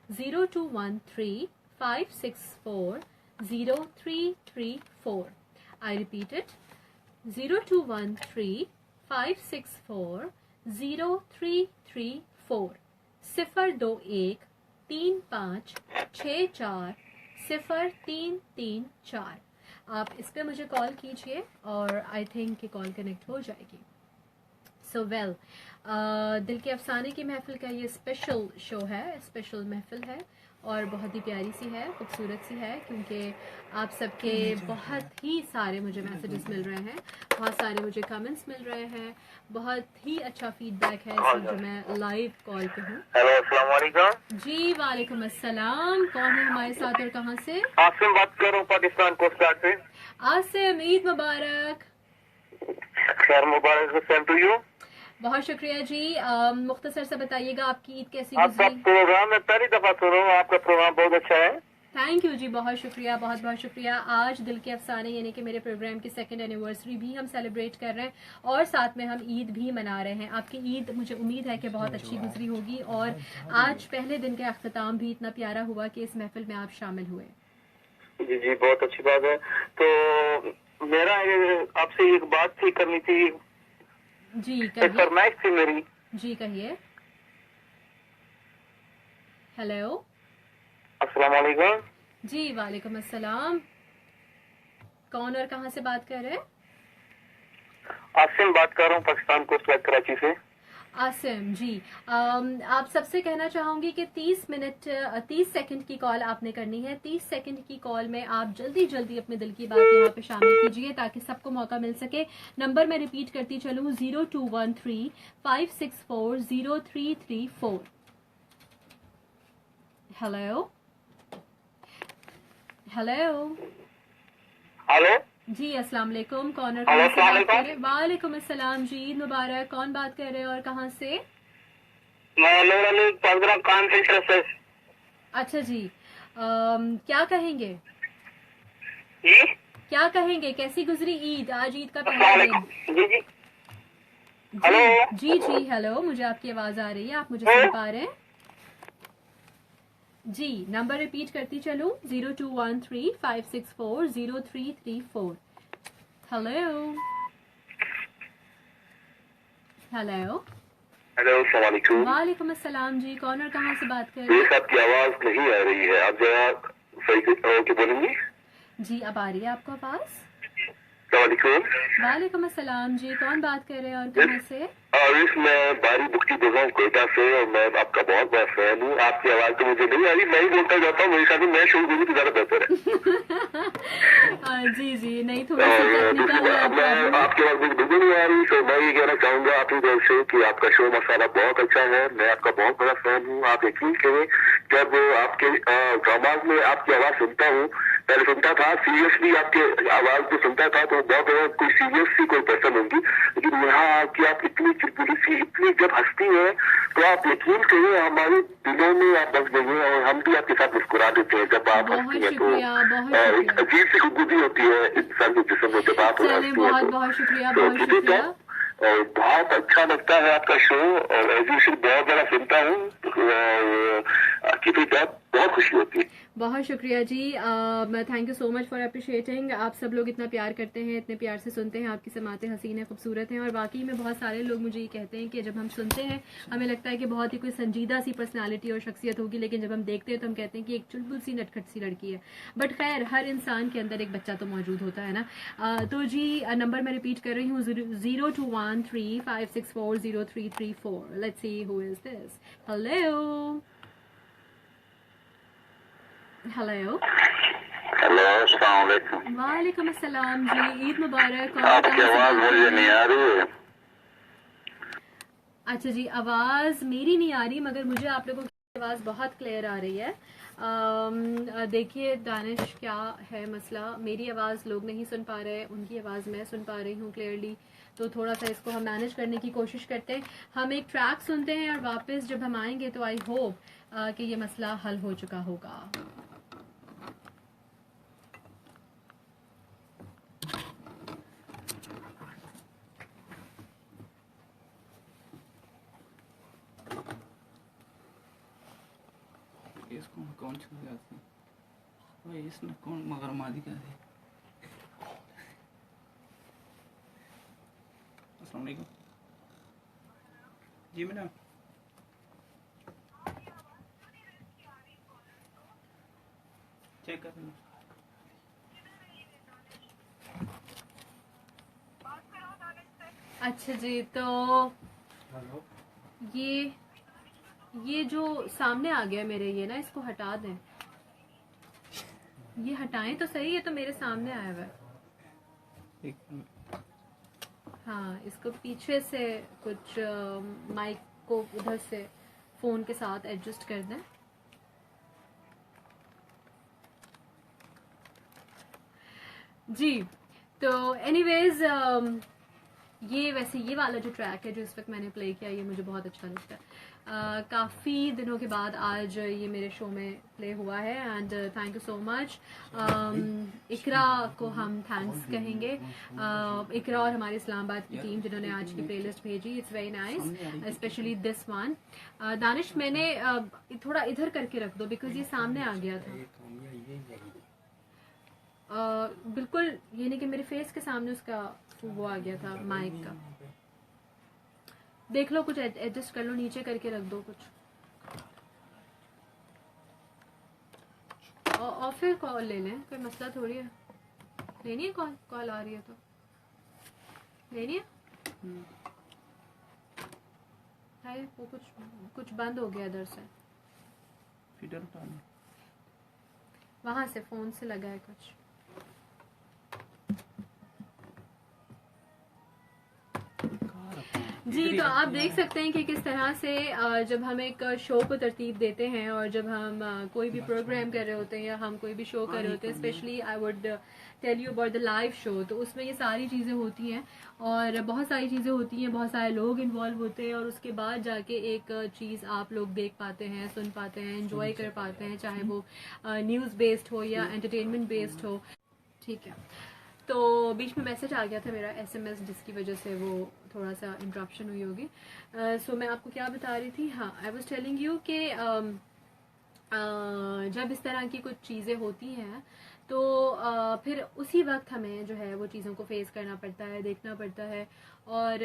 0213-564-0334। I repeat it, 0213-564-0334 02135640334। आप इस पे मुझे कॉल कीजिए और आई थिंक कि कॉल कनेक्ट हो जाएगी। सो वेल, दिल के अफसाने की महफिल का ये स्पेशल शो है, स्पेशल महफिल है और बहुत ही प्यारी सी है, खूबसूरत सी है, क्योंकि आप सबके बहुत ही सारे मुझे मैसेजेस मिल रहे हैं, बहुत सारे मुझे कमेंट्स मिल रहे हैं, बहुत ही अच्छा फीडबैक है इस वक्त जो मैं लाइव कॉल पे हूँ। हेलो, अस्सलाम वालेकुम। जी वालेकुम अस्सलाम, कौन है हमारे साथ और कहाँ से? आसिम बात कर रहा हूँ पाकिस्तान कोस्ट गार्ड से। आसिम, ईद मुबारक। खैर मुबारक सेम टू यू। बहुत शुक्रिया जी। मुख्तसर से बताइएगा आपकी ईद कैसी आपका गुजरी? प्रोग्राम मैं पहली दफा सुन रहा हूँ, आपका प्रोग्राम बहुत अच्छा है। थैंक यू जी, बहुत शुक्रिया, बहुत बहुत शुक्रिया। आज दिल के अफसाने यानी कि मेरे प्रोग्राम की 2nd एनिवर्सरी भी हम सेलिब्रेट कर रहे हैं और साथ में हम ईद भी मना रहे हैं। आपकी ईद मुझे उम्मीद है कि बहुत अच्छी गुजरी होगी और आज पहले दिन का अख्ताम भी इतना प्यारा हुआ कि इस महफिल में आप शामिल हुए। जी जी, बहुत अच्छी बात है। तो मेरा आपसे एक बात थी करनी थी, जी एक कहिए। फरमाइश थी मेरी। जी कहिए। हेलो। अस्सलाम वालेकुम। जी वालेकुम अस्सलाम, कौन और कहाँ से बात कर रहे हैं? आसिम बात कर रहा हूँ पाकिस्तान कोस्ट गार्ड कराची से। आसिम जी, आप सबसे कहना चाहूंगी कि 30 सेकंड की कॉल आपने करनी है। 30 सेकंड की कॉल में आप जल्दी जल्दी अपने दिल की बात यहाँ पे शामिल कीजिए ताकि सबको मौका मिल सके। नंबर मैं रिपीट करती चलूँ, 0213-564-0334। Hello hello. हेलो जी अस्सलाम वालेकुम, कौन और हेलो, कहाँ से अस्सलाम बात कर वालेकुम। रहे हैं? वालेकुम अस्सलाम जी, ईद मुबारक। कौन बात कर रहे हैं और कहाँ से? मैं नूर अली पंद्रह कान से। अच्छा जी, क्या कहेंगे? जी क्या कहेंगे, कैसी गुजरी ईद? आज ईद का अस्सलाम पहला वालेकुम। दिन। जी जी जी हेलो। जी जी, हेलो, मुझे आपकी आवाज आ रही है, आप मुझे सुन पा रहे हैं? जी, नंबर रिपीट करती चलूं, 0213-564-0334। Hello hello. हेलो, अस्सलाम वालेकुम। वालेकुम अस्सलाम जी, कौन और कहाँ से बात कर रहे मेरे हैं? साथ की आवाज नहीं आ रही है, आप जरा सही से बोलेंगे? जी अब आ रही है आपको आवाज? वालेकुम। वालेकुम अस्सलाम जी, कौन बात कर रहे हैं और कहाँ से? आरिफ, मैं बारी बुकटी बोल रहा हूँ कोयटा से और मैं आपका बहुत बड़ा फैन हूँ। आपकी आवाज तो मुझे नहीं आ रही, मैं ही बोलता जाता हूँ, मेरे साथ मैं शुरू करूँ तो ज्यादा बेहतर है। जी जी, नहीं थोड़ी सी और टेक्निकल मैं प्रॉब्लम। आपकी आवाज मुझे बिल्कुल नहीं आ रही, तो मैं ये कहना चाहूंगा आपकी तरफ से कि आपका शो मसाला बहुत अच्छा है, मैं आपका बहुत बड़ा फैन हूँ। आप यकीन करें, जब आपके ड्रामाज में आपकी आवाज सुनता हूँ, पहले सुनता था सीरियसली, आपके आवाज जो सुनता था तो बहुत कोई सीरियस सी कोई पर्सन होगी, लेकिन यहाँ आके आप इतनी चुलबुली सी, इतनी जब हंसती है तो आप यकीन करिए हमारे दिलों में आप बस गई हैं और हम भी आपके साथ मुस्कुरा देते हैं जब आप बहुत हंसती हैं। तो शुक्रिया, बहुत एक शुक्रिया। अजीब सी खुशबू होती है इंसान के जिस्म में जब आप चलिए, हंसती हैं। बहुत तो बहुत शुक्रिया, तो बहुत ठीक शुक्रिया। है, और बहुत अच्छा लगता है आपका शो और एजुकेशन बहुत बड़ा सुनता हूँ और आपकी भी बहुत खुशी होती है। बहुत शुक्रिया जी, thank you so much for appreciating. आप सब लोग इतना प्यार करते हैं, इतने प्यार से सुनते हैं, आपकी समातें हसीन है, खूबसूरत हैं और वाकई में बहुत सारे लोग मुझे ये कहते हैं कि जब हम सुनते हैं हमें लगता है कि बहुत ही कोई संजीदा सी पर्सनालिटी और शख्सियत होगी, लेकिन जब हम देखते हैं तो हम कहते हैं कि एक चुलबुल सी नटखट सी लड़की है। बट खैर, हर इंसान के अंदर एक बच्चा तो मौजूद होता है ना। तो जी नंबर मैं रिपीट कर रही हूँ, 0213-564-0334। Let's see who is this. Hello hello. Hello, अस्सलाम वालेकुम। वालेकुम अस्सलाम जी, ईद मुबारक। कौन आपकी कहाँ से आवाज बात कर मुझे रहे नहीं हैं? आ रही है। अच्छा जी, आवाज मेरी नहीं आ रही मगर मुझे आप लोगों की आवाज बहुत क्लियर आ रही है। देखिए दानिश, क्या है मसला, मेरी आवाज लोग नहीं सुन पा रहे, उनकी आवाज मैं सुन पा रही हूँ क्लियरली। तो थोड़ा सा इसको हम मैनेज करने की कोशिश करते हैं। हम एक ट्रैक सुनते हैं और वापस जब हम आएंगे तो आई होप कि ये मसला हल हो चुका होगा। इसको कौन छू जाती है? इसने कौन मगर मादी क्या है? अस्सलाम वालेकुम जी मैडम। चेक कर लो। अच्छा जी, तो ये जो सामने आ गया मेरे, ये ना इसको हटा दें। ये हटाएं तो सही, है तो मेरे सामने आया हुआ है। एक हाँ, इसको पीछे से कुछ माइक को उधर से फोन के साथ एडजस्ट कर दें। जी, तो एनीवेज ये वैसे ये वाला जो ट्रैक है जो इस वक्त मैंने प्ले किया, ये मुझे बहुत अच्छा लगता है। काफ़ी दिनों के बाद आज ये मेरे शो में प्ले हुआ है and thank you so much. Iqra को हम थैंक्स कहेंगे, इकरा और हमारी इस्लामाबाद की टीम जिन्होंने आज की प्लेलिस्ट भेजी। It's very nice, specially this one. Danish, मैंने थोड़ा इधर करके रख दो बिकॉज ये सामने आ गया था। बिल्कुल ये नहीं कि मेरे फेस के सामने उसका वो आ गया था माइक का। देख लो, कुछ एडजस्ट कर लो, नीचे करके रख दो कुछ। और फिर कॉल ले लें, कोई मसला थोड़ी है। लेनी है कॉल? कॉल आ रही है तो लेनी है। है वो कुछ बंद हो गया इधर से, फीडर उठा लो। वहां से फोन से लगा है कुछ। जी, तो आप देख सकते हैं कि किस तरह से जब हम एक शो को तरतीब देते हैं और जब हम कोई भी प्रोग्राम कर रहे होते हैं या हम कोई भी शो कर रहे होते हैं, specially I would tell you about the live show, तो उसमें ये सारी चीज़ें होती हैं और बहुत सारी चीज़ें होती हैं, बहुत सारे लोग इन्वॉल्व होते हैं और उसके बाद जाके एक चीज़ आप लोग देख पाते हैं, सुन पाते हैं, एंजॉय कर पाते हैं, चाहे वो न्यूज़ बेस्ड हो या एंटरटेनमेंट बेस्ड हो। ठीक है, तो बीच में मैसेज आ गया था मेरा SMS, जिसकी वजह से वो थोड़ा सा इंटरप्शन हुई होगी। सो मैं आपको क्या बता रही थी, हाँ, आई वाज टेलिंग यू कि जब इस तरह की कुछ चीज़ें होती हैं तो फिर उसी वक्त हमें जो है वो चीज़ों को फेस करना पड़ता है, देखना पड़ता है और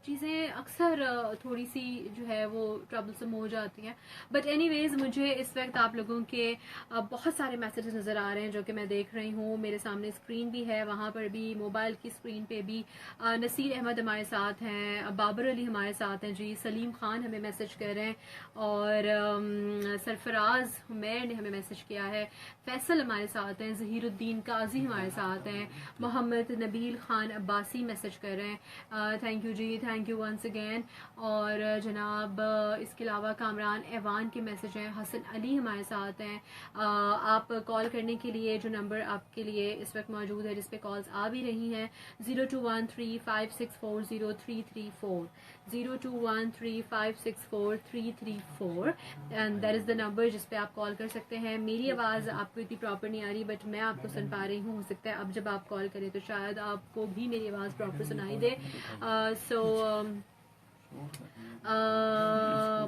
चीज़ें अक्सर थोड़ी सी जो है वो ट्रबलसम हो जाती हैं। बट एनीवेज, मुझे इस वक्त आप लोगों के बहुत सारे मैसेजेस नज़र आ रहे हैं जो कि मैं देख रही हूँ। मेरे सामने स्क्रीन भी है, वहाँ पर भी मोबाइल की स्क्रीन पे भी नसीर अहमद हमारे साथ हैं, बाबर अली हमारे साथ हैं जी, सलीम खान हमें मैसेज कर रहे हैं और सरफराज हुमैर ने हमें मैसेज किया है, फैसल हमारे साथ हैं, ज़हीरुद्दीन काजी हमारे साथ हैं, मोहम्मद नबील खान अब्बासी मैसेज कर रहे हैं। थैंक यू जी, थैंक यू वंस अगेन। और जनाब इसके अलावा कामरान ऐवान के मैसेज हैं, हसन अली हमारे साथ हैं। आप कॉल करने के लिए जो नंबर आपके लिए इस वक्त मौजूद है, जिस पे कॉल्स आ भी रही हैं, 021356403334, 021356403334 and that is the number जिस पे आप कॉल कर सकते हैं। मेरी आवाज़ आपको इतनी प्रॉपर नहीं आ रही बट मैं आपको सुन पा रही हूँ। हो सकता है अब जब आप कॉल करें तो शायद आपको भी मेरी आवाज़ प्रॉपर सुनाई दे।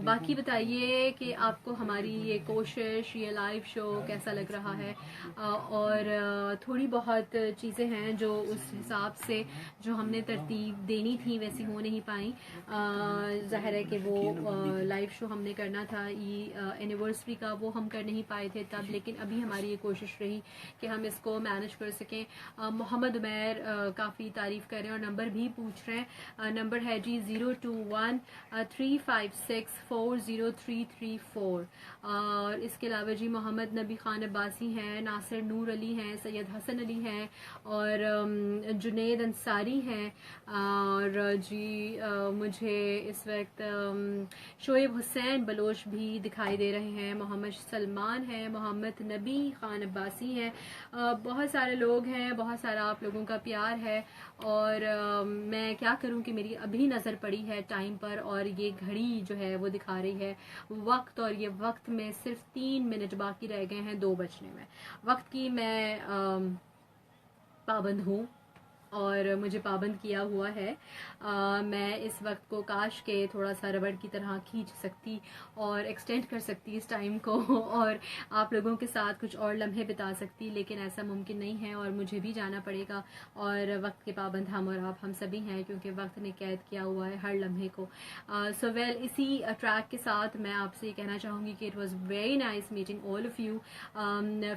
बाकी बताइए कि आपको हमारी ये कोशिश, ये लाइव शो कैसा लग रहा है। और थोड़ी बहुत चीज़ें हैं जो उस हिसाब से जो हमने तरतीब देनी थी वैसी हो नहीं पाई। ज़ाहिर है कि वो लाइव शो हमने करना था, ये एनिवर्सरी का, वो हम कर नहीं पाए थे तब, लेकिन अभी हमारी ये कोशिश रही कि हम इसको मैनेज कर सकें। मोहम्मद उमैर काफ़ी तारीफ़ कर रहे हैं और नंबर भी पूछ रहे हैं। नंबर है जी 021356403334। और इसके अलावा जी मोहम्मद नबी खान अब्बासी हैं, नासिर नूर अली हैं, सैयद हसन अली हैं और जुनेद अंसारी हैं। और जी मुझे इस वक्त शोएब हुसैन बलोच भी दिखाई दे रहे हैं, मोहम्मद सलमान हैं, मोहम्मद नबी खान अब्बासी हैं। बहुत सारे लोग हैं, बहुत सारा आप लोगों का प्यार है और मैं क्या करूं कि मेरी अभी नज़र पड़ी है टाइम पर और ये घड़ी जो है वो दिखा रही है वक्त, और ये वक्त में सिर्फ 3 मिनट बाकी रह गए हैं 2 बजने में। वक्त की मैं पाबंद हूँ और मुझे पाबंद किया हुआ है। मैं इस वक्त को काश के थोड़ा सा रबड़ की तरह खींच सकती और एक्सटेंड कर सकती इस टाइम को और आप लोगों के साथ कुछ और लम्हे बिता सकती, लेकिन ऐसा मुमकिन नहीं है और मुझे भी जाना पड़ेगा। और वक्त के पाबंद हम और आप हम सभी हैं, क्योंकि वक्त ने कैद किया हुआ है हर लम्हे को। सो वेल, इसी ट्रैक के साथ मैं आपसे ये कहना चाहूँगी कि it was very nice meeting all of you.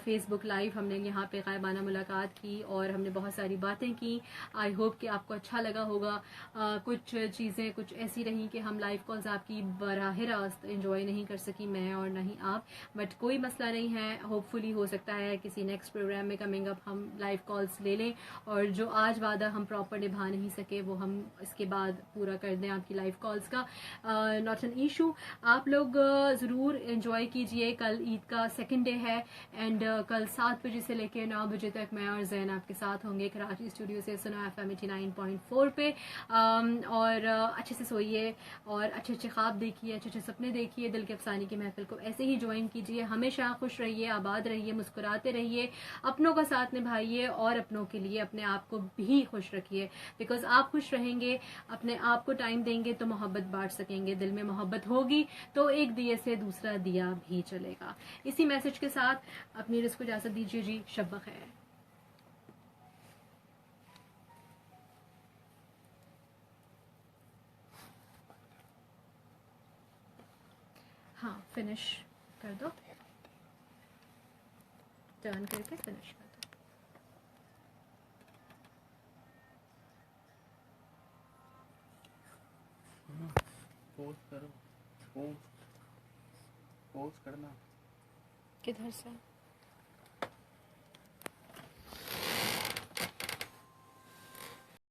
Facebook live हमने यहाँ पे गायबाना मुलाकात की और हमने बहुत सारी बातें की। आई होप कि आपको अच्छा लगा होगा। कुछ चीज़ें कुछ ऐसी रहीं कि हम लाइव कॉल्स आपकी बराह रास्त इंजॉय नहीं कर सकी, मैं और नहीं आप, बट कोई मसला नहीं है। होपफुली हो सकता है किसी नेक्स्ट प्रोग्राम में कमिंग अप हम लाइव कॉल्स ले लें और जो आज वादा हम प्रॉपर निभा नहीं सके वो हम इसके बाद पूरा कर दें आपकी लाइव कॉल्स का। Not an issue. आप लोग ज़रूर इंजॉय कीजिए। कल ईद का सेकेंड डे है एंड कल 7 बजे से लेकर 9 बजे तक मैं और जैन आपके साथ होंगे कराची स्टूडियो से सुनो FM 89.4 पे। और अच्छे से सोइए और अच्छे अच्छे ख्वाब देखिए, अच्छे अच्छे सपने देखिए। दिल की अफसानी की महफिल को ऐसे ही ज्वाइन कीजिए। हमेशा खुश रहिए, आबाद रहिए, मुस्कुराते रहिए, अपनों का साथ निभाइए और अपनों के लिए अपने आप को भी खुश रखिए। बिकॉज आप खुश रहेंगे, अपने आप को टाइम देंगे तो मोहब्बत बांट सकेंगे। दिल में मोहब्बत होगी तो एक दिए से दूसरा दिया भी चलेगा। इसी मैसेज के साथ अपनी रिस्क को इजाजत दीजिए जी। शब बखैर। हाँ, फिनिश कर दो, टर्न करके फिनिश कर दो। पोस्ट करो, पोस्ट करना। किधर से?